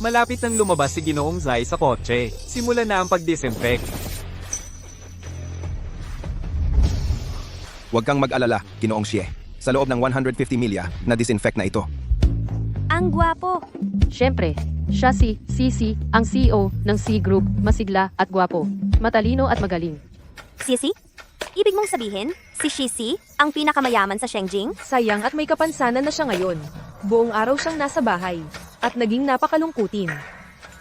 Malapit nang lumabas si Ginoong Zai sa kotse. Simulan na ang pag-disinfect. Huwag kang mag-alala, Ginoong Xie. Sa loob ng 150 milya, na-disinfect na ito. Ang gwapo. Siyempre, siya si Sisi, ang CEO ng C Group, masigla at gwapo, matalino at magaling. Sisi? Ibig mong sabihin, si Shisi, ang pinakamayaman sa Shengjing? Sayang at may kapansanan na siya ngayon. Buong araw siyang nasa bahay. At naging napakalungkutin.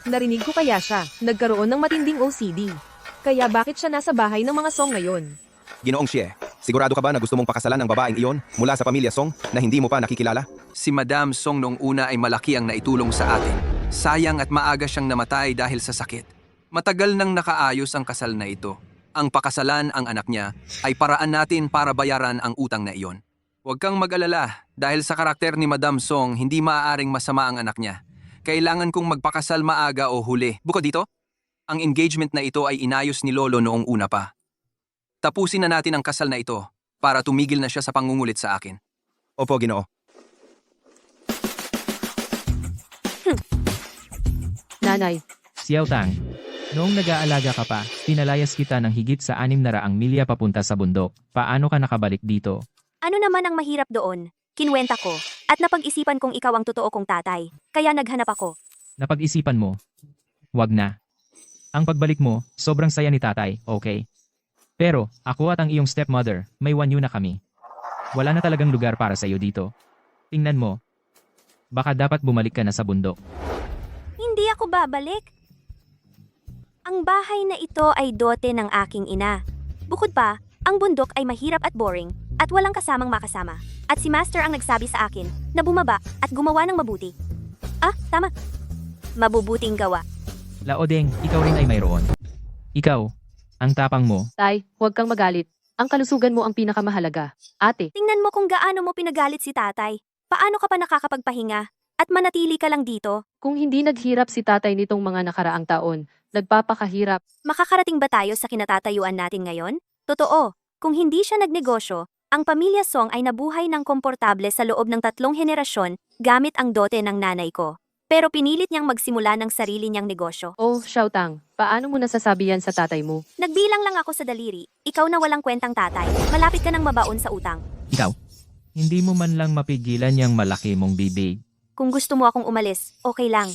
Narinig ko kaya siya, nagkaroon ng matinding OCD. Kaya bakit siya nasa bahay ng mga Song ngayon? Ginoong Xie, sigurado ka ba na gusto mong pakasalan ng babaeng iyon mula sa pamilya Song na hindi mo pa nakikilala? Si Madam Song noong una ay malaki ang naitulong sa atin. Sayang at maaga siyang namatay dahil sa sakit. Matagal nang nakaayos ang kasal na ito. Ang pakasalan ang anak niya ay paraan natin para bayaran ang utang na iyon. Huwag kang mag-alala dahil sa karakter ni Madam Song hindi maaaring masama ang anak niya. Kailangan kong magpakasal maaga o huli. Bukod dito, ang engagement na ito ay inayos ni Lolo noong una pa. Tapusin na natin ang kasal na ito para tumigil na siya sa pangungulit sa akin. Opo, Ginoo. Nanay, Xiao Tang, noong nag-aalaga ka pa, pinalayas kita ng higit sa 600 milya papunta sa bundok. Paano ka nakabalik dito? Ano naman ang mahirap doon? Kinwenta ko. At napag-isipan kong ikaw ang totoo kong tatay. Kaya naghanap ako. Napag-isipan mo? Wag na. Ang pagbalik mo, sobrang saya ni tatay, okay? Pero, ako at ang iyong stepmother, may wanyo na kami. Wala na talagang lugar para sa iyo dito. Tingnan mo. Baka dapat bumalik ka na sa bundok. Hindi ako babalik. Ang bahay na ito ay dote ng aking ina. Bukod pa, ang bundok ay mahirap at boring at walang kasamang makasama. At si Master ang nagsabi sa akin na bumaba at gumawa ng mabuti. Ah, tama. Mabubuting gawa. Laodeng, ikaw rin ay mayroon. Ikaw, ang tapang mo, Tay, huwag kang magalit. Ang kalusugan mo ang pinakamahalaga. Ate, Tingnan mo kung gaano mo pinagalit si tatay. Paano ka pa nakakapagpahinga? At manatili ka lang dito? kung hindi naghirap si tatay nitong mga nakaraang taon, nagpapakahirap. Makakarating ba tayo sa kinatatayuan natin ngayon? Totoo, kung hindi siya nagnegosyo, ang pamilya Song ay nabuhay ng komportable sa loob ng 3 henerasyon gamit ang dote ng nanay ko. Pero pinilit niyang magsimula ng sarili niyang negosyo. Oh, Xiao Tang, paano mo nasasabi yan sa tatay mo? Nagbilang lang ako sa daliri, ikaw na walang kwentang tatay, malapit ka nang mabaon sa utang. ikaw. Hindi mo man lang mapigilan yung malaki mong bibig. Kung gusto mo akong umalis, okay lang.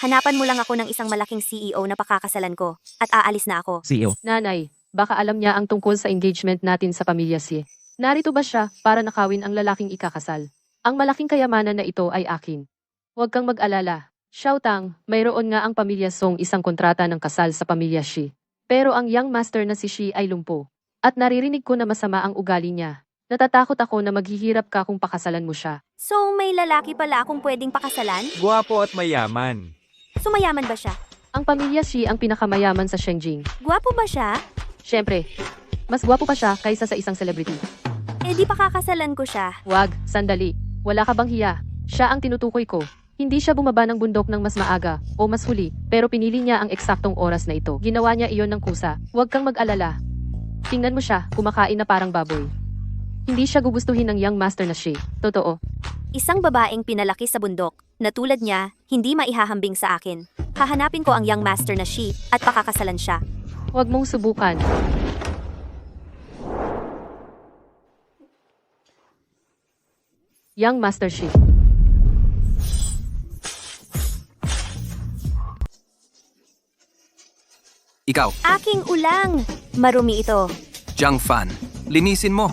Hanapan mo lang ako ng isang malaking CEO na pakakasalan ko, at aalis na ako. CEO, Nanay, baka alam niya ang tungkol sa engagement natin sa pamilya Si. Narito ba siya para nakawin ang lalaking ikakasal? Ang malaking kayamanan na ito ay akin. Huwag kang mag-alala. Xiao Tang, mayroon nga ang pamilya Song isang kontrata ng kasal sa pamilya Shi. Pero ang young master na si Shi ay lumpo. At naririnig ko na masama ang ugali niya. Natatakot ako na maghihirap ka kung pakasalan mo siya. So may lalaki pala akong pwedeng pakasalan? Gwapo at mayaman. Sumayaman ba siya? Ang pamilya Shi ang pinakamayaman sa Shengjing. Gwapo ba siya? Siyempre, mas gwapo pa siya kaysa sa isang celebrity. Eh di pakakasalan ko siya. Wag, sandali. Wala ka bang hiya? Siya ang tinutukoy ko. Hindi siya bumaba ng bundok ng mas maaga o mas huli, pero pinili niya ang eksaktong oras na ito. Ginawa niya iyon ng kusa. Huwag kang mag-alala. Tingnan mo siya, kumakain na parang baboy. Hindi siya gugustuhin ng young master na Shi. Totoo. Isang babaeng pinalaki sa bundok, na tulad niya, hindi maihahambing sa akin. Hahanapin ko ang young master na Shi at pakakasalan siya. Huwag mong subukan. Young Master Shi. Ikaw, Aking ulang! Marumi ito. Jiang Fan, linisin mo.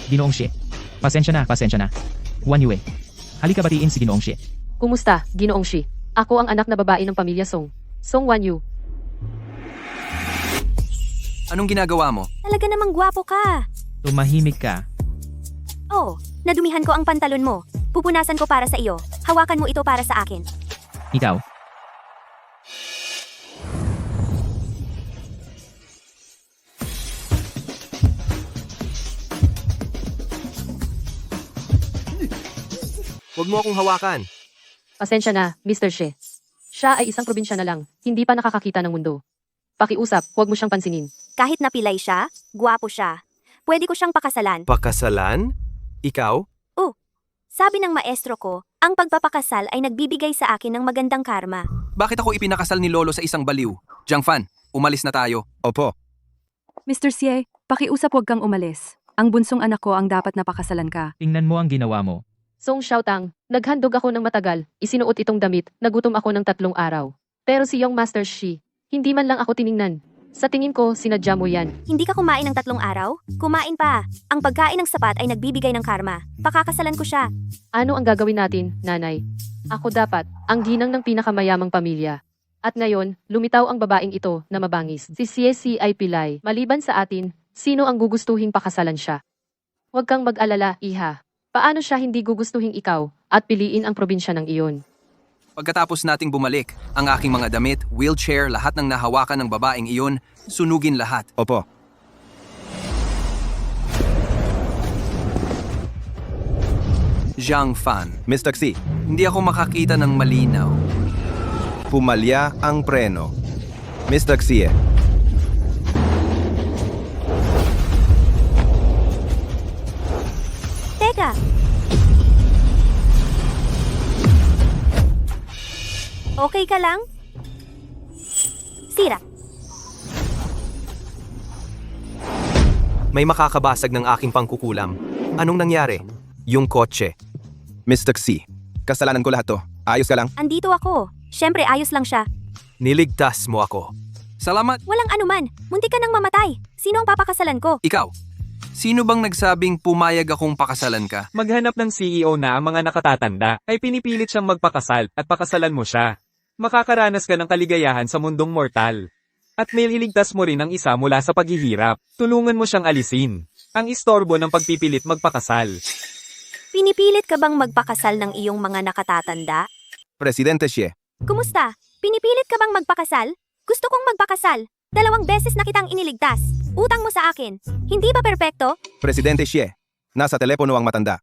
Ginoong Xie. Pasensya na. Wan Yue. Halika batiin si Ginoong Xie. Kumusta, Ginoong Shi? Ako ang anak na babae ng pamilya Song. Song Wan Yu. Anong ginagawa mo? Talaga namang gwapo ka. Tumahimik ka. Oh, nadumihan ko ang pantalon mo. Pupunasan ko para sa iyo. Hawakan mo ito para sa akin. Ikaw. Huwag mo akong hawakan. Pasensya na, Mr. She. Siya ay isang probinsya na lang, hindi pa nakakakita ng mundo. Pakiusap, huwag mo siyang pansinin. Kahit napilay siya, gwapo siya. Pwede ko siyang pakasalan. Pakasalan? Ikaw? Sabi ng maestro ko, ang pagpapakasal ay nagbibigay sa akin ng magandang karma. Bakit ako ipinakasal ni Lolo sa isang baliw? Jiang Fan, umalis na tayo. Opo, Mr. Xie, pakiusap huwag kang umalis. Ang bunsong anak ko ang dapat napakasalan ka. Tingnan mo ang ginawa mo. Song Xiaotang, naghandog ako ng matagal, isinuot itong damit, nagutom ako ng 3 araw. Pero si Young Master Shi, hindi man lang ako tiningnan. Sa tingin ko, sinadya mo yan. Hindi ka kumain ng 3 araw? Kumain pa. Ang pagkain ng sapat ay nagbibigay ng karma. Pakakasalan ko siya. Ano ang gagawin natin, nanay? Ako dapat, ang ginang ng pinakamayamang pamilya. At ngayon, lumitaw ang babaeng ito na mabangis. Si CSC ay pilay. Maliban sa atin, sino ang gugustuhing pakasalan siya? Huwag kang mag-alala, iha. Paano siya hindi gugustuhin ikaw at piliin ang probinsya ng iyon? Pagkatapos nating bumalik, ang aking mga damit, wheelchair, lahat ng nahawakan ng babaeng iyon, sunugin lahat. opo. Jiang Fan, Mr. Xi, hindi ako makakita ng malinaw. pumalya ang preno. Mr. Xie, Teka! Okay ka lang? Sira. May makakabasag ng aking pangkukulam. Anong nangyari? Yung kotse. Mr. Xi, kasalanan ko lahat to. Ayos ka lang? Andito ako. Siyempre, ayos lang siya. Niligtas mo ako. Salamat, Walang anuman. Muntik ka nang mamatay. Sino ang papakasalan ko? ikaw. Sino bang nagsabing pumayag akong pakasalan ka? Maghanap ng CEO na ang mga nakatatanda, ay pinipilit siyang magpakasal at pakasalan mo siya. Makakaranas ka ng kaligayahan sa mundong mortal. At may iligtas mo rin ang isa mula sa paghihirap. Tulungan mo siyang alisin ang istorbo ng pagpipilit magpakasal. Pinipilit ka bang magpakasal ng iyong mga nakatatanda? Presidente Xie, Kumusta? Pinipilit ka bang magpakasal? Gusto kong magpakasal. 2 beses na kitang iniligtas. Utang mo sa akin. Hindi ba perpekto? Presidente Xie, nasa telepono ang matanda.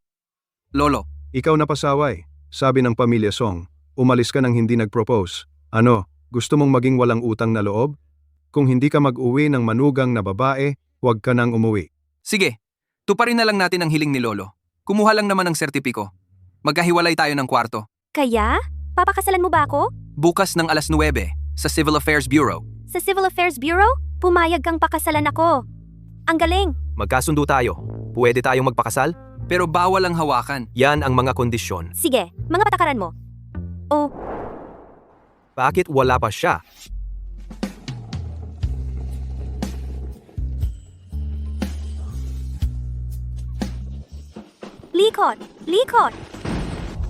Lolo, Ikaw na pasaway, sabi ng pamilya Song. Umalis ka nang hindi nag-propose. Ano, gusto mong maging walang utang na loob? Kung hindi ka mag-uwi ng manugang na babae, huwag ka nang umuwi. sige, tuparin na lang natin ang hiling ni Lolo. Kumuha lang naman ng sertipiko. Magkahiwalay tayo ng kwarto. Kaya? Papakasalan mo ba ako? Bukas ng alas 9 sa Civil Affairs Bureau. Sa Civil Affairs Bureau? Pumayag kang pakasalan ako. Ang galing. Magkasundo tayo. Pwede tayong magpakasal? Pero bawal ang hawakan. Yan ang mga kondisyon. Sige, mga patakaran mo. Oh, Bakit wala pa siya? likot! Likot!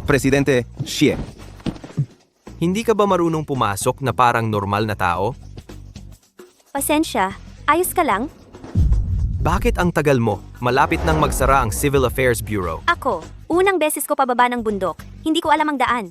Presidente Xie, Hindi ka ba marunong pumasok na parang normal na tao? Pasensya. Ayos ka lang? Bakit ang tagal mo? Malapit nang magsara ang Civil Affairs Bureau. Ako, unang beses ko pababa ng bundok. Hindi ko alam ang daan.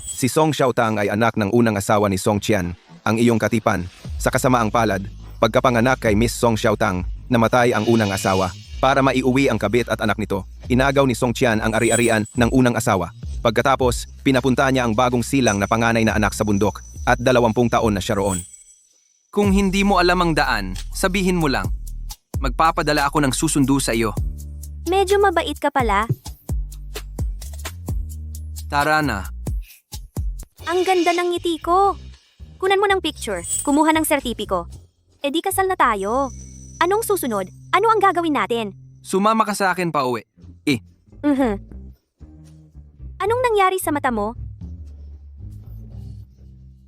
si Song Xiaotang ay anak ng unang asawa ni Song Qian, ang iyong katipan. Sa kasamaang palad, pagkapanganak kay Miss Song Xiaotang, namatay ang unang asawa. Para maiuwi ang kabit at anak nito, inagaw ni Song Qian ang ari-arian ng unang asawa. Pagkatapos, pinapunta niya ang bagong silang na panganay na anak sa bundok at 20 taon na siya roon. Kung hindi mo alam ang daan, sabihin mo lang. Magpapadala ako ng susundo sa iyo. Medyo mabait ka pala. Tara na. Ang ganda ng ngiti ko. Kunan mo ng picture. Kumuha ng sertipiko. E di kasal na tayo. Anong susunod? Ano ang gagawin natin? Sumama ka sa akin pa uwi. Anong nangyari sa mata mo?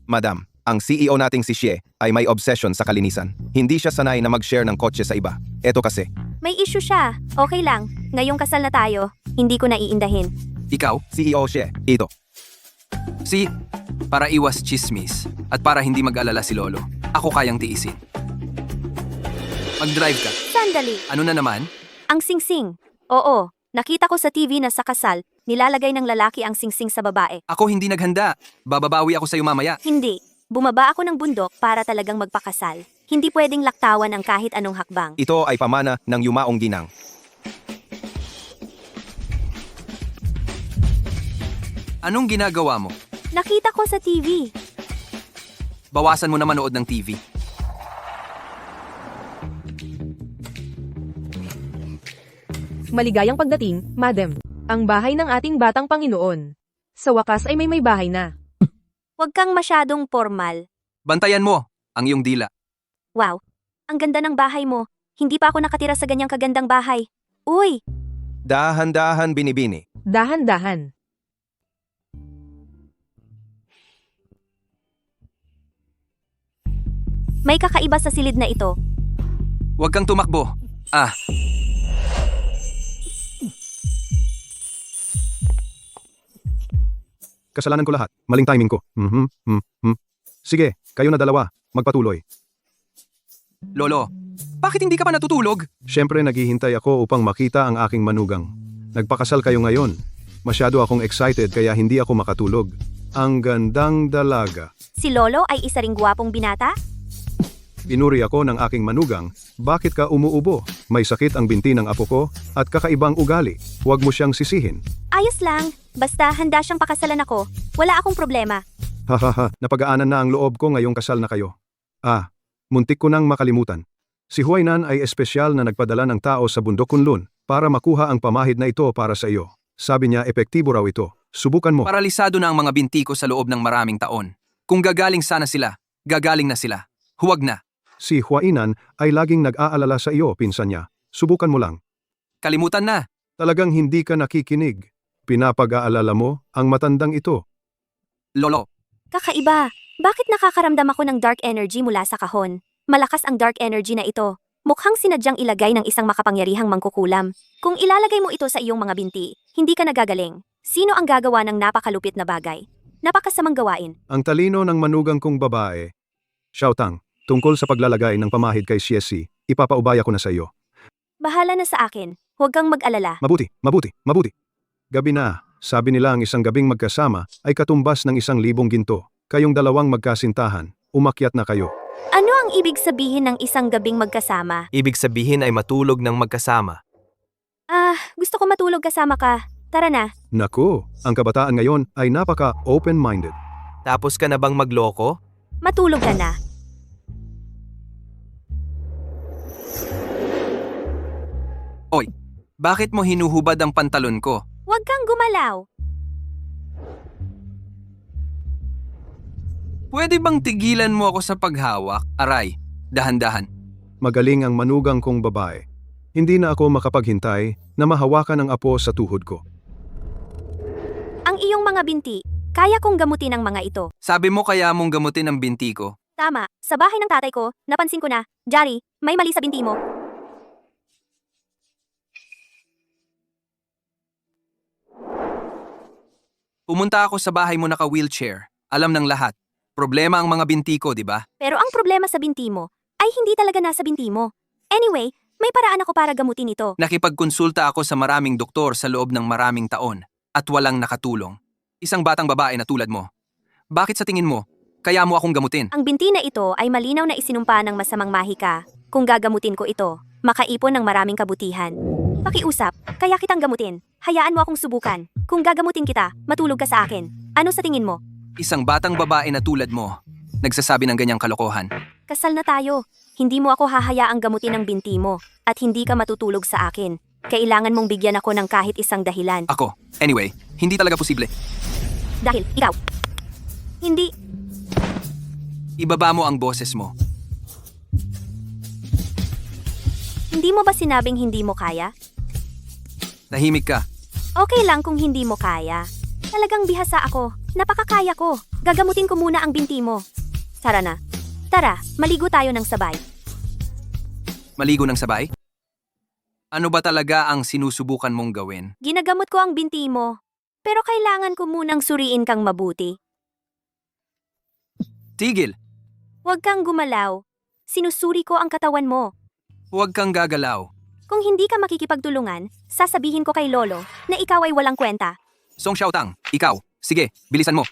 Madam, ang CEO nating si Xie ay may obsession sa kalinisan. Hindi siya sanay na mag-share ng kotse sa iba. Eto kasi, May issue siya. Okay lang. Ngayong kasal na tayo, hindi ko naiindahin. Ikaw, CEO Xie, ito. si, para iwas chismis at para hindi mag-alala si Lolo, ako kayang tiisin. Mag-drive ka. Sandali. Ano na naman? Ang singsing. Oo, nakita ko sa TV na sa kasal, nilalagay ng lalaki ang singsing sa babae. Ako hindi naghanda. Bababawi ako sa iyo mamaya. Hindi. Bumaba ako ng bundok para talagang magpakasal. Hindi pwedeng laktawan ang kahit anong hakbang. Ito ay pamana ng yumaong ginang. Anong ginagawa mo? Nakita ko sa TV. Bawasan mo na manood ng TV. Maligayang pagdating, Madam. Ang bahay ng ating batang Panginoon. Sa wakas ay may bahay na. Huwag kang masyadong formal. Bantayan mo ang iyong dila. Wow, ang ganda ng bahay mo. Hindi pa ako nakatira sa ganyang kagandang bahay. Uy, Dahan-dahan binibini. Dahan-dahan. may kakaiba sa silid na ito. Huwag kang tumakbo. Kasalanan ko lahat. Maling timing ko. Sige, kayo na dalawa. Magpatuloy. Lolo, bakit hindi ka pa natutulog? Siyempre naghihintay ako upang makita ang aking manugang. Nagpakasal kayo ngayon. Masyado akong excited kaya hindi ako makatulog. Ang gandang dalaga. Si Lolo ay isa ring gwapong binata? Pinuri ako ng aking manugang, bakit ka umuubo? May sakit ang binti ng apo ko at kakaibang ugali. Huwag mo siyang sisihin. Ayos lang, basta handa siyang pakasalan ako. Wala akong problema. Hahaha, napagaanan na ang loob ko ngayong kasal na kayo. Muntik ko nang makalimutan. Si Huaynan ay espesyal na nagpadala ng tao sa bundok Kunlun para makuha ang pamahid na ito para sa iyo. Sabi niya epektibo raw ito. Subukan mo. Paralisado na ang mga binti ko sa loob ng maraming taon. Kung gagaling sana sila, gagaling na sila. Huwag na. Si Huaynan ay laging nag-aalala sa iyo, pinsan niya. Subukan mo lang. Kalimutan na. Talagang hindi ka nakikinig. Pinapag-aalala mo ang matandang ito. Lolo, Kakaiba, bakit nakakaramdam ako ng dark energy mula sa kahon? Malakas ang dark energy na ito. Mukhang sinadyang ilagay ng isang makapangyarihang mangkukulam. Kung ilalagay mo ito sa iyong mga binti, hindi ka nagagaling. Sino ang gagawa ng napakalupit na bagay? Napakasamang gawain. Ang talino ng manugang kong babae. Xiaotang, tungkol sa paglalagay ng pamahid kay Xiesi, ipapaubaya ko na sa iyo. Bahala na sa akin. Huwag kang mag-alala. Mabuti. Gabi na, sabi nila ang isang gabing magkasama ay katumbas ng 1,000 ginto. Kayong dalawang magkasintahan, umakyat na kayo. Ano ang ibig sabihin ng isang gabing magkasama? Ibig sabihin ay matulog ng magkasama. Gusto ko matulog kasama ka. Tara na. Naku, ang kabataan ngayon ay napaka-open-minded. Tapos ka na bang magloko? Matulog ka na. oy, bakit mo hinuhubad ang pantalon ko? Huwag kang gumalaw. Pwede bang tigilan mo ako sa paghawak? Aray, dahan-dahan. Magaling ang manugang kong babae. Hindi na ako makapaghintay na mahawakan ang apo sa tuhod ko. Ang iyong mga binti, kaya kong gamutin ang mga ito. Sabi mo kaya mong gamutin ang binti ko. Tama, sa bahay ng tatay ko, napansin ko na, Jari, may mali sa binti mo. Pumunta ako sa bahay mo naka-wheelchair. Alam ng lahat. Problema ang mga binti ko, di ba? Pero ang problema sa binti mo, ay hindi talaga nasa binti mo. Anyway, may paraan ako para gamutin ito. Nakipagkonsulta ako sa maraming doktor sa loob ng maraming taon at walang nakatulong. Isang batang babae na tulad mo. Bakit sa tingin mo, kaya mo akong gamutin? Ang binti na ito ay malinaw na isinumpa ng masamang mahika. Kung gagamutin ko ito, makaipon ng maraming kabutihan. Pakiusap, kaya kitang gamutin. Hayaan mo akong subukan. Kung gagamutin kita, matulog ka sa akin. Ano sa tingin mo? Isang batang babae na tulad mo, nagsasabi ng ganyang kalokohan. Kasal na tayo. Hindi mo ako hahayaang gamutin ang binti mo at hindi ka matutulog sa akin. Kailangan mong bigyan ako ng kahit isang dahilan. Ako, anyway, hindi talaga posible. Dahil, ikaw. Hindi. Ibaba mo ang boses mo. Hindi mo ba sinabing hindi mo kaya? Tahimik ka. Okay lang kung hindi mo kaya. Talagang bihasa ako. Napakakaya ko. Gagamutin ko muna ang binti mo. Tara na. Tara, maligo tayo ng sabay. Maligo ng sabay? Ano ba talaga ang sinusubukan mong gawin? Ginagamot ko ang binti mo. Pero kailangan ko munang suriin kang mabuti. Tigil! Huwag kang gumalaw. Sinusuri ko ang katawan mo. Huwag kang gagalaw. Kung hindi ka makikipagtulungan, sasabihin ko kay Lolo na ikaw ay walang kwenta. Song Xiaotang, ikaw. Sige, bilisan mo.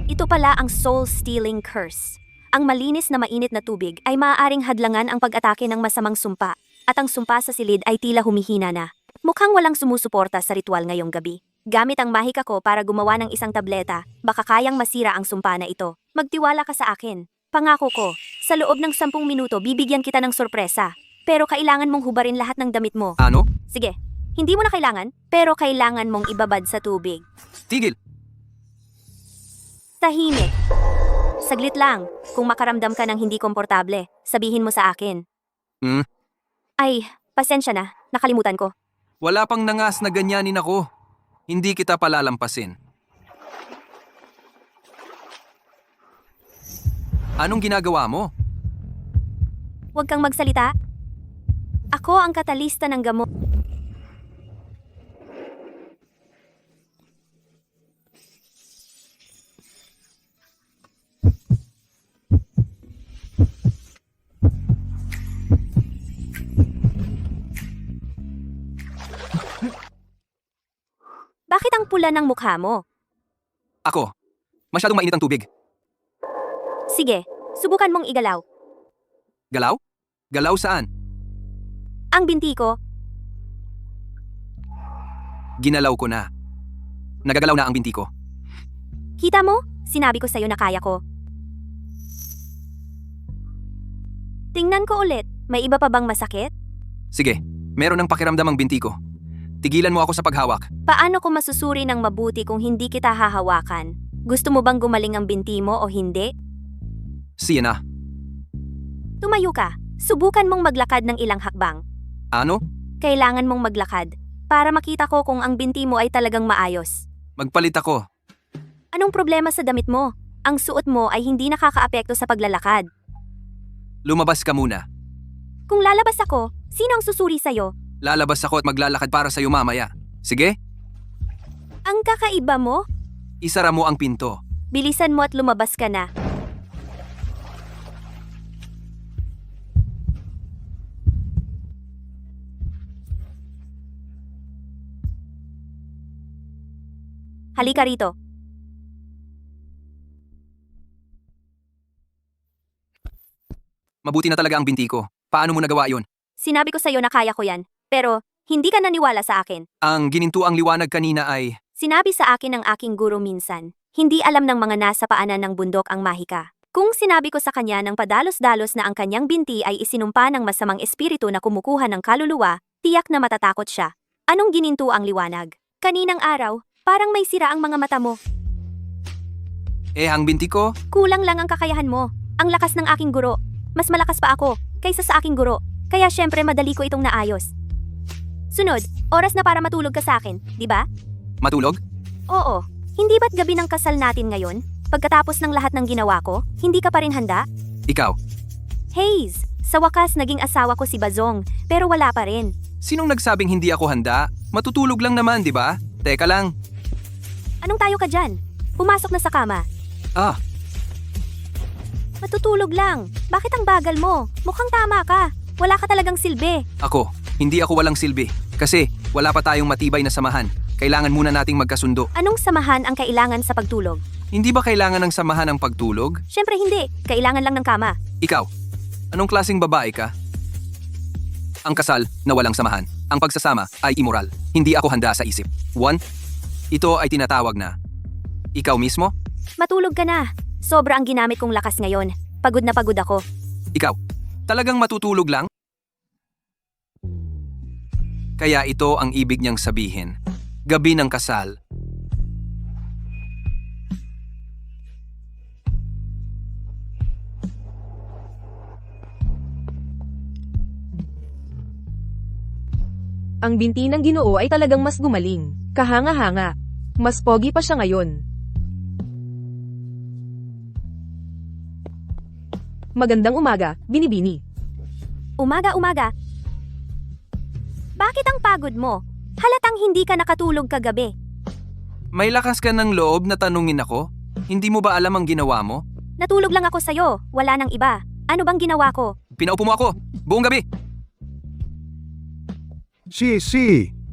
Ito pala ang soul-stealing curse. Ang malinis na mainit na tubig ay maaaring hadlangan ang pag-atake ng masamang sumpa, at ang sumpa sa silid ay tila humihina na. Mukhang walang sumusuporta sa ritual ngayong gabi. Gamit ang mahika ko para gumawa ng isang tableta, baka kayang masira ang sumpa na ito. Magtiwala ka sa akin. Pangako ko, sa loob ng 10 minuto bibigyan kita ng sorpresa. pero kailangan mong hubarin lahat ng damit mo. Ano? Sige, hindi mo na kailangan, pero kailangan mong ibabad sa tubig. Tigil! Tahimik. Saglit lang, kung makaramdam ka ng hindi komportable, sabihin mo sa akin. Hmm? Ay, pasensya na, nakalimutan ko. Wala pang nangas na ganyanin ako. Hindi kita palalampasin. Anong ginagawa mo? Huwag kang magsalita. Ako ang katalista ng gamot. Bakit ang pula ng mukha mo? Ako. Masyadong mainit ang tubig. Sige, subukan mong igalaw. Galaw? Galaw saan? Ang binti ko, Ginalaw ko na. Nagagalaw na ang binti ko. kita mo? Sinabi ko sa'yo na kaya ko. Tingnan ko ulit, may iba pa bang masakit? Sige, meron ng pakiramdam ang binti ko. Tigilan mo ako sa paghawak. Paano ko masusuri ng mabuti kung hindi kita hahawakan? Gusto mo bang gumaling ang binti mo o hindi? Siya. Tumayo ka. Subukan mong maglakad ng ilang hakbang. Ano? Kailangan mong maglakad para makita ko kung ang binti mo ay talagang maayos. Magpalit ako. Anong problema sa damit mo? Ang suot mo ay hindi nakakaapekto sa paglalakad. Lumabas ka muna. Kung lalabas ako, sino ang susuri sa'yo? Lalabas ako at maglalakad para sa'yo mamaya. Sige? Ang kakaiba mo? Isara mo ang pinto. Bilisan mo at lumabas ka na. Halika rito. Mabuti na talaga ang binti ko. Paano mo nagawa yon? Sinabi ko sa'yo na kaya ko yan, pero hindi ka naniwala sa akin. Ang ginintuang liwanag kanina ay... Sinabi sa akin ng aking guro minsan, hindi alam ng mga nasa paanan ng bundok ang mahika. Kung sinabi ko sa kanya ng padalos-dalos na ang kanyang binti ay isinumpa ng masamang espiritu na kumukuha ng kaluluwa, tiyak na matatakot siya. Anong gininto ang liwanag? Kaninang araw, parang may sira ang mga mata mo. ang binti ko? Kulang lang ang kakayahan mo. Ang lakas ng aking guro. Mas malakas pa ako kaysa sa aking guro. Kaya syempre madali ko itong naayos. Sunod, oras na para matulog ka sa akin, di ba? Matulog? Oo. Hindi ba't gabi ng kasal natin ngayon? Pagkatapos ng lahat ng ginawa ko, hindi ka pa rin handa? Ikaw. Haze, sa wakas naging asawa ko si Bazong, pero wala pa rin. Sinong nagsabing hindi ako handa? Matutulog lang naman, di ba? Teka lang. Anong tayo ka dyan? Pumasok na sa kama. Ah, Matutulog lang. Bakit ang bagal mo? Mukhang tama ka. Wala ka talagang silbi. ako. Hindi ako walang silbi. Kasi wala pa tayong matibay na samahan. Kailangan muna nating magkasundo. Anong samahan ang kailangan sa pagtulog? Hindi ba kailangan ng samahan ng pagtulog? Syempre hindi. Kailangan lang ng kama. Ikaw, anong klaseng babae ka? Ang kasal na walang samahan. Ang pagsasama ay immoral. Hindi ako handa sa isip. 1. Ito ay tinatawag na. Ikaw mismo? Matulog ka na. Sobra ang ginamit kong lakas ngayon. Pagod na pagod ako. Ikaw, talagang matutulog lang? Kaya ito ang ibig niyang sabihin. Gabi ng kasal. Ang binti ng Ginoo ay talagang mas gumaling. Kahanga-hanga. Mas pogi pa siya ngayon. Magandang umaga, Binibini. Umaga-umaga. Bakit ang pagod mo? Halatang hindi ka nakatulog kagabi. May lakas ka ng loob na tanungin ako? Hindi mo ba alam ang ginawa mo? Natulog lang ako sa'yo. Wala nang iba. Ano bang ginawa ko? Pinaupo mo ako, buong gabi. Si!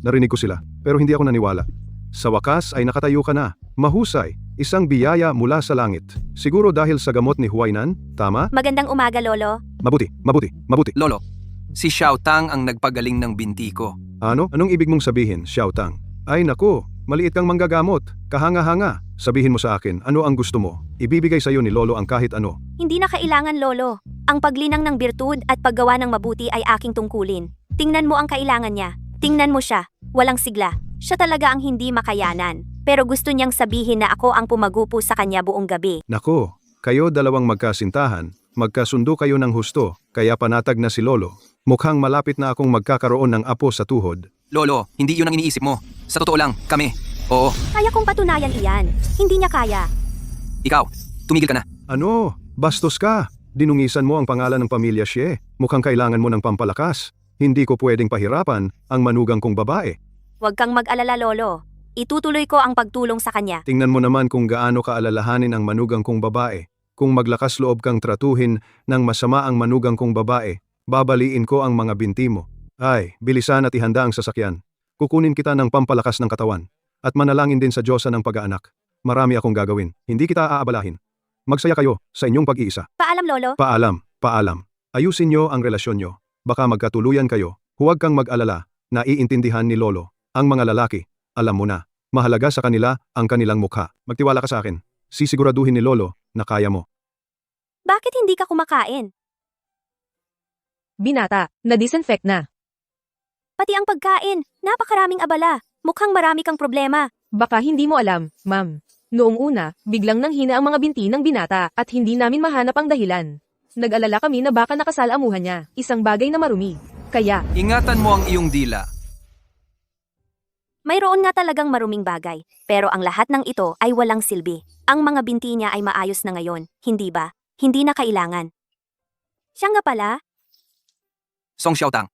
Narinig ko sila, pero hindi ako naniwala. Sa wakas ay nakatayo ka na. Mahusay. Isang biyaya mula sa langit. Siguro dahil sa gamot ni Huaynan, tama? Magandang umaga, Lolo. Mabuti. Lolo, si Xiao Tang ang nagpagaling ng binti ko. Ano? Anong ibig mong sabihin, Xiao Tang? Ay naku, maliit kang manggagamot. Kahanga-hanga. Sabihin mo sa akin, ano ang gusto mo? Ibibigay sa'yo ni Lolo ang kahit ano. Hindi na kailangan, Lolo. Ang paglinang ng birtud at paggawa ng mabuti ay aking tungkulin. Tingnan mo ang kailangan niya. Tingnan mo siya. Walang sigla. Siya talaga ang hindi makayanan. Pero gusto niyang sabihin na ako ang pumagupo sa kanya buong gabi. Nako, kayo dalawang magkasintahan, magkasundo kayo ng husto, kaya panatag na si Lolo. Mukhang malapit na akong magkakaroon ng apo sa tuhod. Lolo, hindi yun ang iniisip mo. Sa totoo lang, kami. Oo, Kaya kong patunayan iyan. Hindi niya kaya. ikaw. Tumigil ka na. Ano? Bastos ka. Dinungisan mo ang pangalan ng pamilya Xie. Mukhang kailangan mo ng pampalakas. Hindi ko pwedeng pahirapan ang manugang kong babae. Huwag kang mag-alala, Lolo. Itutuloy ko ang pagtulong sa kanya. Tingnan mo naman kung gaano kaalalahanin ang manugang kong babae. Kung maglakas loob kang tratuhin ng masama ang manugang kong babae, babaliin ko ang mga binti mo. Ay, bilisan at ihanda ang sasakyan. Kukunin kita ng pampalakas ng katawan. At manalangin din sa Diyosa ng pag-aanak. Marami akong gagawin. Hindi kita aabalahin. Magsaya kayo sa inyong pag-iisa. Paalam, Lolo. Paalam. Ayusin nyo ang relasyon nyo. Baka magkatuluyan kayo. Huwag kang mag-alala. Naiintindihan ni Lolo. Ang mga lalaki, alam mo na. Mahalaga sa kanila ang kanilang mukha. Magtiwala ka sa akin. Sisiguraduhin ni Lolo na kaya mo. Bakit hindi ka kumakain? Binata, na-disinfect na. Pati ang pagkain. Napakaraming abala. Mukhang marami kang problema. Baka hindi mo alam, ma'am. Noong una, biglang nanghina ang mga binti ng binata at hindi namin mahanap ang dahilan. Nag-alala kami na baka nakasalamuhan niya, isang bagay na marumi. Kaya, Ingatan mo ang iyong dila. Mayroon nga talagang maruming bagay. Pero ang lahat ng ito ay walang silbi. Ang mga binti niya ay maayos na ngayon, hindi ba? Hindi na kailangan. Siya nga pala, Song Xiaotang.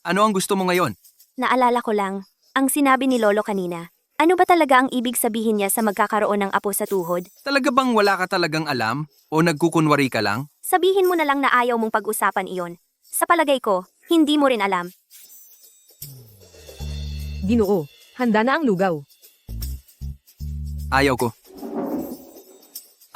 Ano ang gusto mo ngayon? naalala ko lang, ang sinabi ni Lolo kanina. Ano ba talaga ang ibig sabihin niya sa magkakaroon ng apo sa tuhod? Talaga bang wala ka talagang alam? O nagkukunwari ka lang? Sabihin mo na lang na ayaw mong pag-usapan iyon. Sa palagay ko, hindi mo rin alam. Ginoo, handa na ang lugaw. Ayaw ko.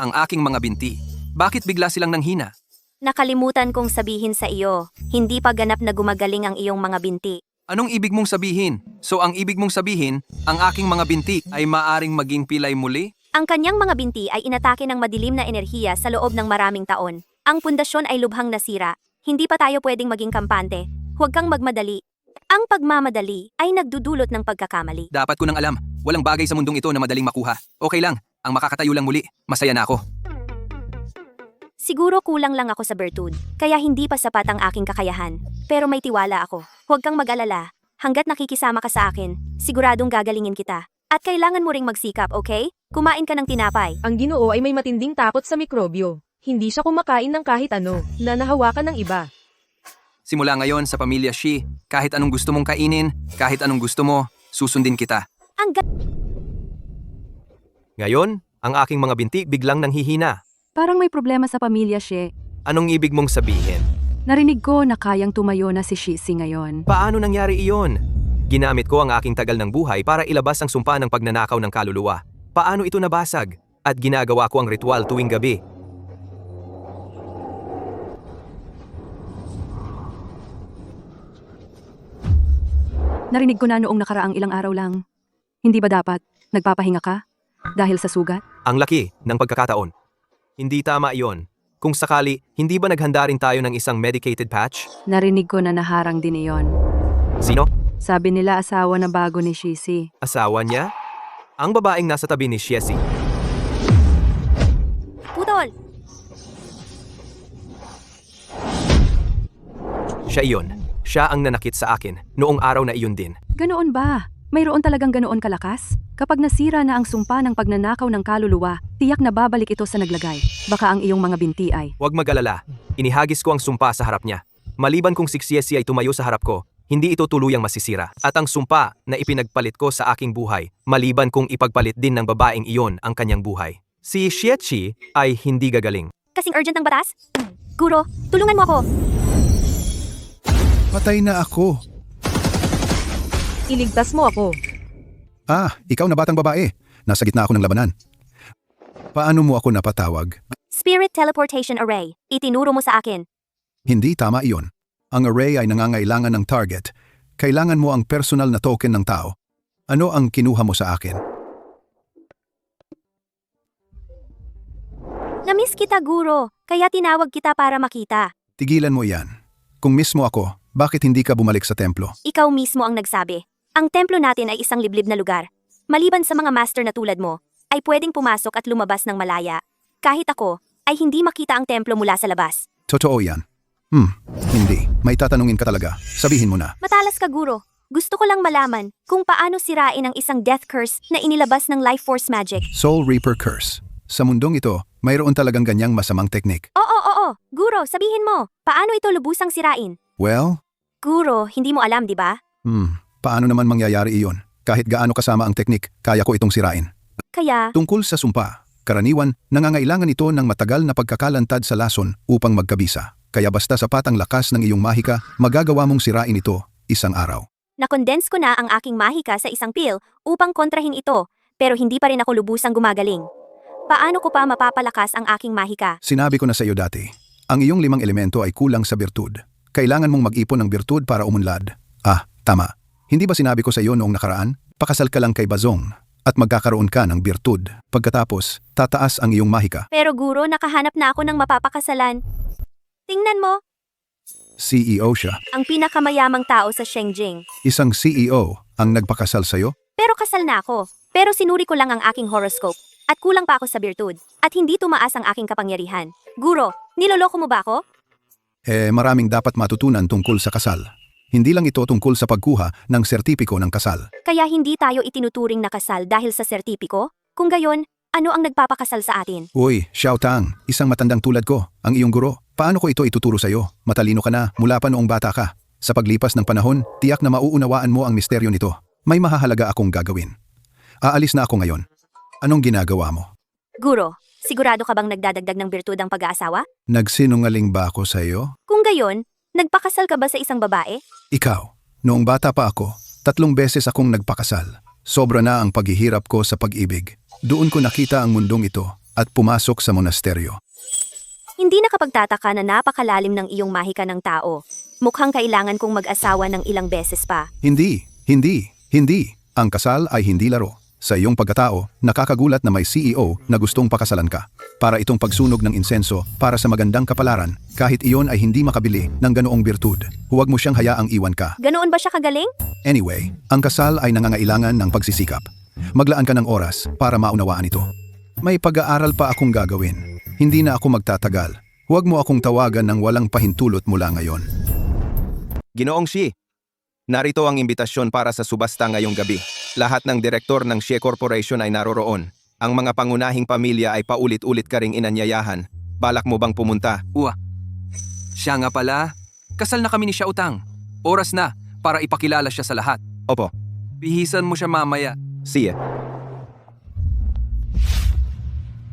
Ang aking mga binti. Bakit bigla silang nanghina? Nakalimutan kong sabihin sa iyo, hindi pa ganap na gumagaling ang iyong mga binti. Anong ibig mong sabihin? So ang ibig mong sabihin, ang aking mga binti ay maaring maging pilay muli? Ang kanyang mga binti ay inatake ng madilim na enerhiya sa loob ng maraming taon. Ang pundasyon ay lubhang nasira. Hindi pa tayo pwedeng maging kampante. Huwag kang magmadali. Ang pagmamadali ay nagdudulot ng pagkakamali. Dapat ko nang alam. Walang bagay sa mundong ito na madaling makuha. Okay lang. Ang makakatayo lang muli. Masaya na ako. Siguro kulang lang ako sa bertud, kaya hindi pa sapat ang aking kakayahan. Pero may tiwala ako. Huwag kang mag-alala. Hanggat nakikisama ka sa akin, siguradong gagalingin kita. At kailangan mo ring magsikap, okay? Kumain ka ng tinapay. Ang Ginoo ay may matinding takot sa mikrobyo. Hindi siya kumakain ng kahit ano, na nahawakan ng iba. Simula ngayon sa pamilya Shi, kahit anong gusto mong kainin, kahit anong gusto mo, susundin kita. Ang Ngayon, ang aking mga binti biglang nanghihina. Parang may problema sa pamilya Xie. Anong ibig mong sabihin? Narinig ko na kayang tumayo na si Shisi ngayon. Paano nangyari iyon? Ginamit ko ang aking tagal ng buhay para ilabas ang sumpa ng pagnanakaw ng kaluluwa. Paano ito nabasag? At ginagawa ko ang ritual tuwing gabi. Narinig ko na noong nakaraang ilang araw lang. Hindi ba dapat nagpapahinga ka? Dahil sa sugat? Ang laki ng pagkakataon. Hindi tama iyon. Kung sakali, hindi ba naghanda rin tayo ng isang medicated patch? Narinig ko na naharang din iyon. Sino? Sabi nila asawa na bago ni Shisi. Asawa niya? Ang babaeng nasa tabi ni Shesi. putol! Siya iyon. Siya ang nanakit sa akin noong araw na iyon din. Ganoon ba? Mayroon talagang ganoon kalakas? Kapag nasira na ang sumpa ng pagnanakaw ng kaluluwa, tiyak na babalik ito sa naglagay. Baka ang iyong mga binti ay. Huwag mag-alala. Inihagis ko ang sumpa sa harap niya. Maliban kung si Xiesi ay tumayo sa harap ko, hindi ito tuluyang masisira. At ang sumpa na ipinagpalit ko sa aking buhay, maliban kung ipagpalit din ng babaeng iyon ang kanyang buhay. Si Xiechi ay hindi gagaling. Kasing urgent ng batas? Guro, tulungan mo ako! Patay na ako. Iligtas mo ako. Ikaw na batang babae. Nasa gitna ako ng labanan. Paano mo ako napatawag? Spirit Teleportation Array. Itinuro mo sa akin. Hindi tama iyon. Ang array ay nangangailangan ng target. Kailangan mo ang personal na token ng tao. Ano ang kinuha mo sa akin? Namiss kita, Guro, kaya tinawag kita para makita. Tigilan mo yan. Kung mismo ako, bakit hindi ka bumalik sa templo? Ikaw mismo ang nagsabi. Ang templo natin ay isang liblib na lugar. Maliban sa mga master na tulad mo, ay pwedeng pumasok at lumabas ng malaya. Kahit ako, ay hindi makita ang templo mula sa labas. Totoo yan. Hindi. May tatanungin ka talaga. Sabihin mo na. Matalas ka, Guro. Gusto ko lang malaman kung paano sirain ang isang death curse na inilabas ng life force magic. Soul Reaper Curse. Sa mundong ito, mayroon talagang ganyang masamang teknik. Oo. Guro, sabihin mo, paano ito lubusang sirain? Well, Guro, hindi mo alam, di ba? paano naman mangyayari iyon? Kahit gaano kasama ang teknik, kaya ko itong sirain. Kaya, Tungkol sa sumpa, karaniwan, nangangailangan ito ng matagal na pagkakalantad sa lason upang magkabisa. Kaya basta sapat ang lakas ng iyong mahika, magagawa mong sirain ito isang araw. nakondense ko na ang aking mahika sa isang pill upang kontrahin ito, pero hindi pa rin ako lubusang gumagaling. Paano ko pa mapapalakas ang aking mahika? Sinabi ko na sa iyo dati, ang iyong 5 elemento ay kulang sa birtud. Kailangan mong mag-ipon ng birtud para umunlad. Tama. Hindi ba sinabi ko sa iyo noong nakaraan? Pakasal ka lang kay Bazong at magkakaroon ka ng birtud. Pagkatapos, tataas ang iyong mahika. Pero Guro, nakahanap na ako ng mapapakasalan. Tingnan mo, CEO siya. ang pinakamayamang tao sa Shengjing. Isang CEO ang nagpakasal sa iyo? Pero kasal na ako. Pero sinuri ko lang ang aking horoscope. At kulang pa ako sa birtud. At hindi tumaas ang aking kapangyarihan. Guro, niloloko mo ba ako? Maraming dapat matutunan tungkol sa kasal. Hindi lang ito tungkol sa pagkuha ng sertipiko ng kasal. Kaya hindi tayo itinuturing na kasal dahil sa sertipiko? Kung gayon, ano ang nagpapakasal sa atin? Uy, Xiao Tang, isang matandang tulad ko, ang iyong guro. Paano ko ito ituturo sa iyo? Matalino ka na mula pa noong bata ka. Sa paglipas ng panahon, tiyak na mauunawaan mo ang misteryo nito. May mahahalaga akong gagawin. Aalis na ako ngayon. Anong ginagawa mo? Guro, sigurado ka bang nagdadagdag ng birtud ang pag-aasawa? Nagsinungaling ba ako sa iyo? Kung gayon, nagpakasal ka ba sa isang babae? Ikaw, noong bata pa ako, 3 beses akong nagpakasal. Sobra na ang paghihirap ko sa pag-ibig. Doon ko nakita ang mundong ito at pumasok sa monasteryo. Hindi nakapagtataka na napakalalim ng iyong mahika ng tao. Mukhang kailangan kong mag-asawa ng ilang beses pa. Hindi. Ang kasal ay hindi laro. Sa iyong pagkatao, nakakagulat na may CEO na gustong pakasalan ka. Para itong pagsunog ng insenso para sa magandang kapalaran, kahit iyon ay hindi makabili ng ganoong birtud. Huwag mo siyang hayaang iwan ka. Ganoon ba siya kagaling? Anyway, ang kasal ay nangangailangan ng pagsisikap. Maglaan ka ng oras para maunawaan ito. May pag-aaral pa akong gagawin. Hindi na ako magtatagal. Huwag mo akong tawagan ng walang pahintulot mula ngayon. Ginoong Shi, narito ang imbitasyon para sa subasta ngayong gabi. Lahat ng direktor ng Xie Corporation ay naroroon. Ang mga pangunahing pamilya ay paulit-ulit ka ring inanyayahan. Balak mo bang pumunta? Siya nga pala. Kasal na kami ni Xiao Tang. Oras na para ipakilala siya sa lahat. Opo, Bihisan mo siya mamaya. siya.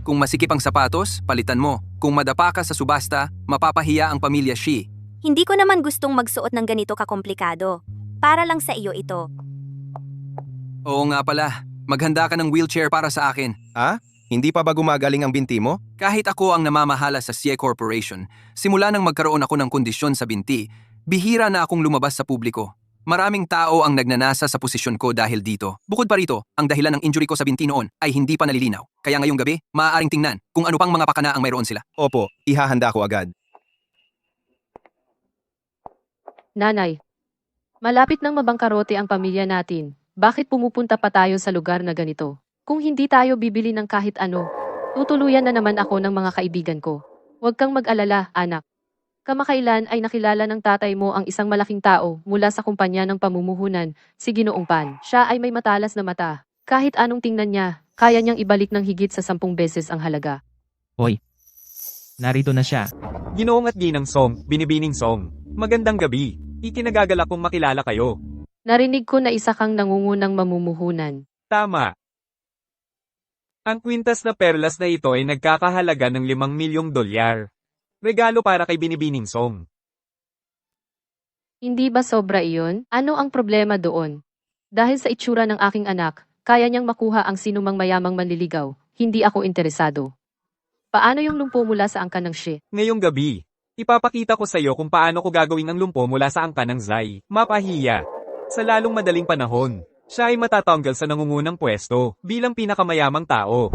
Kung masikip ang sapatos, palitan mo. Kung madapa ka sa subasta, mapapahiya ang pamilya Shi. Hindi ko naman gustong magsuot ng ganito kakomplikado. Para lang sa iyo ito. Oo nga pala. Maghanda ka ng wheelchair para sa akin. Hindi pa ba gumagaling ang binti mo? Kahit ako ang namamahala sa Xie Corporation, simula nang magkaroon ako ng kondisyon sa binti, bihira na akong lumabas sa publiko. Maraming tao ang nagnanasa sa posisyon ko dahil dito. Bukod pa rito, ang dahilan ng injury ko sa binti noon ay hindi pa nalilinaw. Kaya ngayong gabi, maaaring tingnan kung ano pang mga pakana ang mayroon sila. Opo, ihahanda ko agad. Nanay, malapit nang mabangkarote ang pamilya natin. Bakit pumupunta pa tayo sa lugar na ganito? Kung hindi tayo bibili ng kahit ano, tutuluyan na naman ako ng mga kaibigan ko. Huwag kang mag-alala, anak. Kamakailan ay nakilala ng tatay mo ang isang malaking tao mula sa kumpanya ng pamumuhunan, si Ginoong Pan. Siya ay may matalas na mata. Kahit anong tingnan niya, kaya niyang ibalik ng higit sa 10 beses ang halaga. Narito na siya. Ginoong at Ginang Song, Binibining Song. Magandang gabi. Ikinagagalak kong makilala kayo. Narinig ko na isa kang nangungunang mamumuhunan. Tama. Ang kwintas na perlas na ito ay nagkakahalaga ng 5 milyong dolyar. Regalo para kay Binibining Song. Hindi ba sobra iyon? Ano ang problema doon? Dahil sa itsura ng aking anak, kaya niyang makuha ang sinumang mayamang manliligaw. Hindi ako interesado. Paano yung lumpo mula sa angkan ng Xie? Ngayong gabi, ipapakita ko sa iyo kung paano ko gagawin ang lumpo mula sa angka ng Zai. Mapahiya. Sa lalong madaling panahon, siya ay matatanggal sa nangungunang pwesto bilang pinakamayamang tao.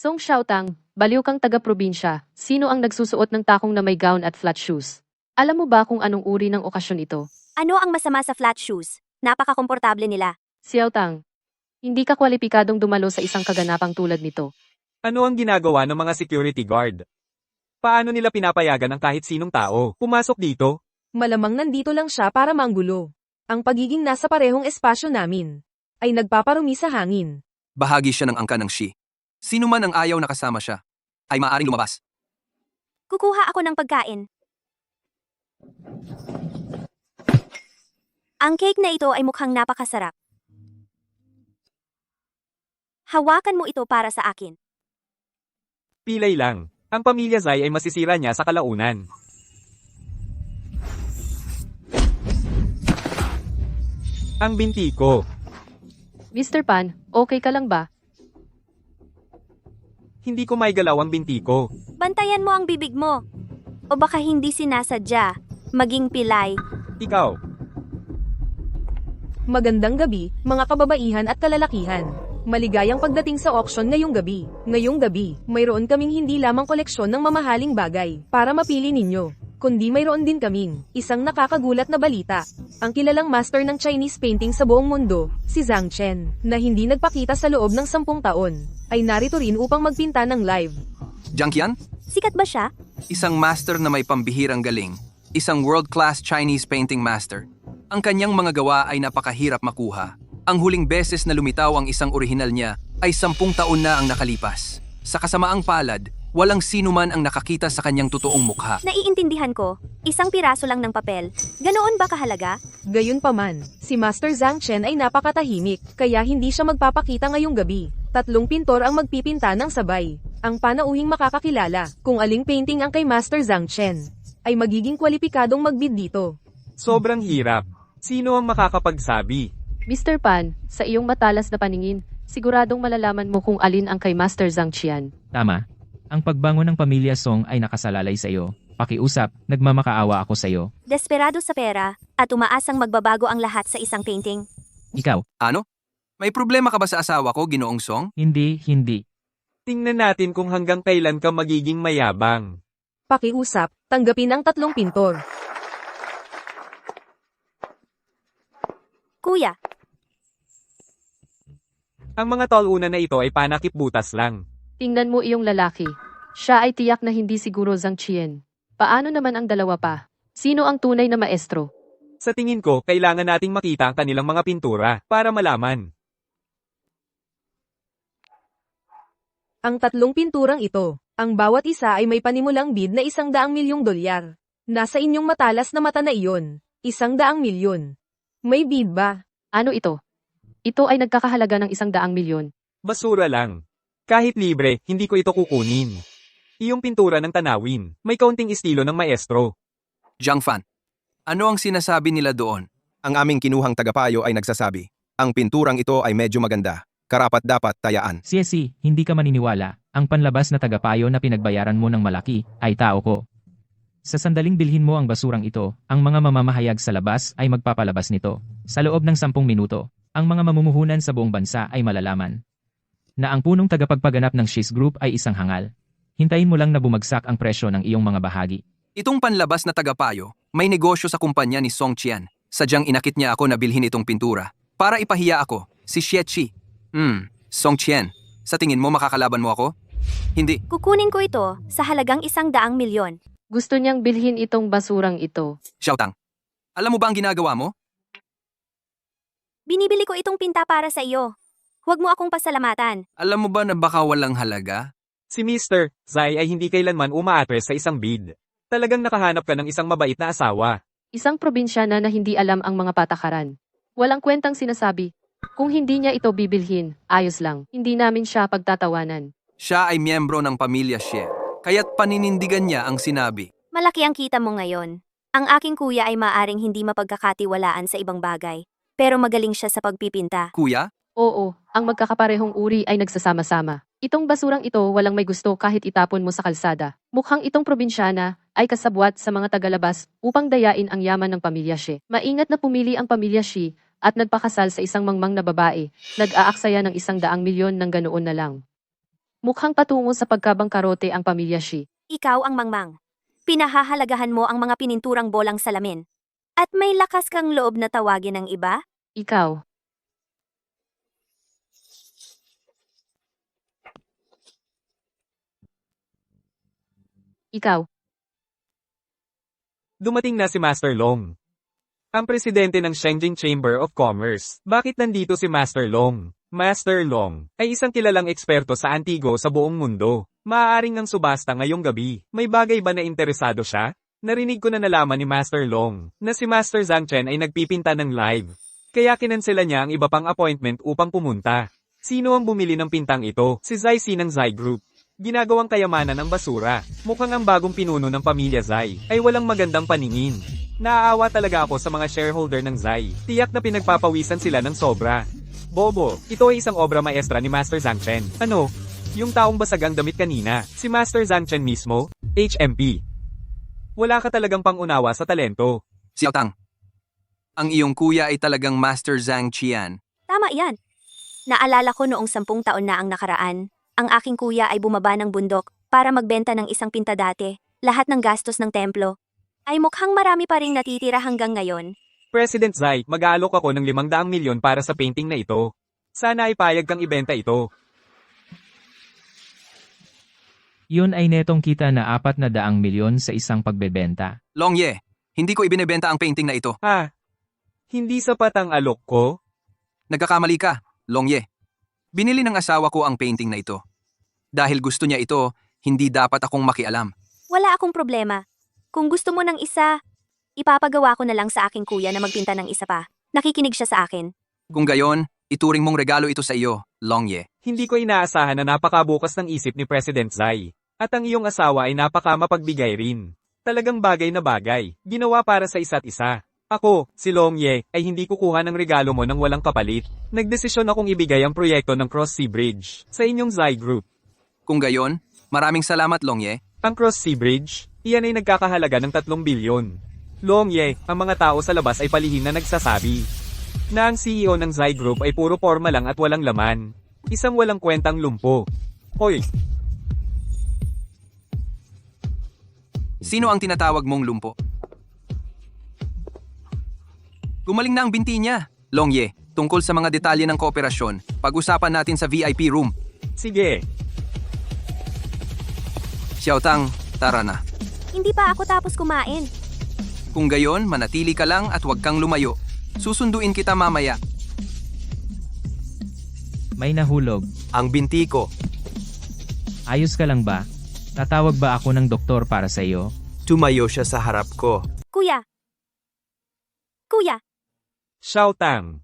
Song Xiaotang, baliw kang taga-probinsya, sino ang nagsusuot ng takong na may gown at flat shoes? Alam mo ba kung anong uri ng okasyon ito? Ano ang masama sa flat shoes? Napaka-komportable nila. Xiaotang, hindi ka kwalipikadong dumalo sa isang kaganapang tulad nito. Ano ang ginagawa ng mga security guard? Paano nila pinapayagan ang kahit sinong tao pumasok dito? Malamang nandito lang siya para manggulo. Ang pagiging nasa parehong espasyo namin ay nagpaparumi sa hangin. Bahagi siya ng angka ng Shi. Sino man ang ayaw na kasama siya, ay maaring lumabas. Kukuha ako ng pagkain. Ang cake na ito ay mukhang napakasarap. Hawakan mo ito para sa akin. Pilay lang. Ang pamilya Zai ay masisira niya sa kalaunan. Ang binti ko. Mr. Pan, okay ka lang ba? Hindi ko maigalaw ang binti ko. Bantayan mo ang bibig mo. O baka hindi sinasadya. Maging pilay. Ikaw. Magandang gabi, mga kababaihan at kalalakihan. Maligayang pagdating sa auction ngayong gabi. Ngayong gabi, mayroon kaming hindi lamang koleksyon ng mamahaling bagay para mapili ninyo, kundi mayroon din kaming isang nakakagulat na balita. Ang kilalang master ng Chinese painting sa buong mundo, si Zhang Chen, na hindi nagpakita sa loob ng 10 taon, ay narito rin upang magpinta ng live. Jiang Qian, Sikat ba siya? isang master na may pambihirang galing, isang world-class Chinese painting master. Ang kanyang mga gawa ay napakahirap makuha. Ang huling beses na lumitaw ang isang orihinal niya ay 10 taon na ang nakalipas. Sa kasamaang palad, walang sino man ang nakakita sa kanyang totoong mukha. Naiintindihan ko. Isang piraso lang ng papel. Ganoon ba kahalaga? Gayunpaman, si Master Zhang Chen ay napakatahimik, kaya hindi siya magpapakita ngayong gabi. 3 pintor ang magpipinta ng sabay. Ang panauhing makakakilala kung aling painting ang kay Master Zhang Chen ay magiging kwalipikadong magbid dito. Sobrang hirap. Sino ang makakapagsabi? Mr. Pan, sa iyong matalas na paningin, siguradong malalaman mo kung alin ang kay Master Zhang Qian. Tama. Ang pagbangon ng pamilya Song ay nakasalalay sa iyo. Pakiusap, nagmamakaawa ako sa iyo. Desperado sa pera, at umaasang magbabago ang lahat sa isang painting. Ikaw, Ano? May problema ka ba sa asawa ko, Ginoong Song? hindi. Tingnan natin kung hanggang kailan ka magiging mayabang. Pakiusap, tanggapin ang 3 pintor. Kuya, Ang mga tol-una na ito ay panakip butas lang. Tingnan mo iyong lalaki. Siya ay tiyak na hindi siguro Zhang Qian. Paano naman ang dalawa pa? Sino ang tunay na maestro? Sa tingin ko, kailangan nating makita ang kanilang mga pintura para malaman. Ang 3 pinturang ito, ang bawat isa ay may panimulang bid na $100,000,000. Nasa inyong matalas na mata na iyon, $100,000,000. May bid ba? Ano ito? Ito ay nagkakahalaga ng $100,000,000. Basura lang. Kahit libre, hindi ko ito kukunin. Iyong pintura ng tanawin, may kaunting estilo ng maestro. Jiang Fan, ano ang sinasabi nila doon? Ang aming kinuhang tagapayo ay nagsasabi, ang pinturang ito ay medyo maganda, karapat dapat tayaan. CSC, hindi ka maniniwala. Ang panlabas na tagapayo na pinagbayaran mo ng malaki ay tao ko. Sa sandaling bilhin mo ang basurang ito, ang mga mamamahayag sa labas ay magpapalabas nito. Sa loob ng 10 minuto, ang mga mamumuhunan sa buong bansa ay malalaman na ang punong tagapagpaganap ng Shis Group ay isang hangal. Hintayin mo lang na bumagsak ang presyo ng iyong mga bahagi. Itong panlabas na tagapayo, may negosyo sa kumpanya ni Song Qian. Sadyang inakit niya ako na bilhin itong pintura. Para ipahiya ako, si Xie Chi. Song Qian, sa tingin mo makakalaban mo ako? Hindi. kukunin ko ito sa halagang $100,000,000. Gusto niyang bilhin itong basurang ito. Xiaotang, alam mo ba ang ginagawa mo? Binibili ko itong pinta para sa iyo. Huwag mo akong pasalamatan. Alam mo ba na baka walang halaga? Si Mr. Zai ay hindi kailanman umaatres sa isang bid. Talagang nakahanap ka ng isang mabait na asawa. Isang probinsyana na hindi alam ang mga patakaran. Walang kwentang sinasabi. Kung hindi niya ito bibilhin, ayos lang. Hindi namin siya pagtatawanan. Siya ay miyembro ng pamilya Xie, kaya't paninindigan niya ang sinabi. Malaki ang kita mo ngayon. Ang aking kuya ay maaring hindi mapagkakatiwalaan sa ibang bagay, pero magaling siya sa pagpipinta. Kuya, Oo, ang magkakaparehong uri ay nagsasama-sama. Itong basurang ito walang may gusto kahit itapon mo sa kalsada. Mukhang itong probinsyana ay kasabwat sa mga tagalabas upang dayain ang yaman ng pamilya Shi. Maingat na pumili ang pamilya Shi at nagpakasal sa isang mangmang na babae. Nag-aaksaya ng $100,000,000 ng ganoon na lang. Mukhang patungo sa pagkabangkarote ang pamilya Shi. Ikaw ang mangmang. Pinahahalagahan mo ang mga pininturang bolang salamin. At may lakas kang loob na tawagin ng iba? Ikaw. Ikaw. Dumating na si Master Long. Ang presidente ng Shenzhen Chamber of Commerce. Bakit nandito si Master Long? Master Long ay isang kilalang eksperto sa antigo sa buong mundo. Maaaring ng subasta ngayong gabi. May bagay ba na interesado siya? Narinig ko na nalaman ni Master Long na si Master Zhang Chen ay nagpipinta ng live. Kaya kinansela niya ang iba pang appointment upang pumunta. Sino ang bumili ng pintang ito? Si Zai Si ng Zai Group. Ginagawang kayamanan ng basura. Mukhang ang bagong pinuno ng pamilya Zai ay walang magandang paningin. Naaawa talaga ako sa mga shareholder ng Zai. Tiyak na pinagpapawisan sila ng sobra. Bobo, ito ay isang obra maestra ni Master Zhang Chen. Ano? Yung taong basag ang damit kanina, si Master Zhang Chen mismo? HMP. Wala ka talagang pangunawa sa talento. Xiaotang, ang iyong kuya ay talagang Master Zhang Qian. Tama yan. Naalala ko noong 10 taon na ang nakaraan. Ang aking kuya ay bumaba ng bundok para magbenta ng isang pinta dati. Lahat ng gastos ng templo. Ay mukhang marami pa ring natitira hanggang ngayon. President Zai, mag-aalok ako ng 500 milyon para sa painting na ito. Sana ay payag kang ibenta ito. Yun ay netong kita na 400 milyon sa isang pagbebenta. Long Ye, hindi ko ibinebenta ang painting na ito. Ha? Hindi sapat ang alok ko? Nagkakamali ka, Long Ye. Binili ng asawa ko ang painting na ito. Dahil gusto niya ito, hindi dapat akong makialam. Wala akong problema. Kung gusto mo ng isa, ipapagawa ko na lang sa aking kuya na magpinta ng isa pa. Nakikinig siya sa akin. Kung gayon, ituring mong regalo ito sa iyo, Long Ye. Hindi ko inaasahan na napakabukas ng isip ni President Zai. At ang iyong asawa ay napakamapagbigay rin. Talagang bagay na bagay, ginawa para sa isa't isa. Ako, si Long Ye, ay hindi kukuha ng regalo mo nang walang kapalit. Nagdesisyon akong ibigay ang proyekto ng Cross Sea Bridge sa inyong Zai Group. Kung gayon, maraming salamat, Long Ye. Ang Cross Sea Bridge, iyan ay nagkakahalaga ng 3 bilyon. Long Ye, ang mga tao sa labas ay palihim na nagsasabi na ang CEO ng Zai Group ay puro forma lang at walang laman. Isang walang kwentang lumpo. Hoy, Sino ang tinatawag mong lumpo? Gumaling na ang binti niya. Long Ye, tungkol sa mga detalye ng kooperasyon, pag-usapan natin sa VIP room. sige. Xiaotang, tara na. Hindi pa ako tapos kumain. Kung gayon, manatili ka lang at huwag kang lumayo. Susunduin kita mamaya. May nahulog. Ang binti ko. Ayos ka lang ba? Tatawag ba ako ng doktor para sa iyo? Tumayo siya sa harap ko. Kuya. Kuya, Xiaotang.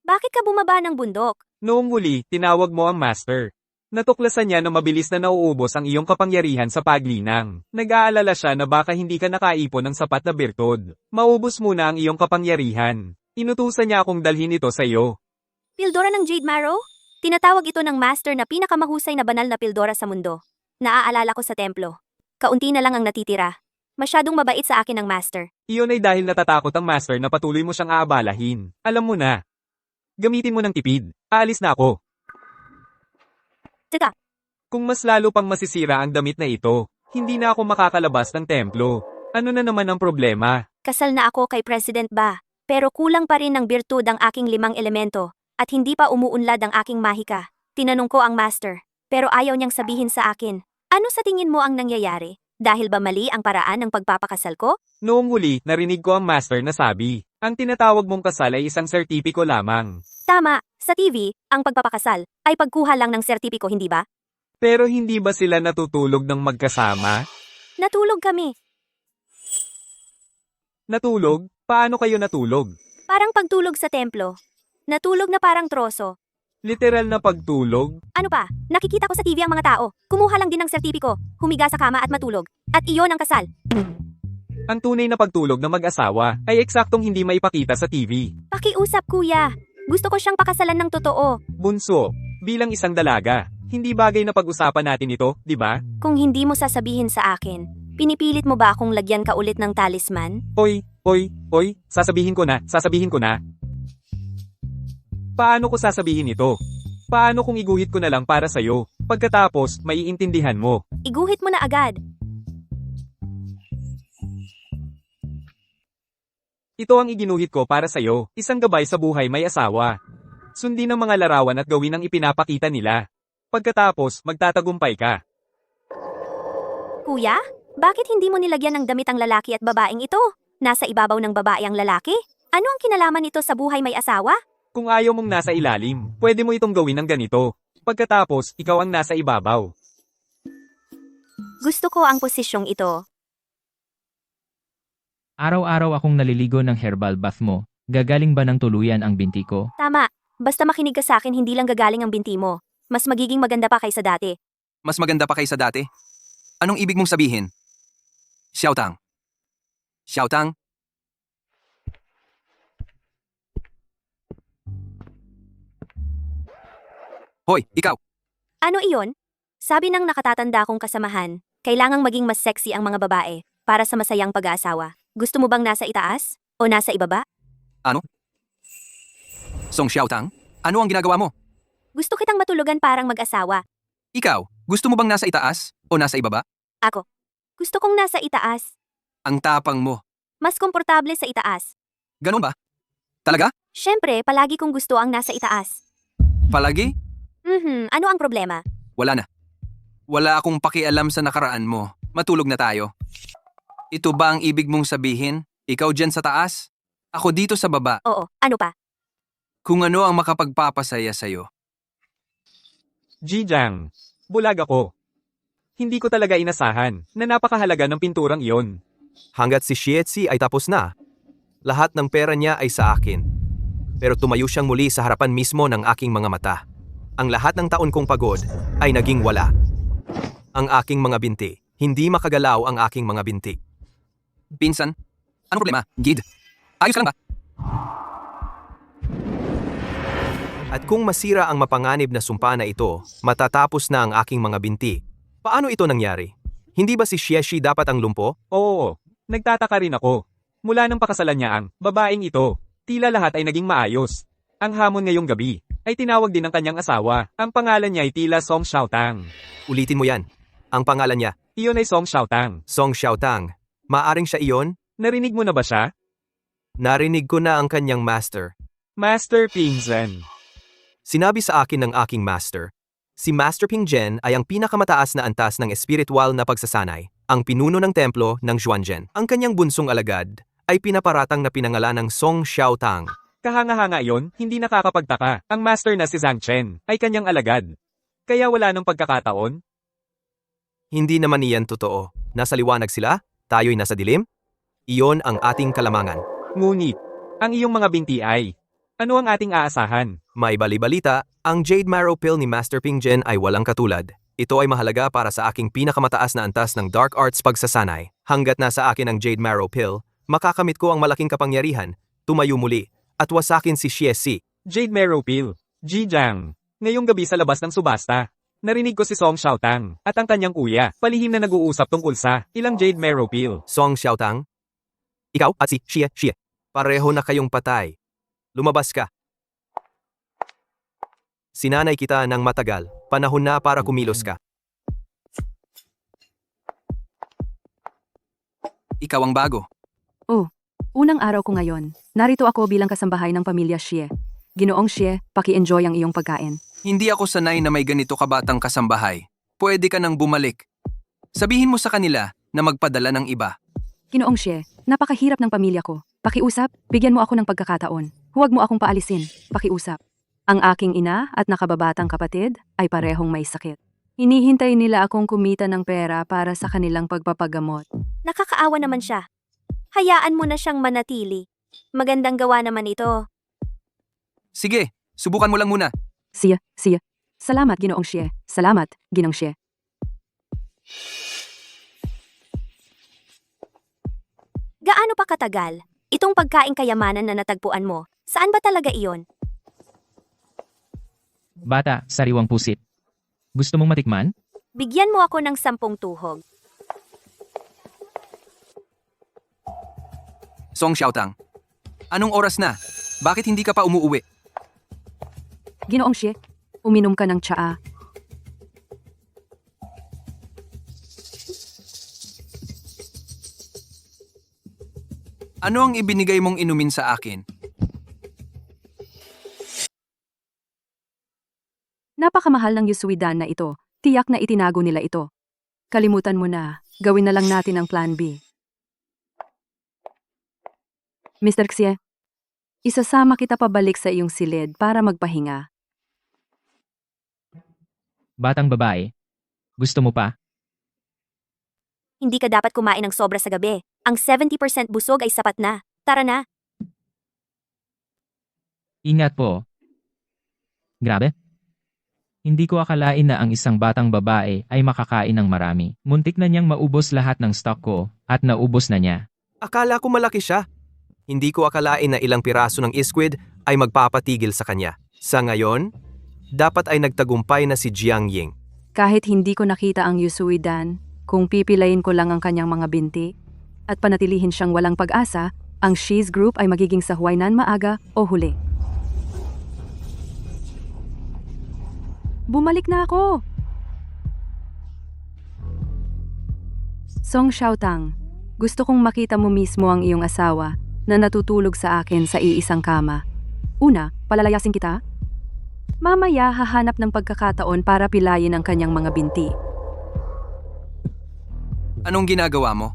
bakit ka bumaba ng bundok? Noong huli, tinawag mo ang master. Natuklasan niya na mabilis na nauubos ang iyong kapangyarihan sa paglinang. Nag-aalala siya na baka hindi ka nakaipon ng sapat na bertod. Maubos muna ang iyong kapangyarihan. Inutusan niya akong dalhin ito sa iyo. Pildora ng Jade Marrow? Tinatawag ito ng master na pinakamahusay na banal na pildora sa mundo. Naaalala ko sa templo. Kaunti na lang ang natitira. Masyadong mabait sa akin ang master. Iyon ay dahil natatakot ang master na patuloy mo siyang aabalahin. Alam mo na. Gamitin mo ng tipid. Aalis na ako. Teka, Kung mas lalo pang masisira ang damit na ito, hindi na ako makakalabas ng templo. Ano na naman ang problema? kasal na ako kay President Ba. Pero kulang pa rin ng birtud ang aking 5 elemento. At hindi pa umuunlad ang aking mahika. Tinanong ko ang master. Pero ayaw niyang sabihin sa akin. Ano sa tingin mo ang nangyayari? Dahil ba mali ang paraan ng pagpapakasal ko? Noong huli, narinig ko ang master na sabi, ang tinatawag mong kasal ay isang sertipiko lamang. Tama, sa TV, ang pagpapakasal ay pagkuha lang ng sertipiko, hindi ba? Pero hindi ba sila natutulog ng magkasama? Natulog kami. Natulog? Paano kayo natulog? Parang pagtulog sa templo. Natulog na parang troso. Literal na pagtulog? Ano pa? Nakikita ko sa TV ang mga tao. Kumuha lang din ng sertipiko, humiga sa kama at matulog. At iyon ang kasal. Ang tunay na pagtulog ng mag-asawa ay eksaktong hindi maipakita sa TV. Pakiusap, kuya. Gusto ko siyang pakasalan ng totoo. Bunso, bilang isang dalaga, hindi bagay na pag-usapan natin ito, di ba? Kung hindi mo sasabihin sa akin, pinipilit mo ba akong lagyan ka ulit ng talisman? Oy, sasabihin ko na. Paano ko sasabihin ito? Paano kung iguhit ko na lang para sa'yo? Pagkatapos, maiintindihan mo. Iguhit mo na agad. Ito ang iginuhit ko para sa'yo, isang gabay sa buhay may asawa. Sundin ang mga larawan at gawin ang ipinapakita nila. Pagkatapos, magtatagumpay ka. Kuya, bakit hindi mo nilagyan ng damit ang lalaki at babaeng ito? Nasa ibabaw ng babae ang lalaki? Ano ang kinalaman nito sa buhay may asawa? Kung ayaw mong nasa ilalim, pwede mo itong gawin ng ganito. Pagkatapos, ikaw ang nasa ibabaw. Gusto ko ang posisyong ito. Araw-araw akong naliligo ng herbal bath mo. Gagaling ba ng tuluyan ang binti ko? Tama, basta makinig ka sa akin hindi lang gagaling ang binti mo. Mas magiging maganda pa kaysa dati. Mas maganda pa kaysa dati? Anong ibig mong sabihin? Xiaotang. Xiaotang? Hoy, ikaw! Ano iyon? Sabi ng nakatatanda kong kasamahan, kailangang maging mas sexy ang mga babae para sa masayang pag-aasawa. Gusto mo bang nasa itaas o nasa ibaba? Song Xiaotang? Ano ang ginagawa mo? Gusto kitang matulugan parang mag-asawa. Ikaw, gusto mo bang nasa itaas o nasa ibaba? Ako. Gusto kong nasa itaas. Ang tapang mo. Mas komportable sa itaas. Ganon ba? Talaga? Siyempre, palagi kong gusto ang nasa itaas. Palagi? Ano ang problema? Wala na. Wala akong pakialam sa nakaraan mo. Matulog na tayo. Ito ba ang ibig mong sabihin? Ikaw dyan sa taas? Ako dito sa baba. Oo, ano pa? Kung ano ang makapagpapasaya sa'yo. Jijang, bulag ako. Hindi ko talaga inasahan na napakahalaga ng pinturang iyon. Hanggat si Xiezi ay tapos na, lahat ng pera niya ay sa akin. Pero tumayo siyang muli sa harapan mismo ng aking mga mata. Ang lahat ng taon kong pagod ay naging wala. Ang aking mga binti, hindi makagalaw ang aking mga binti. Pinsan, anong problema? Gid, ayos ka lang ba? At kung masira ang mapanganib na sumpa na ito, matatapos na ang aking mga binti. Paano ito nangyari? Hindi ba si Xieshi dapat ang lumpo? Oo, nagtataka rin ako. Mula nang pakasalan niya ang babaeng ito, tila lahat ay naging maayos. Ang hamon ngayong gabi ay tinawag din ng kanyang asawa. Ang pangalan niya ay tila Song Xiaotang. Ulitin mo yan. Ang pangalan niya, Iyon ay Song Xiaotang. Song Xiaotang. Maaring siya iyon? Narinig mo na ba siya? Narinig ko na ang kanyang master. Master Pingzhen. Sinabi sa akin ng aking master, si Master Pingzhen ay ang pinakamataas na antas ng espiritual na pagsasanay, ang pinuno ng templo ng Xuanzhen. Ang kanyang bunsong alagad ay pinaparatang na pinangalan ng Song Xiaotang. Kahanga-hanga iyon, hindi nakakapagtaka. Ang master na si Zhang Chen ay kanyang alagad. Kaya wala nang pagkakataon? Hindi naman iyan totoo. Nasa liwanag sila, tayo'y nasa dilim. Iyon ang ating kalamangan. Ngunit, ang iyong mga binti ay, ano ang ating aasahan? May bali-balita, ang Jade Marrow Pill ni Master Pingzhen ay walang katulad. Ito ay mahalaga para sa aking pinakamataas na antas ng Dark Arts pagsasanay. Hanggat nasa akin ang Jade Marrow Pill, makakamit ko ang malaking kapangyarihan, tumayo muli, at wasakin si Xiezi. Jade Marrow Pill. Jijang. Ngayong gabi sa labas ng subasta, narinig ko si Song Xiaotang at ang kanyang kuya, palihim na nag-uusap tungkol sa ilang Jade Marrow Pill. Song Xiaotang? Ikaw at si Xie. Pareho na kayong patay. Lumabas ka. Sinanay kita ng matagal. Panahon na para kumilos ka. Ikaw ang bago. Unang araw ko ngayon. Narito ako bilang kasambahay ng pamilya Xie. Ginoong Xie, paki-enjoy ang iyong pagkain. Hindi ako sanay na may ganito kabatang kasambahay. Pwede ka nang bumalik. Sabihin mo sa kanila na magpadala ng iba. Ginoong Xie, napakahirap ng pamilya ko. Pakiusap, bigyan mo ako ng pagkakataon. Huwag mo akong paalisin. Pakiusap. Ang aking ina at nakababatang kapatid ay parehong may sakit. Hinihintay nila akong kumita ng pera para sa kanilang pagpapagamot. Nakakaawa naman siya. Hayaan mo na siyang manatili. Magandang gawa naman ito. Sige, subukan mo lang muna. Siya. Salamat, Ginoong Xie. Salamat, Ginoong Xie. Gaano pa katagal? Itong pagkaing kayamanan na natagpuan mo, saan ba talaga iyon? Bata, sariwang pusit. Gusto mong matikman? Bigyan mo ako ng 10 tuhog. Song Xiaotang. Anong oras na? Bakit hindi ka pa umuuwi? Ginoong Xie, Uminom ka ng tsaa. Ano ang ibinigay mong inumin sa akin? Napakamahal ng Yusuidan na ito. Tiyak na itinago nila ito. Kalimutan mo na. Gawin na lang natin ang plan B. Mr. Xie, isasama kita pabalik sa iyong silid para magpahinga. Batang babae. Gusto mo pa? Hindi ka dapat kumain ng sobra sa gabi. Ang 70% busog ay sapat na. Tara na. Ingat po. Grabe. Hindi ko akalain na ang isang batang babae ay makakain ng marami. Muntik na niyang maubos lahat ng stock ko at naubos na niya. Akala ko malaki siya. Hindi ko akalain na ilang piraso ng squid ay magpapatigil sa kanya. Sa ngayon, dapat ay nagtagumpay na si Jiang Ying. Kahit hindi ko nakita ang Yusuidan, kung pipilayin ko lang ang kanyang mga binti, at panatilihin siyang walang pag-asa, ang She's Group ay magiging sa Huaynan maaga o huli. Bumalik na ako! Song Xiaotang, gusto kong makita mo mismo ang iyong asawa na natutulog sa akin sa iisang kama. Una, palalayasin kita. Mamaya hahanap ng pagkakataon para pilayin ang kanyang mga binti. Anong ginagawa mo?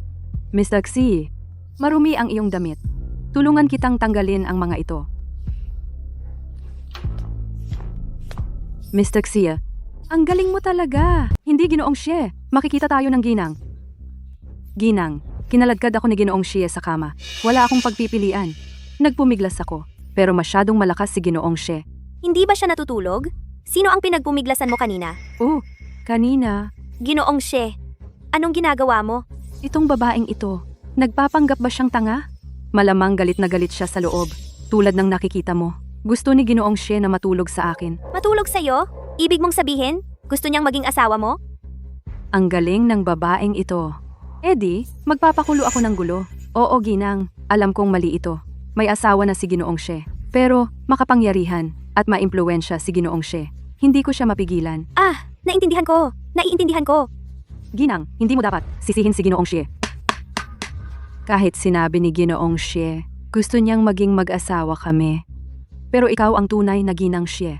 Mr. Xi, marumi ang iyong damit. Tulungan kitang tanggalin ang mga ito. Mr. Xi, ang galing mo talaga. Hindi Ginoong Xie. Makikita tayo ng ginang. Ginang, kinaladkad ako ni Ginoong Xie sa kama. Wala akong pagpipilian. Nagpumiglas ako, pero masyadong malakas si Ginoong Xie. Hindi ba siya natutulog? Sino ang pinagpumiglasan mo kanina? Oh, kanina. Ginoong Xie. Anong ginagawa mo? Itong babaeng ito, nagpapanggap ba siyang tanga? Malamang galit na galit siya sa loob, tulad ng nakikita mo. Gusto ni Ginoong Xie na matulog sa akin. Matulog sa'yo? Ibig mong sabihin, gusto niyang maging asawa mo? Ang galing ng babaeng ito. Eddie, magpapakulo ako ng gulo. Oo, Ginang, alam kong mali ito. May asawa na si Ginoong Xie. Pero, makapangyarihan at maimpluwensya si Ginoong Xie. Hindi ko siya mapigilan. Ah, naiintindihan ko. Naiintindihan ko. Ginang, hindi mo dapat sisihin si Ginoong Xie. Kahit sinabi ni Ginoong Xie, gusto niyang maging mag-asawa kami. Pero ikaw ang tunay na Ginang Xie.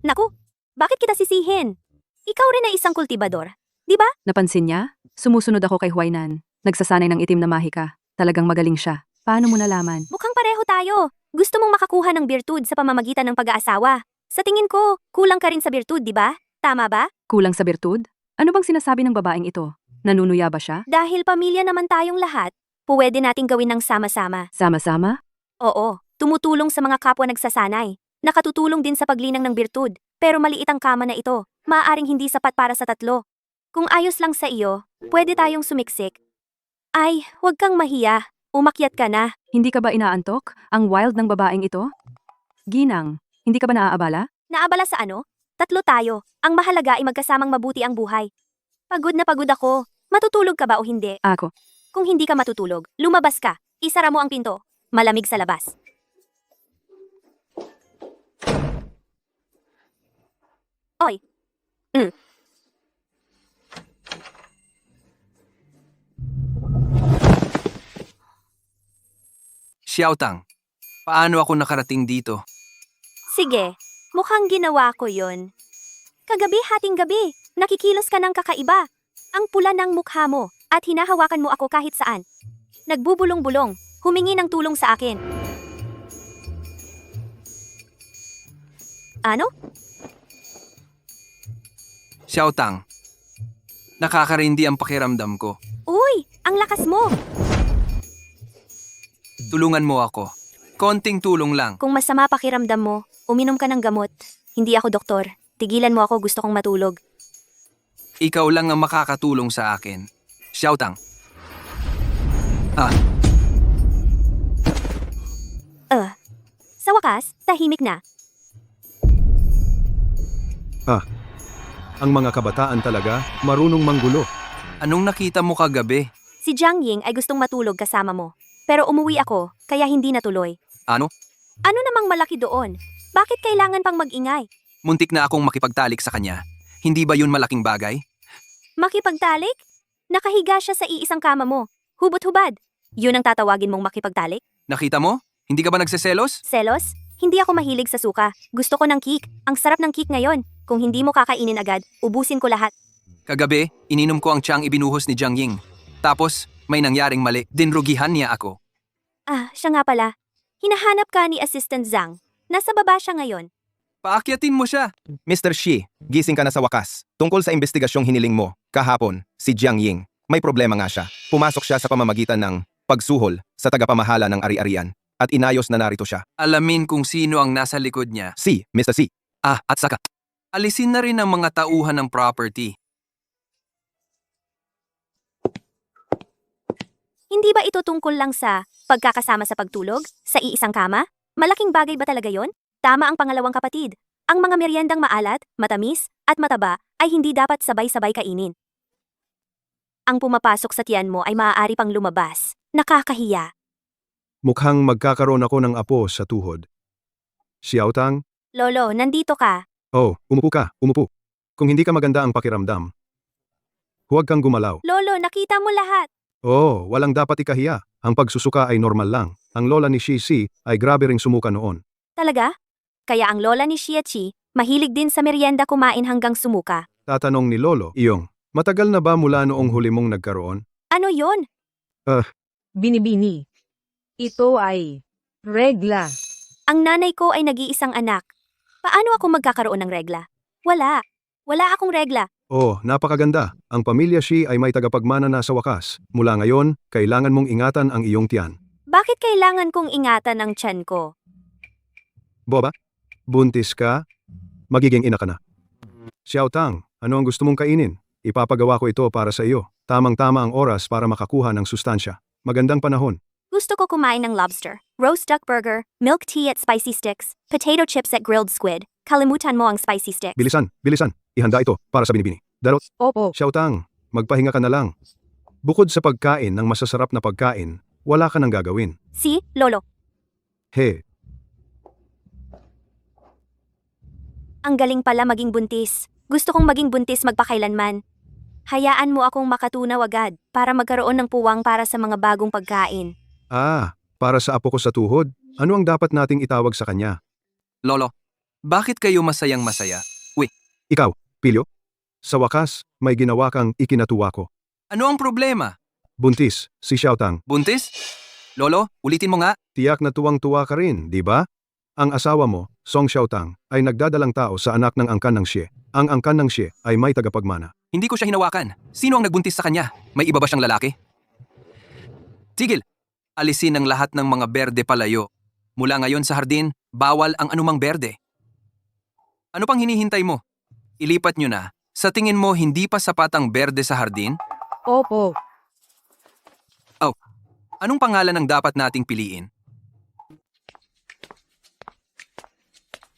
Naku, bakit kita sisihin? Ikaw rin ay isang kultibador, di ba? Napansin niya? Sumusunod ako kay Huaynan. Nagsasanay ng itim na mahika. Talagang magaling siya. Paano mo nalaman? Mukhang pareho tayo. Gusto mong makakuha ng birtud sa pamamagitan ng pag-aasawa. Sa tingin ko, kulang ka rin sa birtud, di ba? Tama ba? Kulang sa birtud? Ano bang sinasabi ng babaeng ito? Nanunuya ba siya? Dahil pamilya naman tayong lahat, pwede nating gawin ng sama-sama. Sama-sama? Oo, tumutulong sa mga kapwa nagsasanay. Nakatutulong din sa paglinang ng birtud. Pero maliit ang kama na ito. Maaaring hindi sapat para sa tatlo. Kung ayos lang sa iyo, pwede tayong sumiksik. Ay, huwag kang mahiya. Umakyat ka na. Hindi ka ba inaantok? Ang wild ng babaeng ito? Ginang, hindi ka ba naaabala? Naabala sa ano? Tatlo tayo. Ang mahalaga ay magkasamang mabuti ang buhay. Pagod na pagod ako. Matutulog ka ba o hindi? Ako. Kung hindi ka matutulog, lumabas ka. Isara mo ang pinto. Malamig sa labas. Oy. Xiaotang, paano ako nakarating dito? Sige, mukhang ginawa ko yon. Kagabi hating gabi, nakikilos ka ng kakaiba. Ang pula ng mukha mo at hinahawakan mo ako kahit saan. Nagbubulong-bulong, humingi ng tulong sa akin. Ano? Xiaotang, nakakarindi ang pakiramdam ko. Uy, ang lakas mo! Tulungan mo ako. Konting tulong lang. Kung masama pakiramdam mo, uminom ka ng gamot. Hindi ako doktor. Tigilan mo ako, gusto kong matulog. Ikaw lang ang makakatulong sa akin. Xiaotang. Sa wakas, tahimik na. Ang mga kabataan talaga, marunong manggulo. Anong nakita mo kagabi? Si Jiang Ying ay gustong matulog kasama mo. Pero umuwi ako, kaya hindi natuloy. Ano? Ano namang malaki doon? Bakit kailangan pang mag-ingay? Muntik na akong makipagtalik sa kanya. Hindi ba yun malaking bagay? Makipagtalik? Nakahiga siya sa iisang kama mo. Hubot-hubad. Yun ang tatawagin mong makipagtalik? Nakita mo? Hindi ka ba nagseselos? Selos? Hindi ako mahilig sa suka. Gusto ko ng cake. Ang sarap ng cake ngayon. Kung hindi mo kakainin agad, ubusin ko lahat. Kagabi, ininom ko ang tiyang ibinuhos ni Jiang Ying. Tapos, may nangyaring mali. Dinrugihan niya ako. Ah, siya nga pala. Hinahanap ka ni Assistant Zhang. Nasa baba siya ngayon. Paakyatin mo siya. Mr. Shi, gising ka na sa wakas. Tungkol sa investigasyong hiniling mo, kahapon, si Jiang Ying. May problema nga siya. Pumasok siya sa pamamagitan ng pagsuhol sa tagapamahala ng ari-arian at inayos na narito siya. Alamin kung sino ang nasa likod niya. Si, Mr. Si. At saka, alisin na rin ang mga tauhan ng property. Hindi ba ito tungkol lang sa pagkakasama sa pagtulog? Sa iisang kama? Malaking bagay ba talaga yon? Tama ang pangalawang kapatid. Ang mga meryendang maalat, matamis, at mataba ay hindi dapat sabay-sabay kainin. Ang pumapasok sa tiyan mo ay maaari pang lumabas. Nakakahiya. Mukhang magkakaroon ako ng apo sa tuhod. Xiaotang? Lolo, nandito ka. Oh, umupo ka, umupo. Kung hindi ka maganda ang pakiramdam, huwag kang gumalaw. Lolo, nakita mo lahat. Oh, walang dapat ikahiya. Ang pagsusuka ay normal lang. Ang lola ni Shi ay grabe ring sumuka noon. Talaga? Kaya ang lola ni Xie mahilig din sa merienda kumain hanggang sumuka. Tatanong ni Lolo, Iyong, matagal na ba mula noong huli mong nagkaroon? Ano yon? Binibini. Ito ay regla. Ang nanay ko ay nag-iisang anak. Paano ako magkakaroon ng regla? Wala. Wala akong regla. Oh, napakaganda. Ang pamilya Shi ay may tagapagmana na sa wakas. Mula ngayon, kailangan mong ingatan ang iyong tiyan. Bakit kailangan kong ingatan ang tiyan ko? Boba, buntis ka? Magiging ina ka na. Xiaotang, ano ang gusto mong kainin? Ipapagawa ko ito para sa iyo. Tamang-tama ang oras para makakuha ng sustansya. Magandang panahon. Gusto ko kumain ng lobster, roast duck burger, milk tea at spicy sticks, potato chips at grilled squid. Kalimutan mo ang spicy sticks. Bilisan, bilisan. Ihanda ito para sa binibini. Dalot, Opo. Xiaotang, magpahinga ka na lang. Bukod sa pagkain ng masasarap na pagkain, wala ka nang gagawin. Si, Lolo. He, Ang galing pala maging buntis. Gusto kong maging buntis magpakailanman. Hayaan mo akong makatunaw agad para magkaroon ng puwang para sa mga bagong pagkain. para sa apo ko sa tuhod, ano ang dapat nating itawag sa kanya? Lolo, bakit kayo masayang masaya? Ikaw, Pilyo? Sa wakas, may ginawa kang ikinatuwa ko. Ano ang problema? Buntis, si Xiaotang. Buntis? Lolo, ulitin mo nga. Tiyak na tuwang-tuwa ka rin, di ba? Ang asawa mo, Song Xiaotang, ay nagdadalang tao sa anak ng angkan ng Xie. Ang angkan ng Xie ay may tagapagmana. Hindi ko siya hinawakan. Sino ang nagbuntis sa kanya? May iba ba siyang lalaki? Tigil! Alisin ang lahat ng mga berde palayo. Mula ngayon sa hardin, bawal ang anumang berde. Ano pang hinihintay mo? Ilipat nyo na. Sa tingin mo, hindi pa sapat ang berde sa hardin? Opo. Anong pangalan ang dapat nating piliin?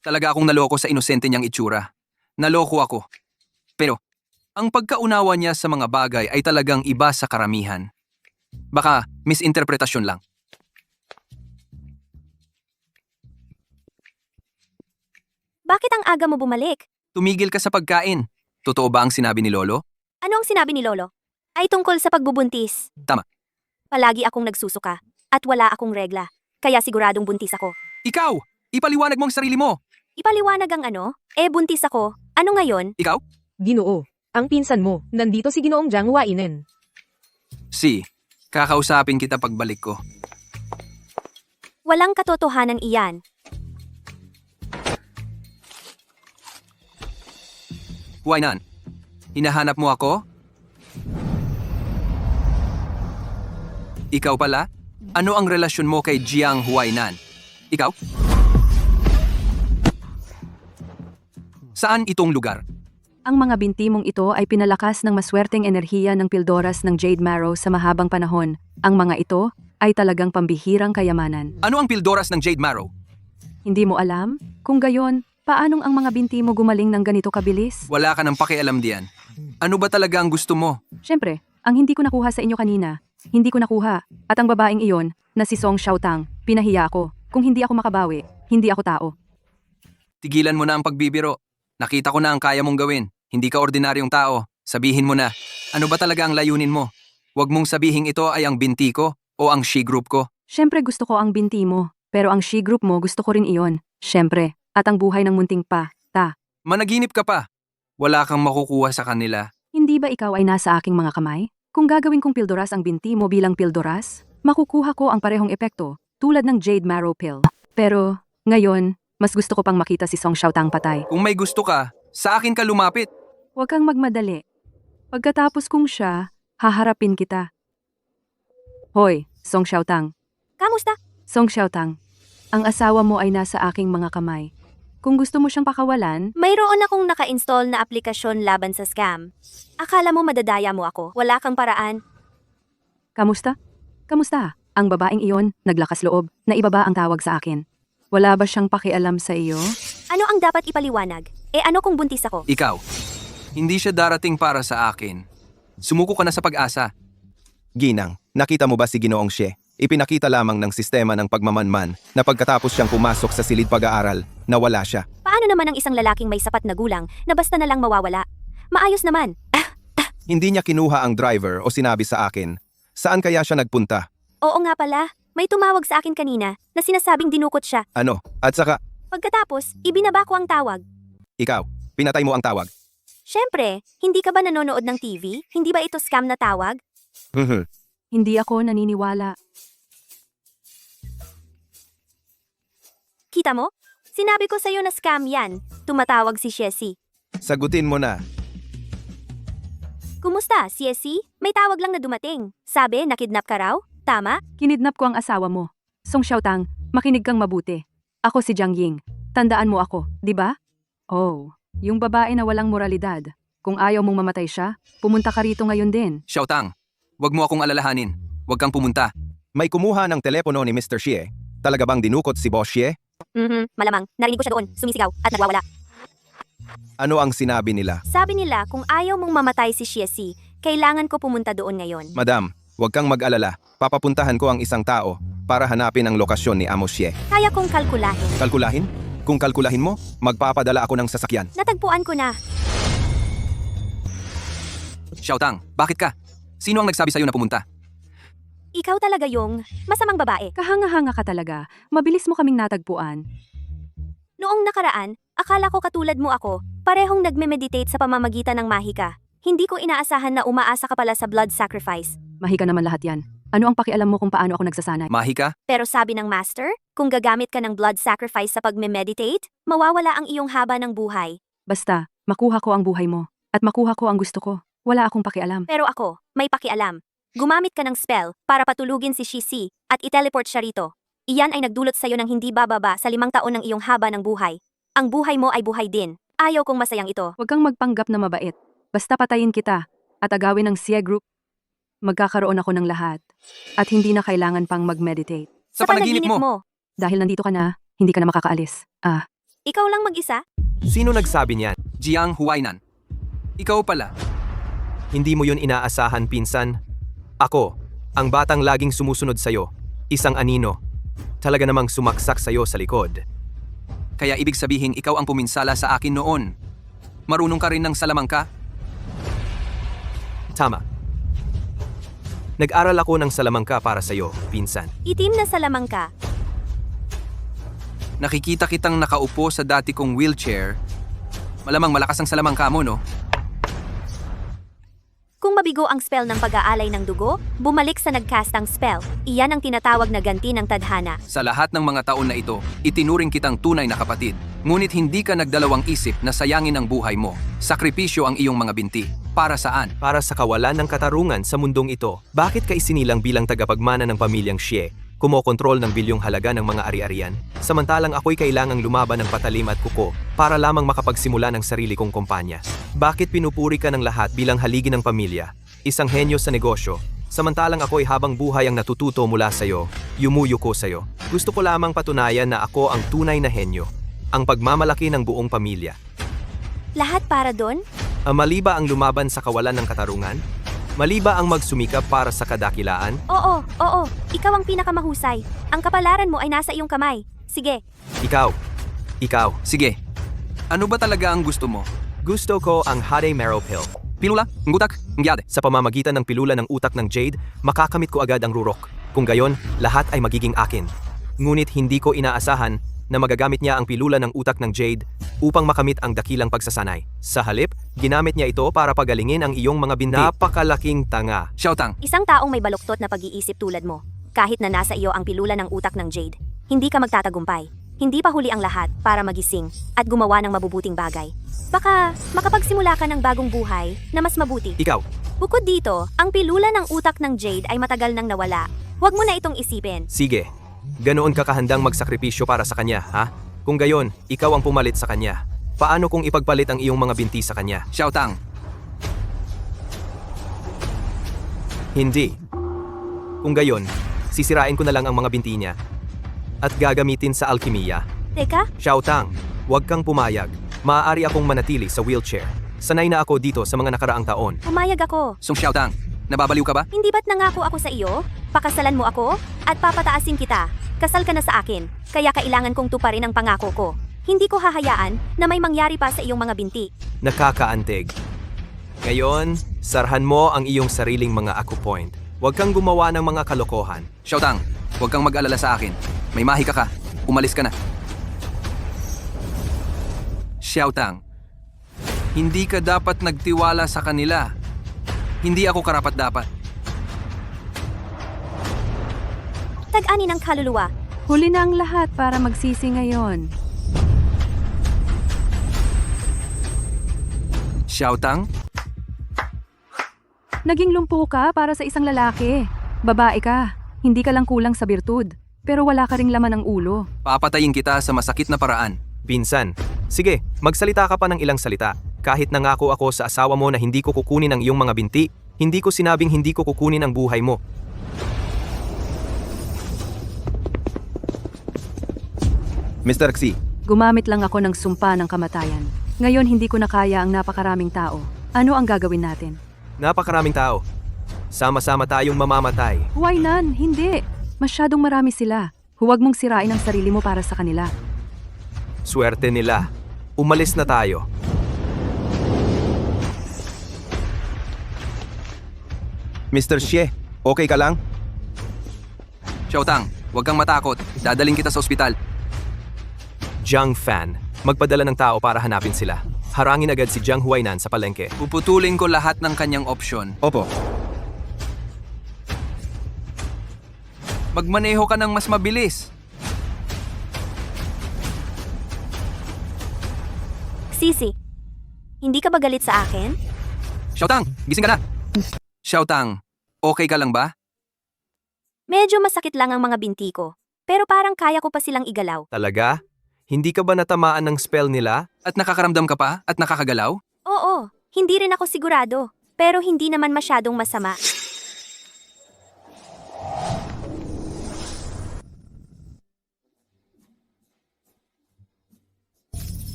Talaga akong naloko sa inosente niyang itsura. Naloko ako. Pero, ang pagkaunawa niya sa mga bagay ay talagang iba sa karamihan. Baka misinterpretasyon lang. Bakit ang aga mo bumalik? Tumigil ka sa pagkain. Totoo ba ang sinabi ni Lolo? Ano ang sinabi ni Lolo? Ay tungkol sa pagbubuntis. Tama. Palagi akong nagsusuka at wala akong regla. Kaya siguradong buntis ako. Ikaw! Ipaliwanag mo ang sarili mo! Ipaliwanag ang ano? Buntis ako. Ano ngayon? Ikaw? Ginoo. Ang pinsan mo, nandito si Ginoong Jiang Wainen. Kakausapin kita pagbalik ko. Walang katotohanan iyan. Huaynan, hinahanap mo ako? Ikaw pala? Ano ang relasyon mo kay Jiang Huaynan? Ikaw? Saan itong lugar? Ang mga binti mong ito ay pinalakas ng maswerteng enerhiya ng pildoras ng Jade Marrow sa mahabang panahon. Ang mga ito ay talagang pambihirang kayamanan. Ano ang pildoras ng Jade Marrow? Hindi mo alam? Kung gayon, paanong ang mga binti mo gumaling ng ganito kabilis? Wala ka ng pakialam diyan. Ano ba talaga ang gusto mo? Siyempre, ang hindi ko nakuha sa inyo kanina, hindi ko nakuha. At ang babaeng iyon, na si Song Xiaotang, pinahiya ako. Kung hindi ako makabawi, hindi ako tao. Tigilan mo na ang pagbibiro. Nakita ko na ang kaya mong gawin. Hindi ka ordinaryong tao. Sabihin mo na, ano ba talaga ang layunin mo? Huwag mong sabihin ito ay ang binti ko o ang she group ko. Siyempre gusto ko ang binti mo, pero ang she group mo gusto ko rin iyon. Siyempre, at ang buhay ng munting pa, ta. Managinip ka pa. Wala kang makukuha sa kanila. Hindi ba ikaw ay nasa aking mga kamay? Kung gagawin kong pildoras ang binti mo bilang pildoras, makukuha ko ang parehong epekto, tulad ng Jade Marrow Pill. Pero, ngayon, mas gusto ko pang makita si Song Xiaotang patay. Kung may gusto ka, sa akin ka lumapit. Huwag kang magmadali. Pagkatapos kong siya, haharapin kita. Hoy, Song Xiaotang. Kamusta? Song Xiaotang, ang asawa mo ay nasa aking mga kamay. Kung gusto mo siyang pakawalan, Mayroon akong naka-install na aplikasyon laban sa scam. Akala mo madadaya mo ako. Wala kang paraan. kamusta? Kamusta? Ang babaeng iyon, naglakas loob, na ibaba ang tawag sa akin. Wala ba siyang pakialam sa iyo? Ano ang dapat ipaliwanag? Ano kung buntis ako? Ikaw, hindi siya darating para sa akin. Sumuko ka na sa pag-asa. Ginang, nakita mo ba si Ginoong Xie? Ipinakita lamang ng sistema ng pagmamanman na pagkatapos siyang pumasok sa silid pag-aaral, nawala siya. Paano naman ang isang lalaking may sapat na gulang na basta na lang mawawala? Maayos naman. Hindi niya kinuha ang driver o sinabi sa akin. Saan kaya siya nagpunta? Oo nga pala. May tumawag sa akin kanina na sinasabing dinukot siya. Ano? At saka, Pagkatapos, ibinaba ko ang tawag. ikaw, pinatay mo ang tawag. Siyempre, hindi ka ba nanonood ng TV? Hindi ba ito scam na tawag? Hindi ako naniniwala. Kita mo? Sinabi ko sa'yo na scam yan. Tumatawag si Jessie. Sagutin mo na. Kumusta, Jessie? May tawag lang na dumating. Sabi, nakidnap ka raw? Tama? Kinidnap ko ang asawa mo. Song Xiaotang, makinig kang mabuti. Ako si Jiang Ying. Tandaan mo ako, di ba? Oh, yung babae na walang moralidad. Kung ayaw mong mamatay siya, pumunta ka rito ngayon din. Xiaotang, wag mo akong alalahanin. Wag kang pumunta. May kumuha ng telepono ni Mr. Xie. Talaga bang dinukot si Boss Xie? Malamang. Narinig ko siya doon, sumisigaw at nagwawala. Ano ang sinabi nila? Sabi nila kung ayaw mong mamatay si Jessie, kailangan ko pumunta doon ngayon. Madam, huwag kang mag-alala. Papapuntahan ko ang isang tao para hanapin ang lokasyon ni Amo Xie. Kaya kong kalkulahin. Kalkulahin? Kung kalkulahin mo, magpapadala ako ng sasakyan. Natagpuan ko na. Xiaotang, bakit ka? Sino ang nagsabi sa'yo na pumunta? Ikaw talaga yung masamang babae. Kahanga-hanga ka talaga. Mabilis mo kaming natagpuan. Noong nakaraan, akala ko katulad mo ako, parehong nagme-meditate sa pamamagitan ng mahika. Hindi ko inaasahan na umaasa ka pala sa blood sacrifice. Mahika naman lahat yan. Ano ang pakialam mo kung paano ako nagsasanay? Mahi ka? Pero sabi ng master, kung gagamit ka ng blood sacrifice sa pagme-meditate, mawawala ang iyong haba ng buhay. Basta, makuha ko ang buhay mo. At makuha ko ang gusto ko. Wala akong pakialam. Pero ako, may pakialam. Gumamit ka ng spell para patulugin si Shishi at iteleport siya rito. Iyan ay nagdulot sa'yo ng hindi bababa sa 5 taon ng iyong haba ng buhay. Ang buhay mo ay buhay din. Ayaw kong masayang ito. Huwag kang magpanggap na mabait. Basta patayin kita at agawin ng Xie Group. Magkakaroon ako ng lahat. At hindi na kailangan pang mag-meditate. Sa panaginip mo. Dahil nandito ka na, hindi ka na makakaalis. Ikaw lang mag-isa? Sino nagsabi niyan? Jiang Huainan. Ikaw pala. Hindi mo yun inaasahan, pinsan. Ako, ang batang laging sumusunod sa'yo. Isang anino. Talaga namang sumaksak sa'yo sa likod. Kaya ibig sabihin ikaw ang puminsala sa akin noon. Marunong ka rin ng salamangka? Tama. Nag-aral ako ng salamangka para sa'yo, pinsan. Itim na salamang ka. Nakikita kitang nakaupo sa dati kong wheelchair. Malamang malakas ang salamangka mo, no? Kung mabigo ang spell ng pag-aalay ng dugo, bumalik sa nagcastang spell. Iyan ang tinatawag na ganti ng tadhana. Sa lahat ng mga taon na ito, itinuring kitang tunay na kapatid. Ngunit hindi ka nagdalawang isip na sayangin ang buhay mo. Sakripisyo ang iyong mga binti. Para saan? Para sa kawalan ng katarungan sa mundong ito, bakit ka isinilang bilang tagapagmana ng pamilyang Xie, kumokontrol ng bilyong halaga ng mga ari-arian, samantalang ako'y kailangang lumaban ng patalim at kuko para lamang makapagsimula ng sarili kong kumpanya? Bakit pinupuri ka ng lahat bilang haligi ng pamilya, isang henyo sa negosyo, samantalang ako'y habang buhay ang natututo mula sa'yo, yumuyuko sa'yo? Gusto ko lamang patunayan na ako ang tunay na henyo, ang pagmamalaki ng buong pamilya. Lahat para doon? Mali ba ang lumaban sa kawalan ng katarungan? Mali ba ang magsumikap para sa kadakilaan? Oo. Ikaw ang pinakamahusay. Ang kapalaran mo ay nasa iyong kamay. Sige. Ikaw. Sige. Ano ba talaga ang gusto mo? Gusto ko ang Hade Marrow Pill. Pilula? Ngutak? Ngyade? Sa pamamagitan ng pilula ng utak ng Jade, makakamit ko agad ang rurok. Kung gayon, lahat ay magiging akin. Ngunit hindi ko inaasahan na magagamit niya ang pilula ng utak ng Jade upang makamit ang dakilang pagsasanay. Sa halip, ginamit niya ito para pagalingin ang iyong mga binti. Napakalaking tanga. Xiaotang, Isang taong may baluktot na pag-iisip tulad mo, kahit na nasa iyo ang pilula ng utak ng Jade, hindi ka magtatagumpay. Hindi pa huli ang lahat para magising at gumawa ng mabubuting bagay. Baka makapagsimula ka ng bagong buhay na mas mabuti. Ikaw, Bukod dito, ang pilula ng utak ng Jade ay matagal nang nawala. Huwag mo na itong isipin. sige. Ganoon ka kahandang magsakripisyo para sa kanya, ha? Kung gayon, ikaw ang pumalit sa kanya. Paano kung ipagpalit ang iyong mga binti sa kanya? Xiaotang, Hindi. Kung gayon, sisirain ko na lang ang mga binti niya at gagamitin sa alkimiya. Teka, Xiaotang, huwag kang pumayag. Maaari akong manatili sa wheelchair. Sanay na ako dito sa mga nakaraang taon. pumayag ako. Song Xiaotang, nababaliw ka ba? Hindi ba't nangako ako sa iyo? Pakasalan mo ako at papataasin kita. Kasal ka na sa akin, kaya kailangan kong tuparin ang pangako ko. Hindi ko hahayaan na may mangyari pa sa iyong mga binti. Nakakaantig. Ngayon, sarhan mo ang iyong sariling mga akupoint. Huwag kang gumawa ng mga kalokohan. Xiaotang, huwag kang mag-alala sa akin. May mahika ka. Umalis ka na. Xiaotang, hindi ka dapat nagtiwala sa kanila. Hindi ako karapat-dapat. Tag-ani ng kaluluwa. Huli na ang lahat para magsisi ngayon. Xiaotang, Naging lumpo ka para sa isang lalaki. Babae ka. Hindi ka lang kulang sa birtud. Pero wala ka ring laman ng ulo. papatayin kita sa masakit na paraan. Pinsan, sige, magsalita ka pa ng ilang salita. Kahit nangako ako sa asawa mo na hindi ko kukunin ang iyong mga binti, hindi ko sinabing hindi ko kukunin ang buhay mo. Mr. Xi, Gumamit lang ako ng sumpa ng kamatayan. Ngayon hindi ko na kaya ang napakaraming tao. Ano ang gagawin natin? Napakaraming tao. Sama-sama tayong mamamatay. Why none? Hindi. Masyadong marami sila. Huwag mong sirain ang sarili mo para sa kanila. Swerte nila. Umalis na tayo. Mr. Xie, okay ka lang? Xiaotang, huwag kang matakot. Dadaling kita sa ospital. Jiang Fan, magpadala ng tao para hanapin sila. Harangin agad si Jiang Huainan sa palengke. Puputulin ko lahat ng kanyang opsyon. Opo. Magmaneho ka ng mas mabilis. Sisi, hindi ka ba galit sa akin? Xiaotang, gising ka na. Xiaotang, okay ka lang ba? Medyo masakit lang ang mga binti ko. Pero parang kaya ko pa silang igalaw. Talaga? Hindi ka ba natamaan ng spell nila? At nakakaramdam ka pa? At nakakagalaw? Oo, hindi rin ako sigurado. Pero hindi naman masyadong masama.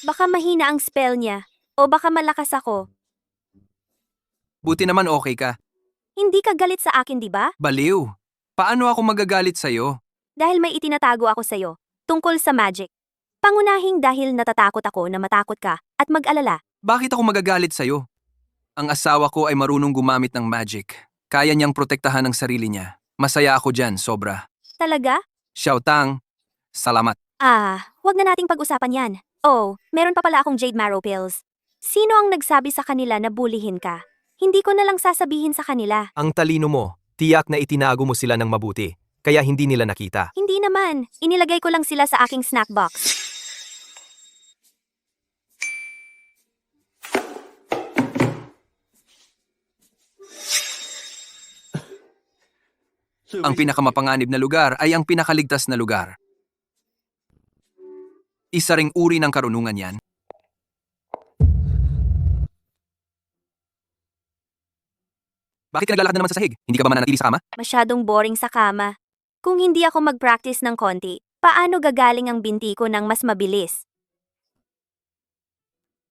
Baka mahina ang spell niya. O baka malakas ako. Buti naman okay ka. Hindi ka galit sa akin, di ba? Baliw. Paano ako magagalit sa'yo? Dahil may itinatago ako sa'yo. Tungkol sa magic. Pangunahing dahil natatakot ako na matakot ka at mag-alala. Bakit ako magagalit sa'yo? Ang asawa ko ay marunong gumamit ng magic. Kaya niyang protektahan ang sarili niya. Masaya ako dyan, sobra. Talaga? Xiaotang, salamat. Wag na nating pag-usapan yan. Oh, meron pa pala akong Jade Marrow Pills. Sino ang nagsabi sa kanila na bulihin ka? Hindi ko na lang sasabihin sa kanila. Ang talino mo, tiyak na itinago mo sila ng mabuti, kaya hindi nila nakita. Hindi naman. Inilagay ko lang sila sa aking snack box. Ang pinakamapanganib na lugar ay ang pinakaligtas na lugar. Isa ring uri ng karunungan yan. Bakit ka naglalakad na naman sa sahig? Hindi ka ba mananatili sa kama? Masyadong boring sa kama. Kung hindi ako mag-practice ng konti, paano gagaling ang binti ko ng mas mabilis?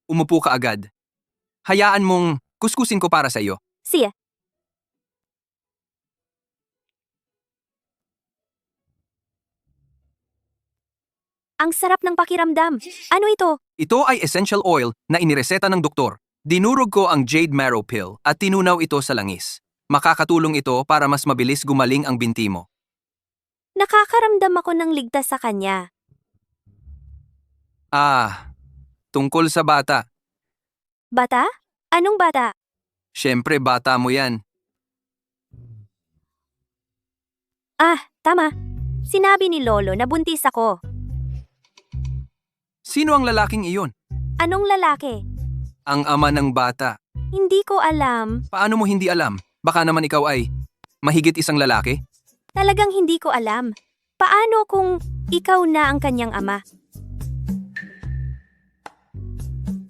Umupo ka agad. Hayaan mong kuskusin ko para sa iyo. Siya, Ang sarap ng pakiramdam. Ano ito? Ito ay essential oil na inireseta ng doktor. Dinurog ko ang Jade Marrow Pill at tinunaw ito sa langis. Makakatulong ito para mas mabilis gumaling ang binti mo. Nakakaramdam ako ng ligtas sa kanya. Tungkol sa bata. Bata? Anong bata? Siyempre bata mo yan. Tama. Sinabi ni Lolo na buntis ako. Sino ang lalaking iyon? Anong lalaki? Ang ama ng bata. Hindi ko alam. Paano mo hindi alam? Baka naman ikaw ay mahigit isang lalaki? Talagang hindi ko alam. Paano kung ikaw na ang kanyang ama?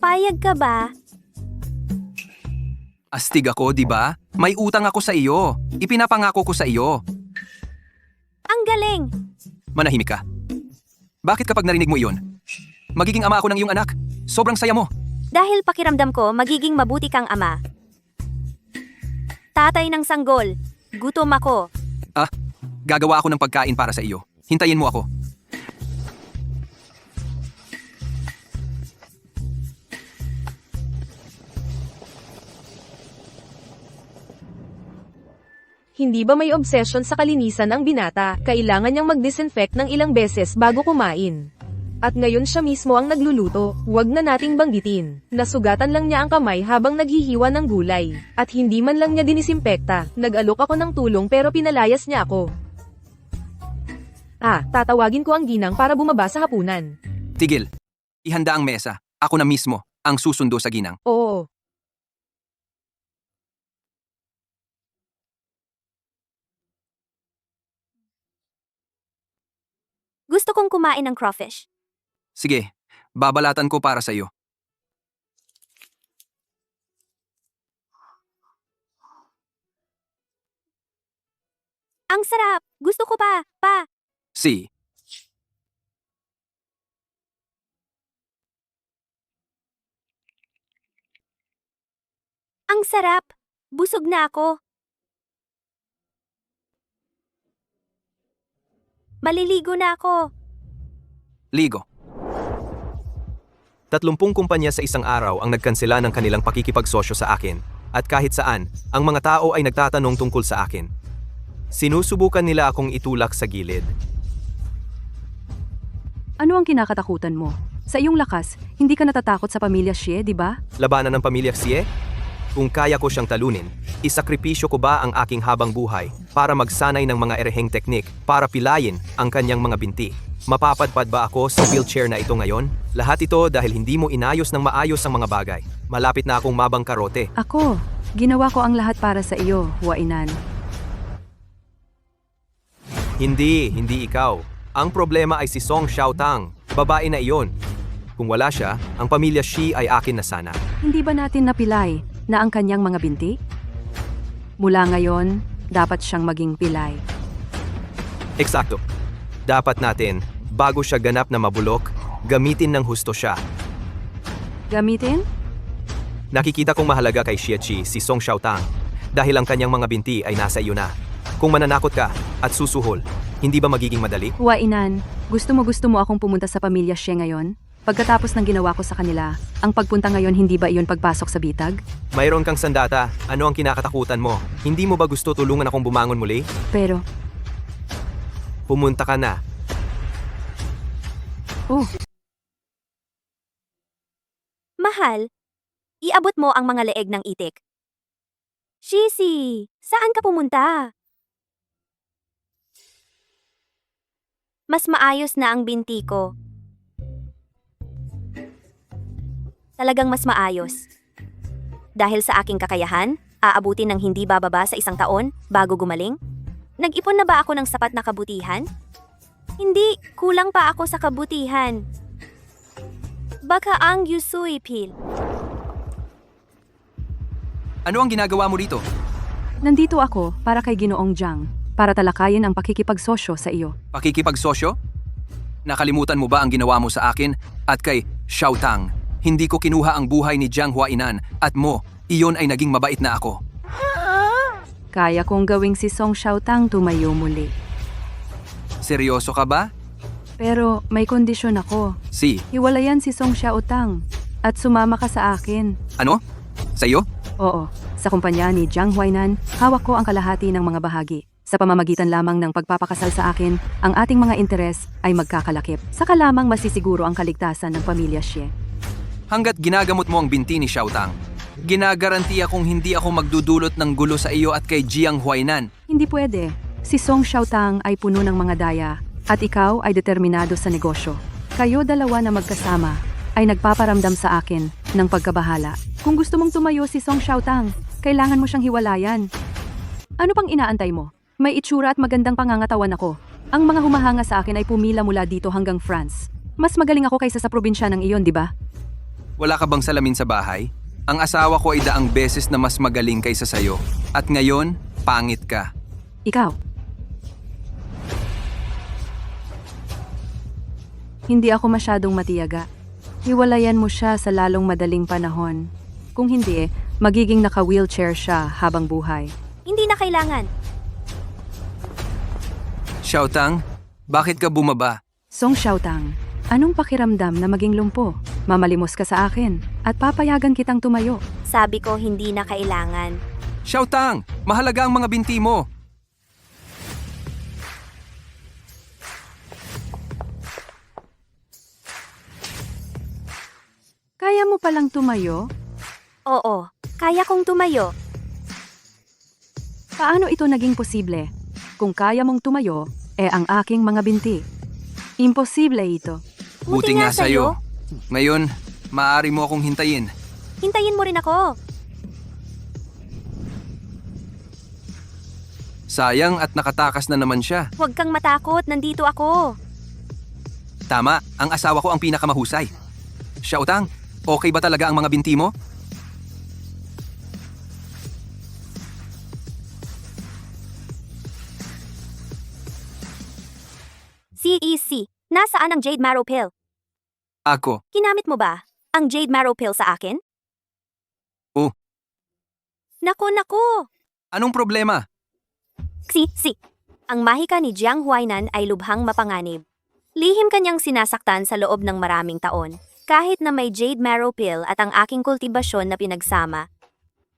Payag ka ba? Astig ako, di ba? May utang ako sa iyo. Ipinapangako ko sa iyo. Ang galing! Manahimik ka. Bakit kapag narinig mo iyon? Magiging ama ako ng iyong anak. Sobrang saya mo. Dahil pakiramdam ko magiging mabuti kang ama. Tatay ng sanggol. Gutom ako. Gagawa ako ng pagkain para sa iyo. Hintayin mo ako. Hindi ba may obsession sa kalinisan ang binata? Kailangan niyang mag-disinfect ng ilang beses bago kumain. At ngayon siya mismo ang nagluluto, huwag na nating banggitin. Nasugatan lang niya ang kamay habang naghihiwa ng gulay. At hindi man lang niya dinisimpekta. Nag-alok ako ng tulong pero pinalayas niya ako. Tatawagin ko ang ginang para bumaba sa hapunan. Tigil. Ihanda ang mesa. Ako na mismo ang susundo sa ginang. Oo. Gusto kong kumain ng crawfish. Sige, babalatan ko para sa iyo. Ang sarap! Gusto ko pa! Si. Ang sarap! Busog na ako. Maliligo na ako. Ligo. 30 kumpanya sa isang araw ang nagkansela ng kanilang pakikipagsosyo sa akin. At kahit saan, ang mga tao ay nagtatanong tungkol sa akin. Sinusubukan nila akong itulak sa gilid. Ano ang kinakatakutan mo? Sa iyong lakas, hindi ka natatakot sa pamilya Xie, di ba? Labanan ng pamilya Xie? Kung kaya ko siyang talunin, isakripisyo ko ba ang aking habang buhay para magsanay ng mga ereheng teknik para pilayin ang kanyang mga binti? Mapapadpad ba ako sa wheelchair na ito ngayon? Lahat ito dahil hindi mo inayos ng maayos ang mga bagay. Malapit na akong mabangkarote. Ako, ginawa ko ang lahat para sa iyo, Huainan. Hindi ikaw. Ang problema ay si Song Xiaotang. Babae na iyon. Kung wala siya, ang pamilya Xi ay akin na sana. Hindi ba natin napilay na ang kanyang mga binti? Mula ngayon, dapat siyang maging pilay. Eksakto. Dapat natin, bago siya ganap na mabulok, gamitin ng husto siya. Gamitin? Nakikita kong mahalaga kay Xie si Song Xiaotang dahil ang kanyang mga binti ay nasa iyo na. Kung mananakot ka at susuhol, hindi ba magiging madali? Huainan, gusto mo akong pumunta sa pamilya Xie ngayon? Pagkatapos ng ginawa ko sa kanila, ang pagpunta ngayon hindi ba iyon pagpasok sa bitag? Mayroon kang sandata, ano ang kinakatakutan mo? Hindi mo ba gusto tulungan akong bumangon muli? Pero, Pumunta ka na. Mahal, iabot mo ang mga leeg ng itik. Shisi, saan ka pumunta? Mas maayos na ang binti ko. Talagang mas maayos. Dahil sa aking kakayahan, aabutin ng hindi bababa sa 1 taon bago gumaling? Nag-ipon na ba ako ng sapat na kabutihan? Hindi, kulang pa ako sa kabutihan. Baka ang Yusui Pil. Ano ang ginagawa mo rito? nandito ako para kay Ginoong Jiang, para talakayin ang pakikipagsosyo sa iyo. Pakikipagsosyo? Nakalimutan mo ba ang ginawa mo sa akin at kay Xiaotang? Hindi ko kinuha ang buhay ni Jiang Huainan at mo, iyon ay naging mabait na ako. Kaya kong gawing si Song Xiaotang tumayo muli. Seryoso ka ba? Pero may kondisyon ako. Si, Hiwalayan si Song Xiaotang at sumama ka sa akin. ano? Sa'yo? Oo, sa kumpanya ni Jiang Huainan, hawak ko ang kalahati ng mga bahagi. Sa pamamagitan lamang ng pagpapakasal sa akin, ang ating mga interes ay magkakalakip. Saka lamang masisiguro ang kaligtasan ng pamilya Xie. Hanggat ginagamot mo ang binti ni Xiaotang, ginagarantiya kong hindi ako magdudulot ng gulo sa iyo at kay Jiang Huainan. Hindi pwede. Si Song Xiaotang ay puno ng mga daya at ikaw ay determinado sa negosyo. Kayo dalawa na magkasama ay nagpaparamdam sa akin ng pagkabahala. Kung gusto mong tumayo si Song Xiaotang, kailangan mo siyang hiwalayan. Ano pang inaantay mo? May itsura at magandang pangangatawan ako. Ang mga humahanga sa akin ay pumila mula dito hanggang France. Mas magaling ako kaysa sa probinsya ng iyon, di ba? Wala ka bang salamin sa bahay? Ang asawa ko ay daang beses na mas magaling kaysa sayo. At ngayon, pangit ka. Ikaw. Hindi ako masyadong matiyaga. Hiwalayan mo siya sa lalong madaling panahon. Kung hindi, magiging naka-wheelchair siya habang buhay. Hindi na kailangan. Xiaotang, bakit ka bumaba? Song Xiaotang, anong pakiramdam na maging lumpo? Mamalimos ka sa akin at papayagan kitang tumayo. Sabi ko hindi na kailangan. Xiaotang, mahalaga ang mga binti mo. Kaya mo palang tumayo? Oo, kaya kong tumayo. Paano ito naging posible? Kung kaya mong tumayo, ang aking mga binti. Imposible ito. Buti nga sa'yo. Ngayon, maaari mo akong hintayin. Hintayin mo rin ako. Sayang at nakatakas na naman siya. Huwag kang matakot, nandito ako. Tama, ang asawa ko ang pinakamahusay. Xiaotang, okay ba talaga ang mga binti mo? CEC, nasaan ang Jade Marrow Pill? Ako, Ginamit mo ba ang Jade Marrow Pill sa akin? Oh. Nako. anong problema? Si. Ang mahika ni Jiang Huainan ay lubhang mapanganib. Lihim kanyang sinasaktan sa loob ng maraming taon. Kahit na may Jade Marrow Pill at ang aking kultibasyon na pinagsama.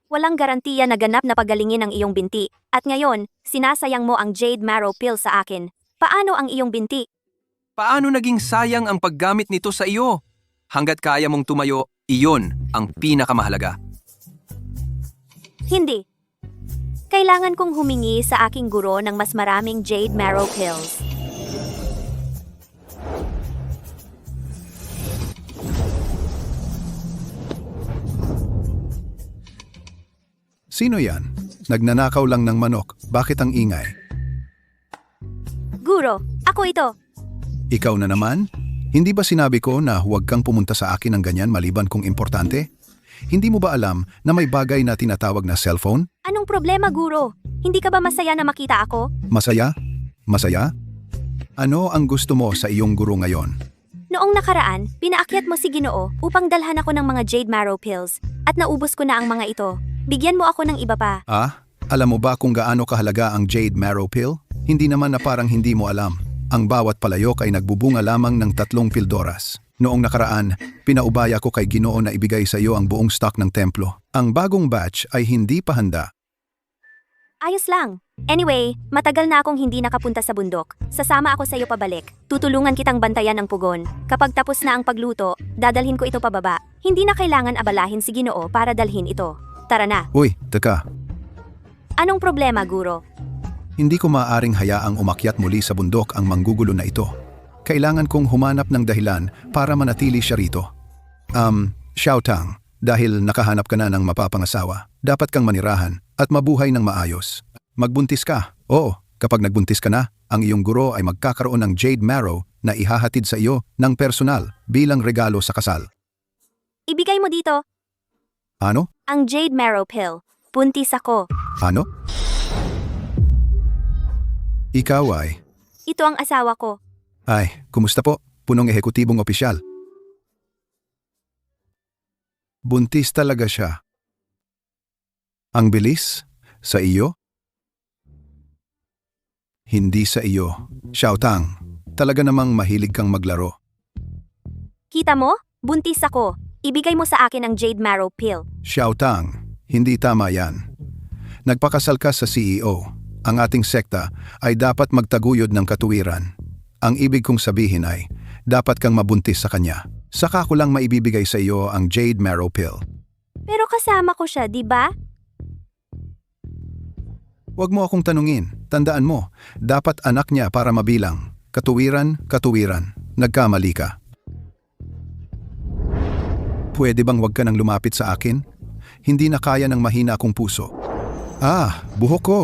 Walang garantiya na ganap na pagalingin ang iyong binti. At ngayon, sinasayang mo ang Jade Marrow Pill sa akin. Paano ang iyong binti? Paano naging sayang ang paggamit nito sa iyo? Hanggat kaya mong tumayo, iyon ang pinakamahalaga. Hindi. Kailangan kong humingi sa aking guro ng mas maraming Jade Marrow Pills. Sino yan? Nagnanakaw lang ng manok. Bakit ang ingay? Guro, ako ito. Ikaw na naman? Hindi ba sinabi ko na huwag kang pumunta sa akin ng ganyan maliban kung importante? Hindi mo ba alam na may bagay na tinatawag na cellphone? Anong problema, guro? Hindi ka ba masaya na makita ako? Masaya? Masaya? Ano ang gusto mo sa iyong guro ngayon? Noong nakaraan, pinaakyat mo si Ginoo upang dalhan ako ng mga Jade Marrow Pills at naubos ko na ang mga ito. Bigyan mo ako ng iba pa. Alam mo ba kung gaano kahalaga ang Jade Marrow Pill? Hindi naman na parang hindi mo alam. Ang bawat palayok ay nagbubunga lamang ng 3 pildoras. Noong nakaraan, pinaubaya ko kay Ginoo na ibigay sa iyo ang buong stock ng templo. Ang bagong batch ay hindi pa handa. Ayos lang. Anyway, matagal na akong hindi nakapunta sa bundok. Sasama ako sa iyo pabalik. Tutulungan kitang bantayan ng pugon. Kapag tapos na ang pagluto, dadalhin ko ito pababa. Hindi na kailangan abalahin si Ginoo para dalhin ito. Tara na. Uy, teka. Anong problema, guro? Hindi ko maaaring hayaang umakyat muli sa bundok ang manggugulo na ito. Kailangan kong humanap ng dahilan para manatili siya rito. Xiaotang, dahil nakahanap ka na ng mapapangasawa, dapat kang manirahan at mabuhay ng maayos. Magbuntis ka. Oo, kapag nagbuntis ka na, ang iyong guro ay magkakaroon ng Jade Marrow na ihahatid sa iyo ng personal bilang regalo sa kasal. Ibigay mo dito. Ano? Ang Jade Marrow Pill. Buntis ako. Ano? Ikaw ay... Ito ang asawa ko. Ay, kumusta po? Punong ehekutibong opisyal. Buntis talaga siya. Ang bilis? Sa iyo? Hindi sa iyo. Xiaotang, Talaga namang mahilig kang maglaro. Kita mo? Buntis ako. Ibigay mo sa akin ang Jade Marrow Pill. Xiao Tang, hindi tama yan. Nagpakasal ka sa CEO. Ang ating sekta ay dapat magtaguyod ng katuwiran. Ang ibig kong sabihin ay, dapat kang mabuntis sa kanya. Saka ko lang maibibigay sa iyo ang Jade Marrow Pill. Pero kasama ko siya, di ba? Huwag mo akong tanungin. Tandaan mo, dapat anak niya para mabilang. Katuwiran, katuwiran. Nagkamali ka. Pwede bang wag ka nang lumapit sa akin? Hindi na kaya ng mahina kong puso. Buhok ko.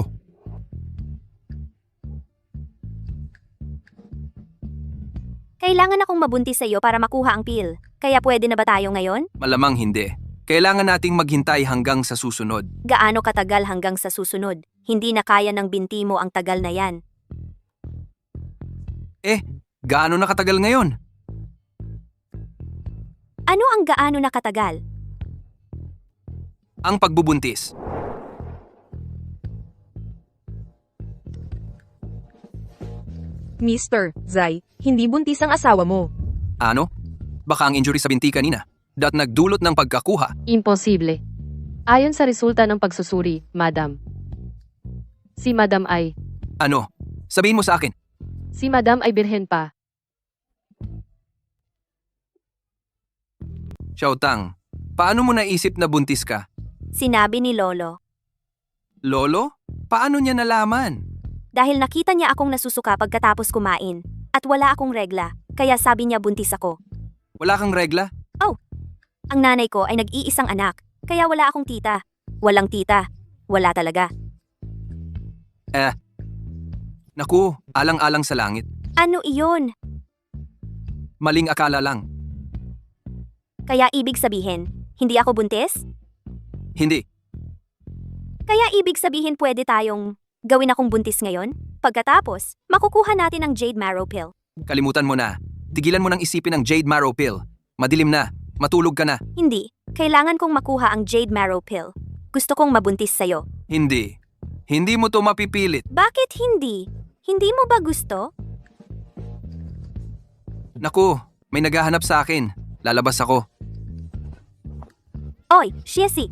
Kailangan akong mabuntis sa iyo para makuha ang pill. Kaya pwede na ba tayo ngayon? Malamang hindi. Kailangan nating maghintay hanggang sa susunod. Gaano katagal hanggang sa susunod? Hindi na kaya ng binti mo ang tagal na yan. Gaano na katagal ngayon? Ano ang gaano na katagal? Ang pagbubuntis. Mr. Zai, hindi buntis ang asawa mo. Ano? Baka ang injury sa binti kanina. Nagdulot ng pagkakuha. Imposible. Ayon sa resulta ng pagsusuri, Madam. Si Madam ay, Ano? Sabihin mo sa akin. si Madam ay birhen pa. Xiao Tang, paano mo naisip na buntis ka? Sinabi ni Lolo. Lolo? Paano niya nalaman? Dahil nakita niya akong nasusuka pagkatapos kumain. At wala akong regla. Kaya sabi niya buntis ako. Wala kang regla? Ang nanay ko ay nag-iisang anak. Kaya wala akong tita. Walang tita. Wala talaga. Naku, alang-alang sa langit. Ano iyon? Maling akala lang. Kaya ibig sabihin, hindi ako buntis? Hindi. Kaya ibig sabihin pwede tayong gawin akong buntis ngayon? Pagkatapos, makukuha natin ang Jade Marrow Pill. Kalimutan mo na. Tigilan mo nang isipin ang Jade Marrow Pill. Madilim na. Matulog ka na. Hindi. Kailangan kong makuha ang Jade Marrow Pill. Gusto kong mabuntis sa'yo. Hindi. Hindi mo to mapipilit. Bakit hindi? Hindi mo ba gusto? Naku, may naghahanap sa akin. Lalabas ako. Oy, Shiesi!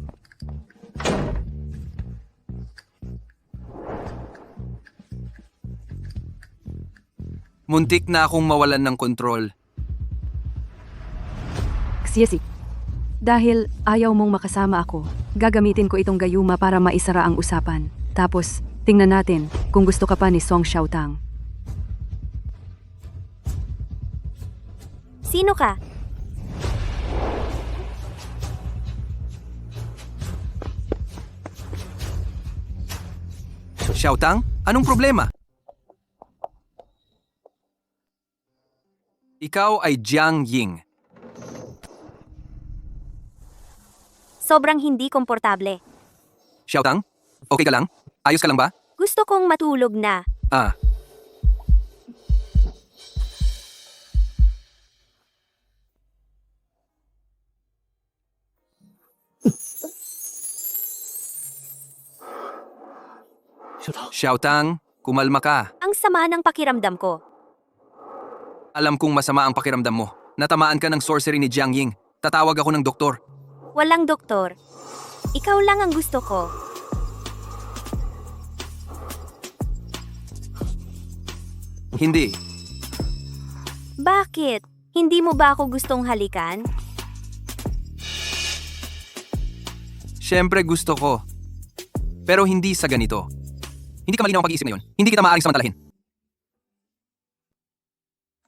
Muntik na akong mawalan ng kontrol. Xiesi. Dahil ayaw mong makasama ako, gagamitin ko itong gayuma para maisara ang usapan. Tapos, tingnan natin kung gusto ka pa ni Song Xiaotang. Sino ka? Xiao Tang, anong problema? Ikaw ay Jiang Ying. Sobrang hindi komportable. Xiao Tang, okay ka lang? Ayos ka lang ba? Gusto kong matulog na. Xiao Tang, kumalma ka. Ang sama ng pakiramdam ko. Alam kong masama ang pakiramdam mo. Natamaan ka ng sorcery ni Jiang Ying. Tatawag ako ng doktor. Walang doktor. Ikaw lang ang gusto ko. Hindi. Bakit? Hindi mo ba ako gustong halikan? Siyempre gusto ko. Pero hindi sa ganito. Hindi ka malinaw ang pag-iisip ngayon. Hindi kita maaaring samantalahin.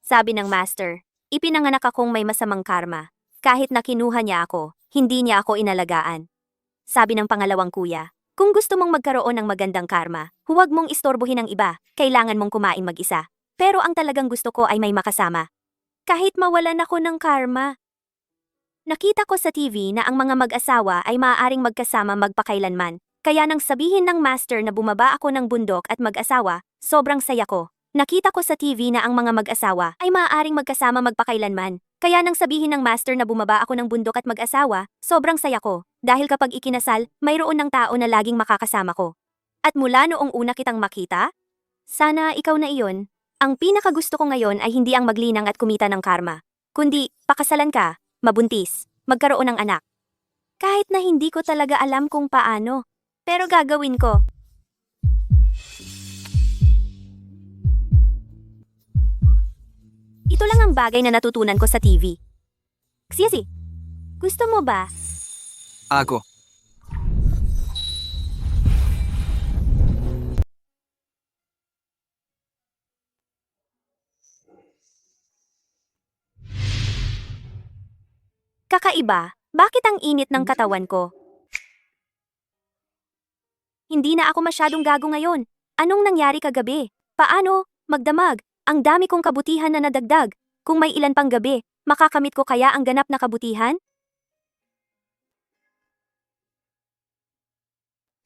Sabi ng master, ipinanganak akong may masamang karma. Kahit na kinuha niya ako, hindi niya ako inalagaan. Sabi ng pangalawang kuya, kung gusto mong magkaroon ng magandang karma, huwag mong istorbohin ang iba, kailangan mong kumain mag-isa. Pero ang talagang gusto ko ay may makasama. Kahit mawalan ako ng karma. Nakita ko sa TV na ang mga mag-asawa ay maaaring magkasama magpakailanman. Kaya nang sabihin ng master na bumaba ako ng bundok at mag-asawa, sobrang saya ko. Nakita ko sa TV na ang mga mag-asawa ay maaaring magkasama magpakailanman. Kaya nang sabihin ng master na bumaba ako ng bundok at mag-asawa, sobrang saya ko. Dahil kapag ikinasal, mayroon ng tao na laging makakasama ko. At mula noong una kitang makita, sana ikaw na iyon, Ang pinakagusto ko ngayon ay hindi ang maglinang at kumita ng karma, kundi pakasalan ka, mabuntis, magkaroon ng anak. Kahit na hindi ko talaga alam kung paano, pero gagawin ko. Ito lang ang bagay na natutunan ko sa TV. Siyasi, gusto mo ba? Ako. Kakaiba, bakit ang init ng katawan ko? Hindi na ako masyadong gago ngayon. Anong nangyari kagabi? Paano? Magdamag. Ang dami kong kabutihan na nadagdag. Kung may ilan pang gabi, makakamit ko kaya ang ganap na kabutihan?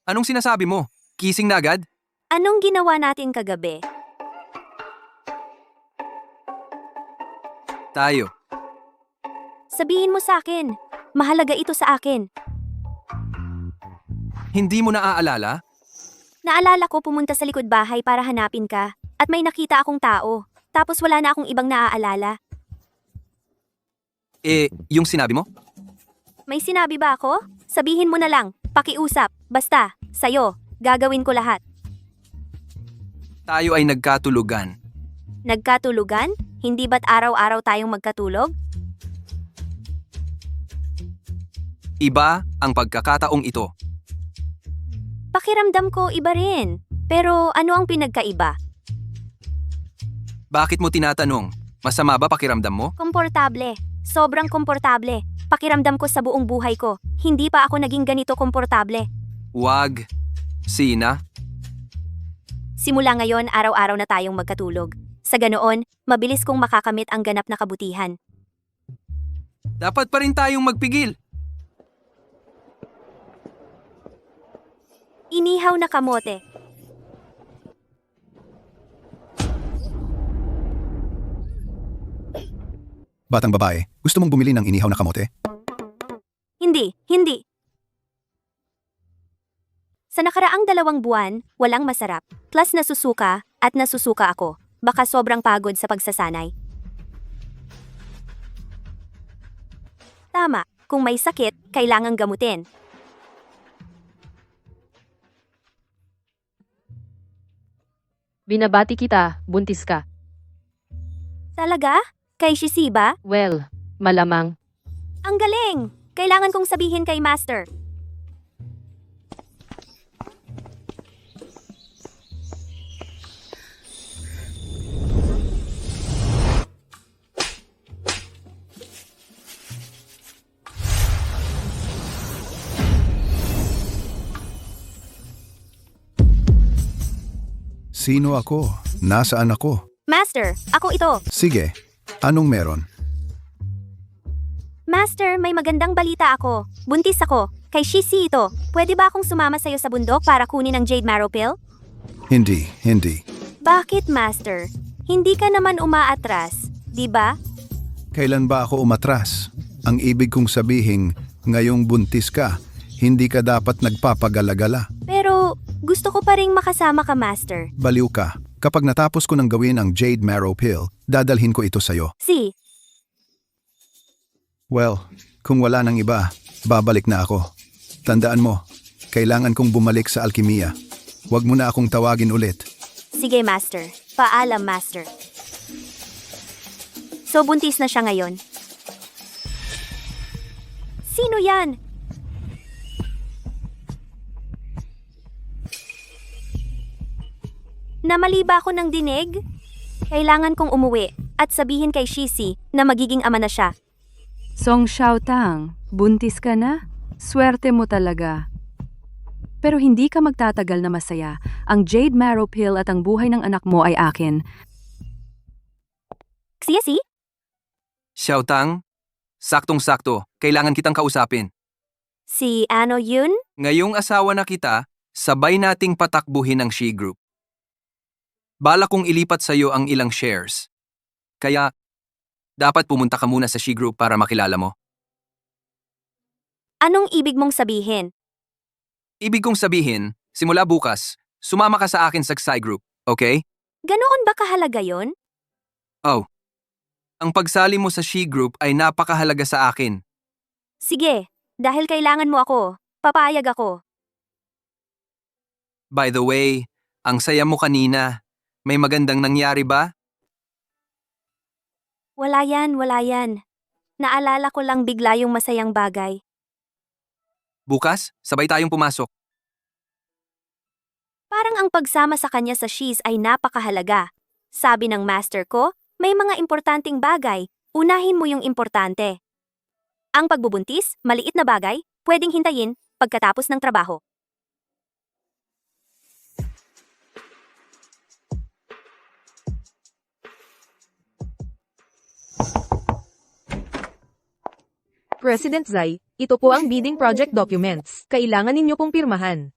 Anong sinasabi mo? Kissing na agad? Anong ginawa natin kagabi? Tayo. Sabihin mo sa akin. Mahalaga ito sa akin. Hindi mo naaalala? Naalala ko pumunta sa likod bahay para hanapin ka. At may nakita akong tao. Tapos wala na akong ibang naaalala. Yung sinabi mo? May sinabi ba ako? Sabihin mo na lang. Pakiusap. Basta. Sa'yo. Gagawin ko lahat. Tayo ay nagkatulugan. Nagkatulugan? Hindi ba't araw-araw tayong magkatulog? Iba ang pagkakataong ito. Pakiramdam ko iba rin. Pero ano ang pinagkaiba? Bakit mo tinatanong? Masama ba pakiramdam mo? Komportable. Sobrang komportable. Pakiramdam ko sa buong buhay ko. Hindi pa ako naging ganito komportable. Wag. Sina? Simula ngayon, araw-araw na tayong magkatulog. Sa ganoon, mabilis kong makakamit ang ganap na kabutihan. Dapat pa rin tayong magpigil. Inihaw na kamote. Batang babae, gusto mong bumili ng inihaw na kamote? Hindi. Sa nakaraang 2 buwan, walang masarap. Plus nasusuka, at nasusuka ako. Baka sobrang pagod sa pagsasanay. Tama, kung may sakit, kailangang gamutin. Binabati kita, buntis ka. Talaga? Kay Shisiba? Well, malamang. Ang galing! Kailangan kong sabihin kay Master. Sino ako? Nasaan ako? Master, ako ito. Sige, anong meron? Master, may magandang balita ako. Buntis ako. Kay Shisi ito. Pwede ba akong sumama sa'yo sa bundok para kunin ang Jade Marrow Pill? Hindi. Bakit, Master? Hindi ka naman umaatras, di ba? Kailan ba ako umatras? Ang ibig kong sabihin, ngayong buntis ka, hindi ka dapat nagpapagalagala. Pero gusto ko pa ring makasama ka, Master. Baliw ka. Kapag natapos ko ng gawin ang Jade Marrow Pill, dadalhin ko ito sa'yo. Si, Well, kung wala nang iba, babalik na ako. Tandaan mo, kailangan kong bumalik sa alkimiya. Huwag mo na akong tawagin ulit. sige, Master. Paalam, Master. So, buntis na siya ngayon. Sino yan? Namali ba ako ng dinig? Kailangan kong umuwi at sabihin kay Shisi na magiging ama na siya. Song Xiaotang, buntis ka na? Swerte mo talaga. Pero hindi ka magtatagal na masaya. Ang Jade Marrow Pill at ang buhay ng anak mo ay akin. Siyasi? Xiaotang, saktong-sakto. Kailangan kitang kausapin. Si ano yun? Ngayong asawa na kita, sabay nating patakbuhin ang She Group. Bala kong ilipat sa'yo ang ilang shares. Kaya, dapat pumunta ka muna sa She Group para makilala mo. Anong ibig mong sabihin? Ibig kong sabihin, simula bukas, sumama ka sa akin sa Xi Group, okay? Ganoon ba kahalaga yon? Oh. Ang pagsali mo sa She Group ay napakahalaga sa akin. Sige, dahil kailangan mo ako, papayag ako. By the way, ang saya mo kanina. May magandang nangyari ba? Wala yan, wala yan. Naalala ko lang bigla yung masayang bagay. Bukas, sabay tayong pumasok. Parang ang pagsama sa kanya sa She's ay napakahalaga. Sabi ng master ko, may mga importanteng bagay, unahin mo yung importante. Ang pagbubuntis, maliit na bagay, pwedeng hintayin pagkatapos ng trabaho. President Zai, ito po ang bidding project documents. Kailangan ninyo pong pirmahan.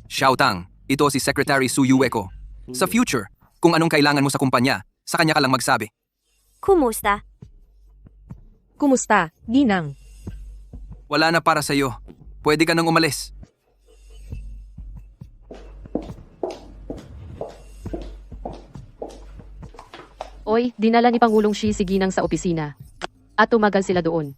Xiaotang, ito si Secretary Su Yueko. Sa future, kung anong kailangan mo sa kumpanya, sa kanya ka lang magsabi. Kumusta? Kumusta, Ginang? Wala na para sa'yo. Pwede ka nang umalis. Oy, dinala ni Pangulong Xi si Ginang sa opisina. At tumagal sila doon.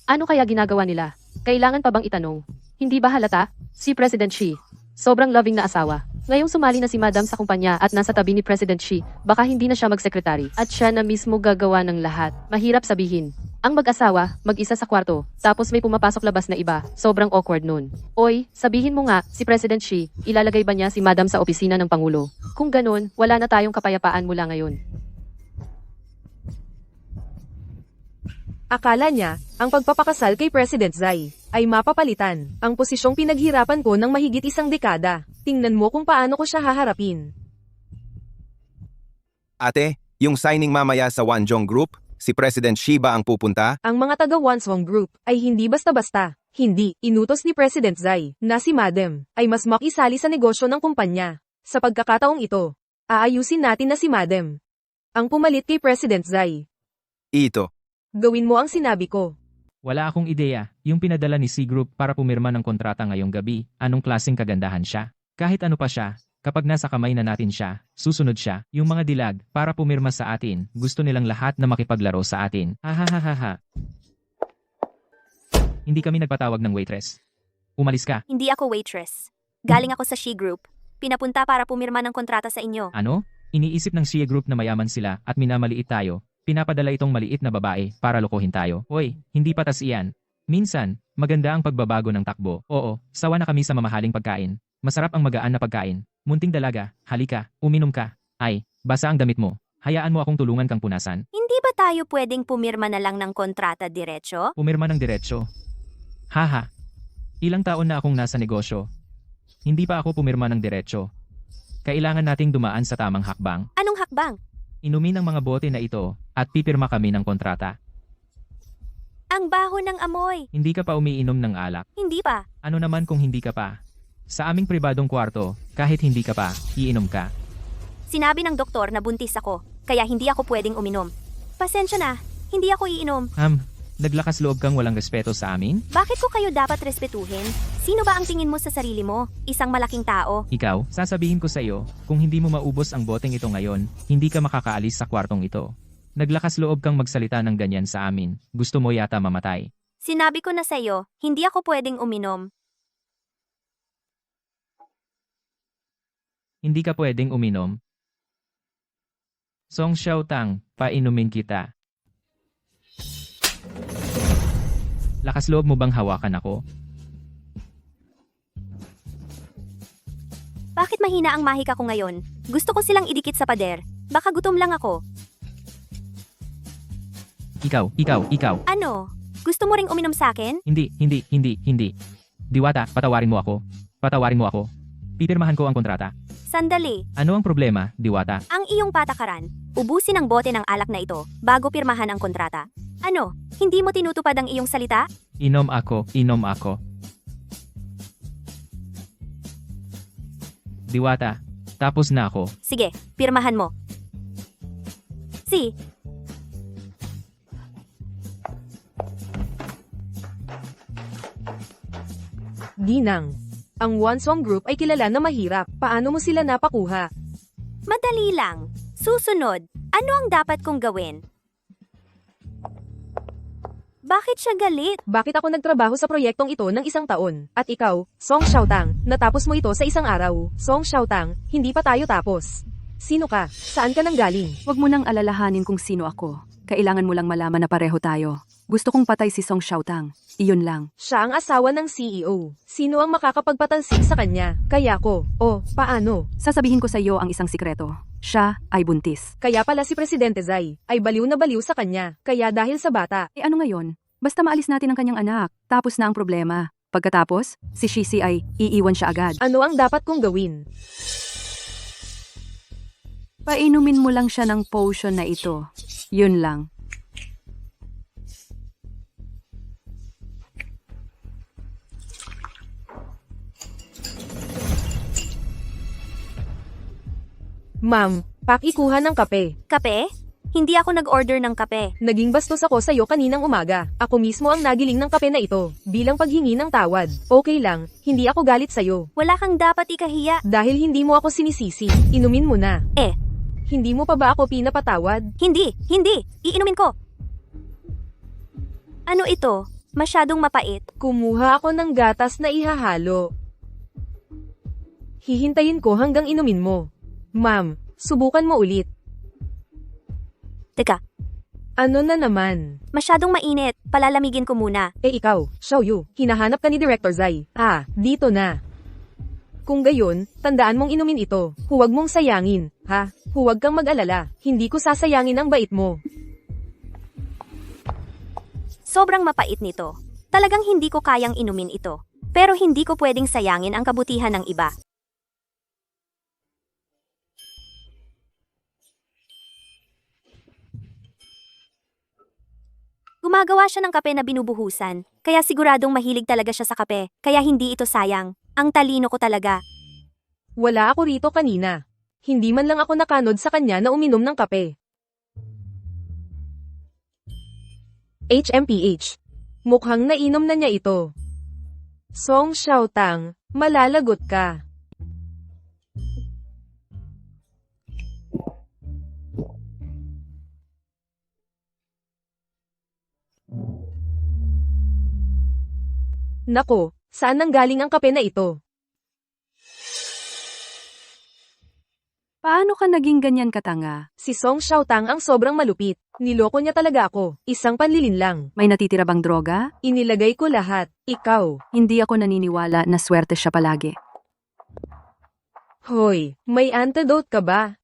Ano kaya ginagawa nila? Kailangan pa bang itanong? Hindi ba halata? Si President Xi. Sobrang loving na asawa. Ngayong sumali na si Madam sa kumpanya at nasa tabi ni President Xi, baka hindi na siya magsekretary. At siya na mismo gagawa ng lahat. Mahirap sabihin. Ang mag-asawa, mag-isa sa kwarto, tapos may pumapasok labas na iba. Sobrang awkward nun. Oy, sabihin mo nga, si President Xi, ilalagay ba niya si Madam sa opisina ng Pangulo? Kung ganun, wala na tayong kapayapaan mula ngayon. Akala niya, ang pagpapakasal kay President Zai ay mapapalitan ang posisyong pinaghirapan ko ng mahigit isang dekada. Tingnan mo kung paano ko siya haharapin. Ate, yung signing mamaya sa Wanjong Group, si President Xi ba ang pupunta? Ang mga taga Wanswang Group ay hindi basta-basta. Hindi, inutos ni President Zai na si Madam ay mas makisali sa negosyo ng kumpanya. Sa pagkakataong ito, aayusin natin na si Madam ang pumalit kay President Zai. Ito. Gawin mo ang sinabi ko. Wala akong ideya, yung pinadala ni C Group para pumirma ng kontrata ngayong gabi, anong klaseng kagandahan siya? Kahit ano pa siya, kapag nasa kamay na natin siya, susunod siya, yung mga dilag, para pumirma sa atin, gusto nilang lahat na makipaglaro sa atin. Hahaha. Hindi kami nagpatawag ng waitress. Umalis ka. Hindi ako waitress. Galing ako sa She Group. Pinapunta para pumirma ng kontrata sa inyo. Ano? Iniisip ng Xie Group na mayaman sila at minamaliit tayo. Pinapadala itong maliit na babae para lokohin tayo. Hoy, hindi patas iyan. Minsan, maganda ang pagbabago ng takbo. Oo, sawa na kami sa mamahaling pagkain. Masarap ang magaan na pagkain. Munting dalaga, halika, uminom ka. Ay, basa ang damit mo. Hayaan mo akong tulungan kang punasan. Hindi ba tayo pwedeng pumirma na lang ng kontrata diretso? Pumirma ng diretsyo. Haha. Ilang taon na akong nasa negosyo. Hindi pa ako pumirma ng diretsyo. Kailangan nating dumaan sa tamang hakbang. Anong hakbang? Inumin ang mga bote na ito at pipirma kami ng kontrata. Ang baho ng amoy. Hindi ka pa umiinom ng alak. Hindi pa. Ano naman kung hindi ka pa? Sa aming pribadong kwarto, kahit hindi ka pa, iinom ka. Sinabi ng doktor na buntis ako, kaya hindi ako pwedeng uminom. Pasensya na, hindi ako iinom. Naglakas loob kang walang respeto sa amin? Bakit ko kayo dapat respetuhin? Sino ba ang tingin mo sa sarili mo? Isang malaking tao? Ikaw, sasabihin ko sa iyo, kung hindi mo maubos ang boteng ito ngayon, hindi ka makakaalis sa kwartong ito. Naglakas loob kang magsalita ng ganyan sa amin. Gusto mo yata mamatay. Sinabi ko na sa iyo, hindi ako pwedeng uminom. Hindi ka pwedeng uminom. Song Xiaotang, painumin kita. Lakas loob mo bang hawakan ako? Bakit mahina ang mahika ko ngayon? Gusto ko silang idikit sa pader. Baka gutom lang ako. Ikaw. Ano? Gusto mo ring uminom sa akin? Hindi. Diwata, patawarin mo ako. Pipirmahan ko ang kontrata. Sandali. Ano ang problema, Diwata? Ang iyong patakaran. Ubusin ang bote ng alak na ito bago pirmahan ang kontrata. Ano? Hindi mo tinutupad ang iyong salita? Inom ako. Diwata, tapos na ako. Sige, pirmahan mo. Si, Ginang. Ang Wansong Group ay kilala na mahirap. Paano mo sila napakuha? madali lang. Susunod, ano ang dapat kong gawin? Bakit siya galit? Bakit ako nagtrabaho sa proyektong ito ng 1 taon? At ikaw, Song Xiaotang, natapos mo ito sa 1 araw. Song Xiaotang, hindi pa tayo tapos. Sino ka? Saan ka nanggaling? Huwag mo nang alalahanin kung sino ako. Kailangan mo lang malaman na pareho tayo. Gusto kong patay si Song Xiaotang. Iyon lang. Siya ang asawa ng CEO. Sino ang makakapagpatalsik sa kanya? Kaya ko. O, paano? Sasabihin ko sa iyo ang isang sikreto. Siya ay buntis. Kaya pala si Presidente Zai ay baliw na baliw sa kanya. Kaya dahil sa bata. E ano ngayon? Basta maalis natin ang kanyang anak. Tapos na ang problema. Pagkatapos, si Shishi ay iiwan siya agad. Ano ang dapat kong gawin? Painumin mo lang siya ng potion na ito. Yun lang. Ma'am, pakikuha ng kape. Kape? Hindi ako nag-order ng kape. Naging bastos ako sa'yo kaninang umaga. Ako mismo ang nagiling ng kape na ito, bilang paghingi ng tawad. Okay lang, hindi ako galit sa'yo. Wala kang dapat ikahiya. Dahil hindi mo ako sinisisi, inumin mo na. Eh. Hindi mo pa ba ako pinapatawad? Hindi. Iinumin ko. Ano ito? Masyadong mapait. Kumuha ako ng gatas na ihahalo. Hihintayin ko hanggang inumin mo. Ma'am, subukan mo ulit. Teka, Ano na naman? masyadong mainit. Palalamigin ko muna. Eh ikaw, Xiaoyu, hinahanap ka ni Director Zai. Ah, dito na. Kung gayon, tandaan mong inumin ito. Huwag mong sayangin, ha? Huwag kang mag-alala. Hindi ko sasayangin ang bait mo. Sobrang mapait nito. Talagang hindi ko kayang inumin ito. Pero hindi ko pwedeng sayangin ang kabutihan ng iba. Gumagawa siya ng kape na binubuhusan, kaya siguradong mahilig talaga siya sa kape, kaya hindi ito sayang. Ang talino ko talaga. Wala ako rito kanina. Hindi man lang ako nakanod sa kanya na uminom ng kape. HMPH. Mukhang nainom na niya ito. Song Xiaotang, malalagot ka. Nako, saan nanggaling ang kape na ito? Paano ka naging ganyan katanga? Si Song Xiaotang ang sobrang malupit. Niloko niya talaga ako. Isang panlilin lang. May natitira bang droga? Inilagay ko lahat. Ikaw. Hindi ako naniniwala na swerte siya palagi. Hoy, may antidote ka ba?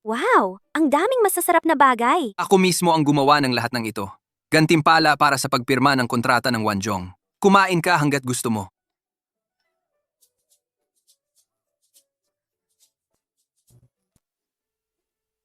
Wow! Ang daming masasarap na bagay! Ako mismo ang gumawa ng lahat ng ito. Gantimpala para sa pagpirma ng kontrata ng Wanjong. Kumain ka hanggat gusto mo.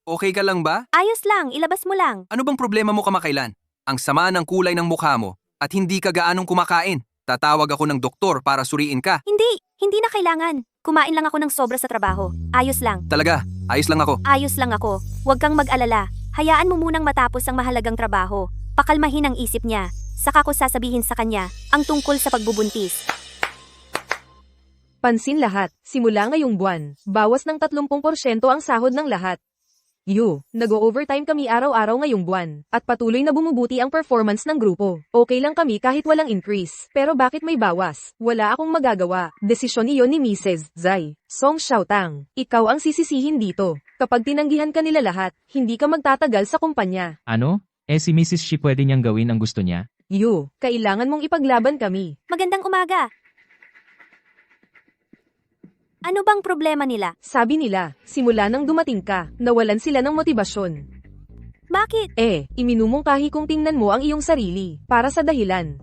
Okay ka lang ba? Ayos lang, ilabas mo lang. Ano bang problema mo kamakailan? Ang sama ng kulay ng mukha mo at hindi ka gaanong kumakain. Tatawag ako ng doktor para suriin ka. Hindi na kailangan. Kumain lang ako ng sobra sa trabaho. Ayos lang. Talaga, ayos lang ako. Ayos lang ako. Huwag kang mag-alala. Hayaan mo munang matapos ang mahalagang trabaho. Pakalmahin ang isip niya. Saka ko sasabihin sa kanya ang tungkol sa pagbubuntis. Pansin lahat. Simula ngayong buwan, bawas ng 30% ang sahod ng lahat. Nag-overtime kami araw-araw ngayong buwan, at patuloy na bumubuti ang performance ng grupo. Okay lang kami kahit walang increase. Pero bakit may bawas? Wala akong magagawa. Desisyon iyon ni Mrs. Zai. Song Xiaotang, ikaw ang sisisihin dito. Kapag tinanggihan ka nila lahat, hindi ka magtatagal sa kumpanya. Ano? Si Mrs. Shi pwede niyang gawin ang gusto niya? Kailangan mong ipaglaban kami. Magandang umaga. Ano bang problema nila? Sabi nila, simula nang dumating ka, nawalan sila ng motibasyon. Bakit? Iminumungkahi kung tingnan mo ang iyong sarili, para sa dahilan.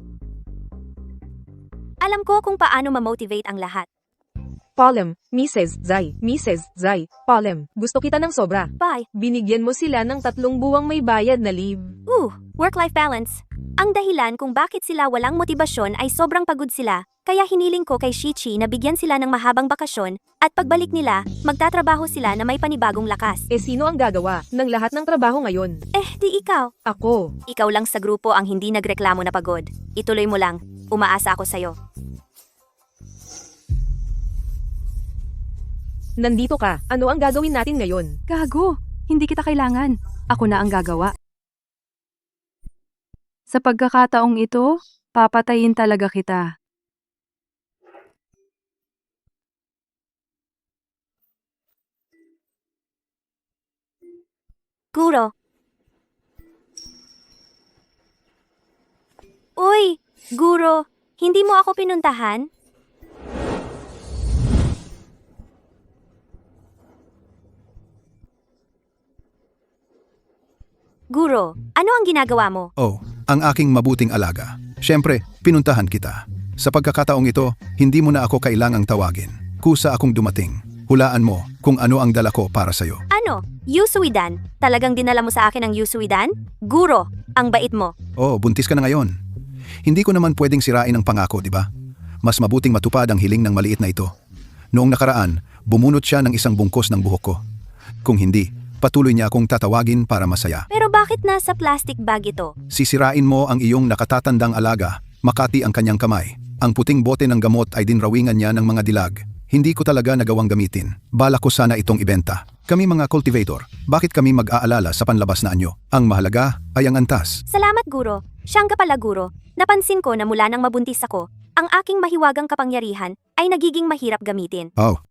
Alam ko kung paano ma-motivate ang lahat. Palem, Mrs. Zai, Palem, gusto kita ng sobra. Bye. Binigyan mo sila ng 3 buwang may bayad na leave. Work-life balance. Ang dahilan kung bakit sila walang motibasyon ay sobrang pagod sila, kaya hiniling ko kay Shichi na bigyan sila ng mahabang bakasyon, at pagbalik nila, magtatrabaho sila na may panibagong lakas. Sino ang gagawa ng lahat ng trabaho ngayon? Di ikaw. Ako. Ikaw lang sa grupo ang hindi nagreklamo na pagod. Ituloy mo lang. Umaasa ako sa'yo. Nandito ka. Ano ang gagawin natin ngayon? Gago, hindi kita kailangan. Ako na ang gagawa. Sa pagkakataong ito, papatayin talaga kita. Guro. Uy, Guro, hindi mo ako pinuntahan? Guro, ano ang ginagawa mo? Oh, ang aking mabuting alaga. Siyempre, pinuntahan kita. Sa pagkakataong ito, hindi mo na ako kailangang tawagin. Kusa akong dumating. Hulaan mo kung ano ang dala ko para sa'yo. Ano? Yusuidan? Talagang dinala mo sa akin ang Yusuidan? Guro, ang bait mo. Oh, buntis ka na ngayon. Hindi ko naman pwedeng sirain ang pangako, di ba? Mas mabuting matupad ang hiling ng maliit na ito. Noong nakaraan, bumunot siya ng isang bungkos ng buhok ko. Kung hindi, patuloy niya akong tatawagin para masaya. Pero bakit nasa plastic bag ito? Sisirain mo ang iyong nakatatandang alaga, makati ang kanyang kamay. Ang puting bote ng gamot ay dinrawingan niya ng mga dilag. Hindi ko talaga nagawang gamitin. Balak ko sana itong ibenta. Kami mga cultivator, bakit kami mag-aalala sa panlabas na anyo? Ang mahalaga ay ang antas. Salamat, Guro. Siyang ka pala, Guro. Napansin ko na mula nang mabuntis ako, ang aking mahiwagang kapangyarihan ay nagiging mahirap gamitin. Oh.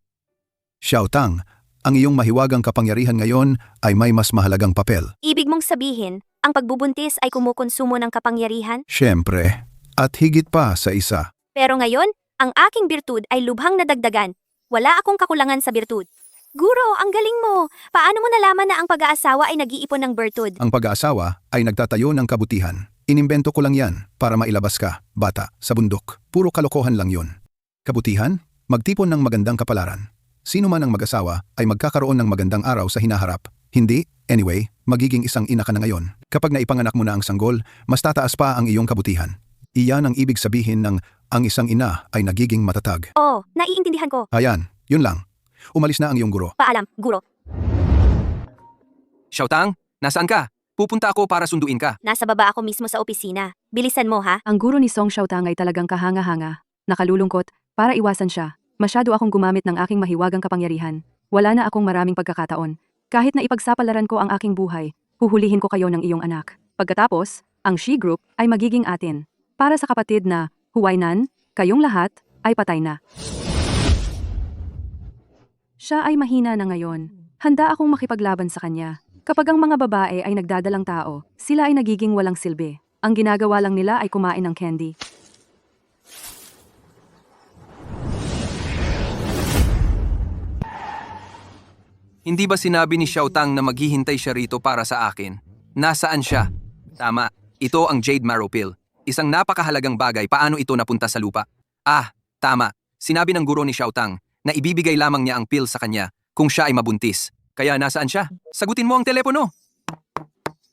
Xiao Tang, ang iyong mahiwagang kapangyarihan ngayon ay may mas mahalagang papel. Ibig mong sabihin, ang pagbubuntis ay kumukonsumo ng kapangyarihan? Siyempre, at higit pa sa isa. Pero ngayon, ang aking birtud ay lubhang nadagdagan. Wala akong kakulangan sa birtud. Guro, ang galing mo! Paano mo nalaman na ang pag-aasawa ay nag-iipon ng birtud? Ang pag-aasawa ay nagtatayo ng kabutihan. Inimbento ko lang yan para mailabas ka, bata, sa bundok. Puro kalokohan lang yun. Kabutihan? Magtipon ng magandang kapalaran. Sino man ang mag-asawa ay magkakaroon ng magandang araw sa hinaharap. Hindi, anyway, magiging isang ina ka na ngayon. Kapag naipanganak mo na ang sanggol, mas tataas pa ang iyong kabutihan. Iyan ang ibig sabihin ng ang isang ina ay nagiging matatag. Oh, naiintindihan ko. Ayan, yun lang. Umalis na ang iyong guro. Paalam, Guro. Xiao Tang, nasaan ka? Pupunta ako para sunduin ka. Nasa baba ako mismo sa opisina. Bilisan mo, ha? Ang guro ni Song Xiaotang ay talagang kahanga-hanga. Nakalulungkot, para iwasan siya. Masyado akong gumamit ng aking mahiwagang kapangyarihan. Wala na akong maraming pagkakataon. Kahit na ipagsapalaran ko ang aking buhay, huhulihin ko kayo ng iyong anak. Pagkatapos, ang She Group ay magiging atin. Para sa kapatid na, Huwainan, kayong lahat, ay patay na. Siya ay mahina na ngayon. Handa akong makipaglaban sa kanya. Kapag ang mga babae ay nagdadalang tao, sila ay nagiging walang silbi. Ang ginagawa lang nila ay kumain ng candy. Hindi ba sinabi ni Xiao Tang na maghihintay siya rito para sa akin? Nasaan siya? Tama, ito ang Jade Marrow Pill. Isang napakahalagang bagay paano ito napunta sa lupa. Ah, tama. Sinabi ng guro ni Xiao Tang na ibibigay lamang niya ang pill sa kanya kung siya ay mabuntis. Kaya nasaan siya? Sagutin mo ang telepono.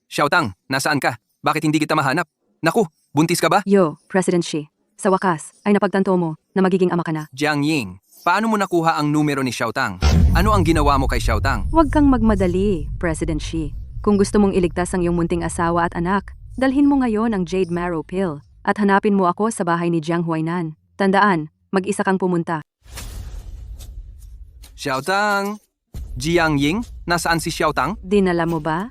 Xiao Tang, nasaan ka? Bakit hindi kita mahanap? Naku, buntis ka ba? Yo, President Xi. Sa wakas, ay napagtanto mo na magiging ama ka na. Jiang Ying, paano mo nakuha ang numero ni Xiao Tang? Ano ang ginawa mo kay Xiao Tang? Huwag kang magmadali, President Xi. Kung gusto mong iligtas ang iyong munting asawa at anak, dalhin mo ngayon ang Jade Marrow Pill at hanapin mo ako sa bahay ni Jiang Huainan. Tandaan, mag-isa kang pumunta. Xiao Tang! Jiang Ying, nasaan si Xiao Tang? Dinala mo ba?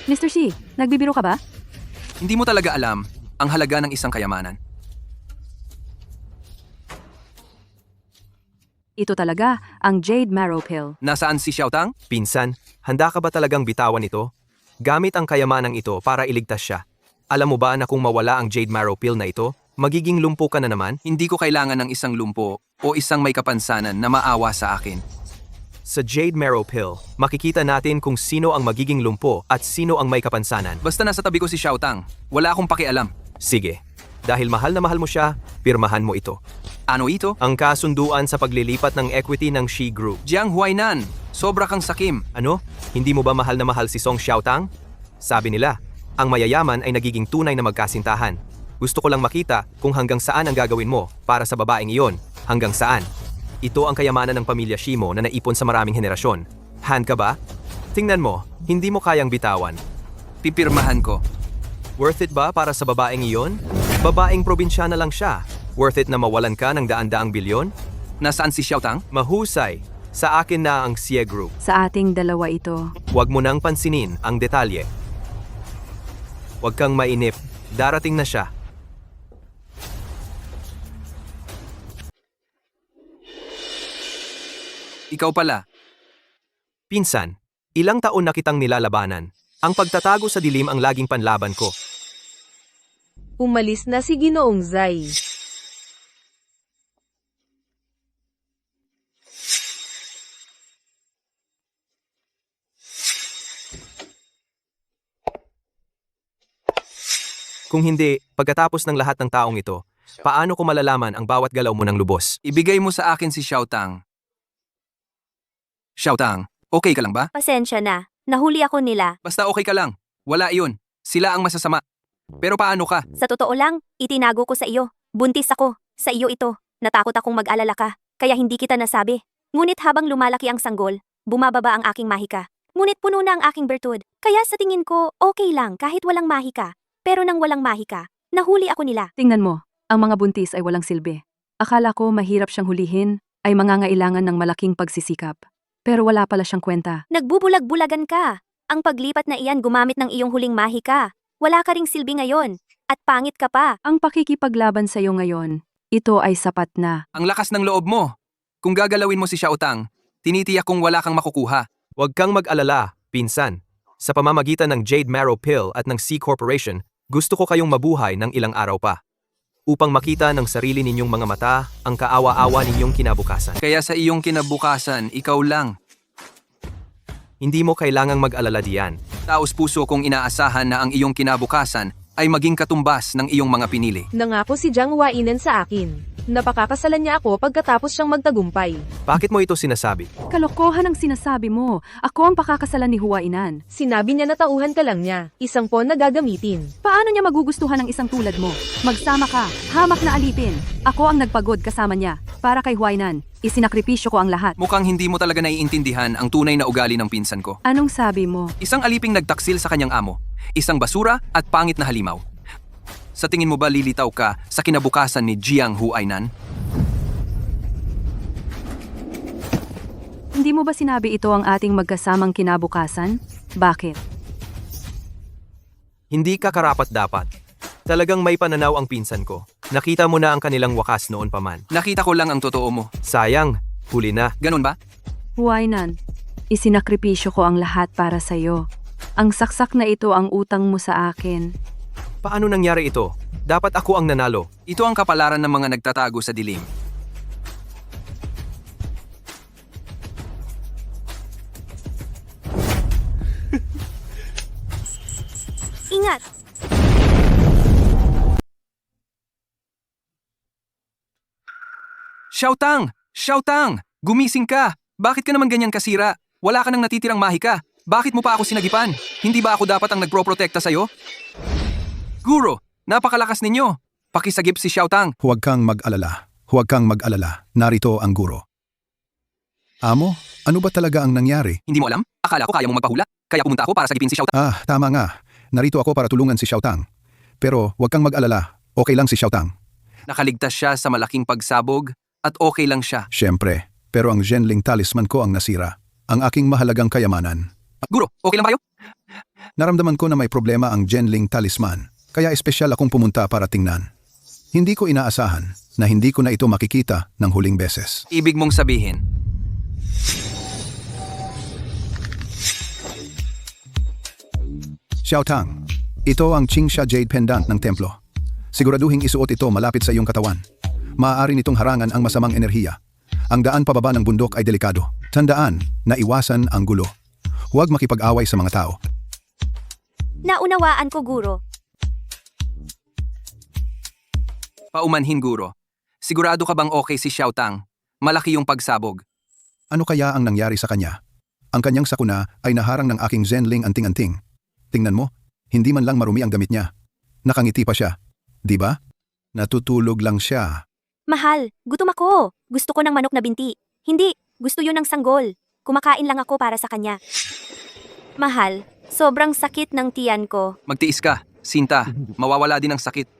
Mr. Xi, nagbibiro ka ba? Hindi mo talaga alam ang halaga ng isang kayamanan. Ito talaga ang Jade Marrow Pill. Nasaan si Xiao Tang? Pinsan, handa ka ba talagang bitawan ito? Gamit ang kayamanang ito para iligtas siya. Alam mo ba na kung mawala ang Jade Marrow Pill na ito, magiging lumpo ka na naman? Hindi ko kailangan ng isang lumpo o isang may kapansanan na maawa sa akin. Sa Jade Marrow Pill, makikita natin kung sino ang magiging lumpo at sino ang may kapansanan. Basta nasa tabi ko si Xiao Tang, wala akong pakialam. Sige, dahil mahal na mahal mo siya, pirmahan mo ito. Ano ito? Ang kasunduan sa paglilipat ng equity ng She Group. Jiang Huainan, sobra kang sakim. Ano? Hindi mo ba mahal na mahal si Song Xiaotang? Sabi nila, ang mayayaman ay nagiging tunay na magkasintahan. Gusto ko lang makita kung hanggang saan ang gagawin mo para sa babaeng iyon. Hanggang saan? Ito ang kayamanan ng pamilya Shimo na naipon sa maraming henerasyon. Hand ka ba? Tingnan mo, hindi mo kayang bitawan. Pipirmahan ko. Worth it ba para sa babaeng iyon? Babaeng probinsyana lang siya. Worth it na mawalan ka ng daan-daang bilyon? Nasaan si Xiaotang? Mahusay. Sa akin na ang Xie Group. Sa ating dalawa ito. Huwag mo nang pansinin ang detalye. Huwag kang mainip. Darating na siya. Ikaw pala. Pinsan, ilang taon na kitang nilalabanan. Ang pagtatago sa dilim ang laging panlaban ko. Umalis na si Ginoong Zai. Kung hindi, pagkatapos ng lahat ng taong ito, paano ko malalaman ang bawat galaw mo ng lubos? Ibigay mo sa akin si Xiaotang. Xiaotang, okay ka lang ba? Pasensya na. Nahuli ako nila. Basta okay ka lang. Wala iyon. Sila ang masasama. Pero paano ka? Sa totoo lang, itinago ko sa iyo. Buntis ako. Sa iyo ito. Natakot akong mag-alala ka. Kaya hindi kita nasabi. Ngunit habang lumalaki ang sanggol, bumababa ang aking mahika. Ngunit puno na ang aking bertud. Kaya sa tingin ko, okay lang kahit walang mahika. Pero nang walang mahika, nahuli ako nila. Tingnan mo, ang mga buntis ay walang silbi. Akala ko mahirap siyang hulihin, ay mangangailangan ng malaking pagsisikap. Pero wala pala siyang kwenta. Nagbubulag-bulagan ka. Ang paglipat na iyan gumamit ng iyong huling mahika. Wala ka ring silbi ngayon. At pangit ka pa. Ang pakikipaglaban sa iyo ngayon, ito ay sapat na. Ang lakas ng loob mo. Kung gagalawin mo si Xiaotang, tinitiyak kong wala kang makukuha. Huwag kang mag-alala, pinsan. Sa pamamagitan ng Jade Marrow Pill at ng C Corporation, gusto ko kayong mabuhay ng ilang araw pa. Upang makita ng sarili ninyong mga mata ang kaawa-awa ninyong kinabukasan. Kaya sa iyong kinabukasan, ikaw lang. Hindi mo kailangang mag-alala diyan. Taos puso kong inaasahan na ang iyong kinabukasan ay maging katumbas ng iyong mga pinili. Nangako si Jiang Wainan sa akin. Napakakasalan niya ako pagkatapos siyang magtagumpay. Bakit mo ito sinasabi? Kalokohan ang sinasabi mo. Ako ang pakakasalan ni Huwainan. Sinabi niya na tauhan ka lang niya. Isang pon na gagamitin. Paano niya magugustuhan ng isang tulad mo? Magsama ka, hamak na alipin. Ako ang nagpagod kasama niya. Para kay Huwainan, isinakripisyo ko ang lahat. Mukhang hindi mo talaga naiintindihan ang tunay na ugali ng pinsan ko. Anong sabi mo? Isang aliping nagtaksil sa kanyang amo. Isang basura at pangit na halimaw. Sa tingin mo ba lilitaw ka sa kinabukasan ni Jiang Huainan? Hindi mo ba sinabi ito ang ating magkasamang kinabukasan? Bakit? Hindi ka karapat-dapat. Talagang may pananaw ang pinsan ko. Nakita mo na ang kanilang wakas noon pa man. Nakita ko lang ang totoo mo. Sayang, huli na. Ganun ba? Huwainan, isinakripisyo ko ang lahat para sa'yo. Ang saksak na ito ang utang mo sa akin. Paano nangyari ito? Dapat ako ang nanalo. Ito ang kapalaran ng mga nagtatago sa dilim. Ingat! Xiaotang! Xiaotang! Gumising ka! Bakit ka naman ganyan kasira? Wala ka nang natitirang mahika. Bakit mo pa ako sinagipan? Hindi ba ako dapat ang nagproprotekta sa'yo? Guro, napakalakas ninyo. Pakisagip si Xiaotang. Huwag kang mag-alala. Huwag kang mag-alala. Narito ang guro. Amo, ano ba talaga ang nangyari? Hindi mo alam? Akala ko kaya mong magpahula. Kaya pumunta ako para sagipin si Xiaotang. Ah, tama nga. Narito ako para tulungan si Xiaotang. Pero huwag kang mag-alala. Okay lang si Xiaotang. Nakaligtas siya sa malaking pagsabog at okay lang siya. Siyempre, pero ang Zhenling talisman ko ang nasira. Ang aking mahalagang kayamanan. Guro, okay lang ba kayo? Naramdaman ko na may problema ang Zhenling talisman. Kaya espesyal akong pumunta para tingnan. Hindi ko inaasahan na hindi ko na ito makikita ng huling beses. Ibig mong sabihin, Xiaotang, ito ang Qingsha Jade Pendant ng templo. Siguraduhin isuot ito malapit sa iyong katawan. Maaari nitong harangan ang masamang enerhiya. Ang daan pababa ng bundok ay delikado. Tandaan na iwasan ang gulo. Huwag makipag-away sa mga tao. Naunawaan ko, Guro. paumanhin guro. Sigurado ka bang okay si Xiaotang? Malaki yung pagsabog. Ano kaya ang nangyari sa kanya? Ang kanyang sakuna ay naharang ng aking Zhenling anting-anting. Tingnan mo, hindi man lang marumi ang damit niya. Nakangiti pa siya. Di ba? Natutulog lang siya. Mahal, gutom ako. Gusto ko ng manok na binti. Hindi, gusto yun ng sanggol. Kumakain lang ako para sa kanya. Mahal, sobrang sakit ng tiyan ko. Magtiis ka, Sinta. Mawawala din ang sakit.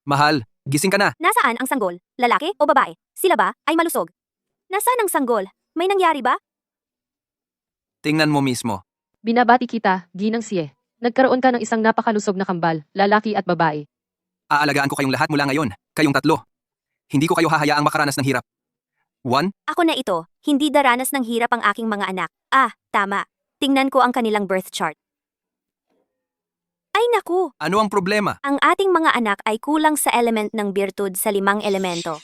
Mahal, gising ka na. Nasaan ang sanggol? Lalaki o babae? Sila ba ay malusog? Nasaan ang sanggol? May nangyari ba? Tingnan mo mismo. Binabati kita, Ginang Sie. Nagkaroon ka ng isang napakalusog na kambal, lalaki at babae. Aalagaan ko kayong lahat mula ngayon. Kayong tatlo. Hindi ko kayo hahayaang makaranas ng hirap. 1. Ako na ito. Hindi daranas ng hirap ang aking mga anak. Ah, tama. Tingnan ko ang kanilang birth chart. Ay naku! Ano ang problema? Ang ating mga anak ay kulang sa element ng birtud sa 5 elemento.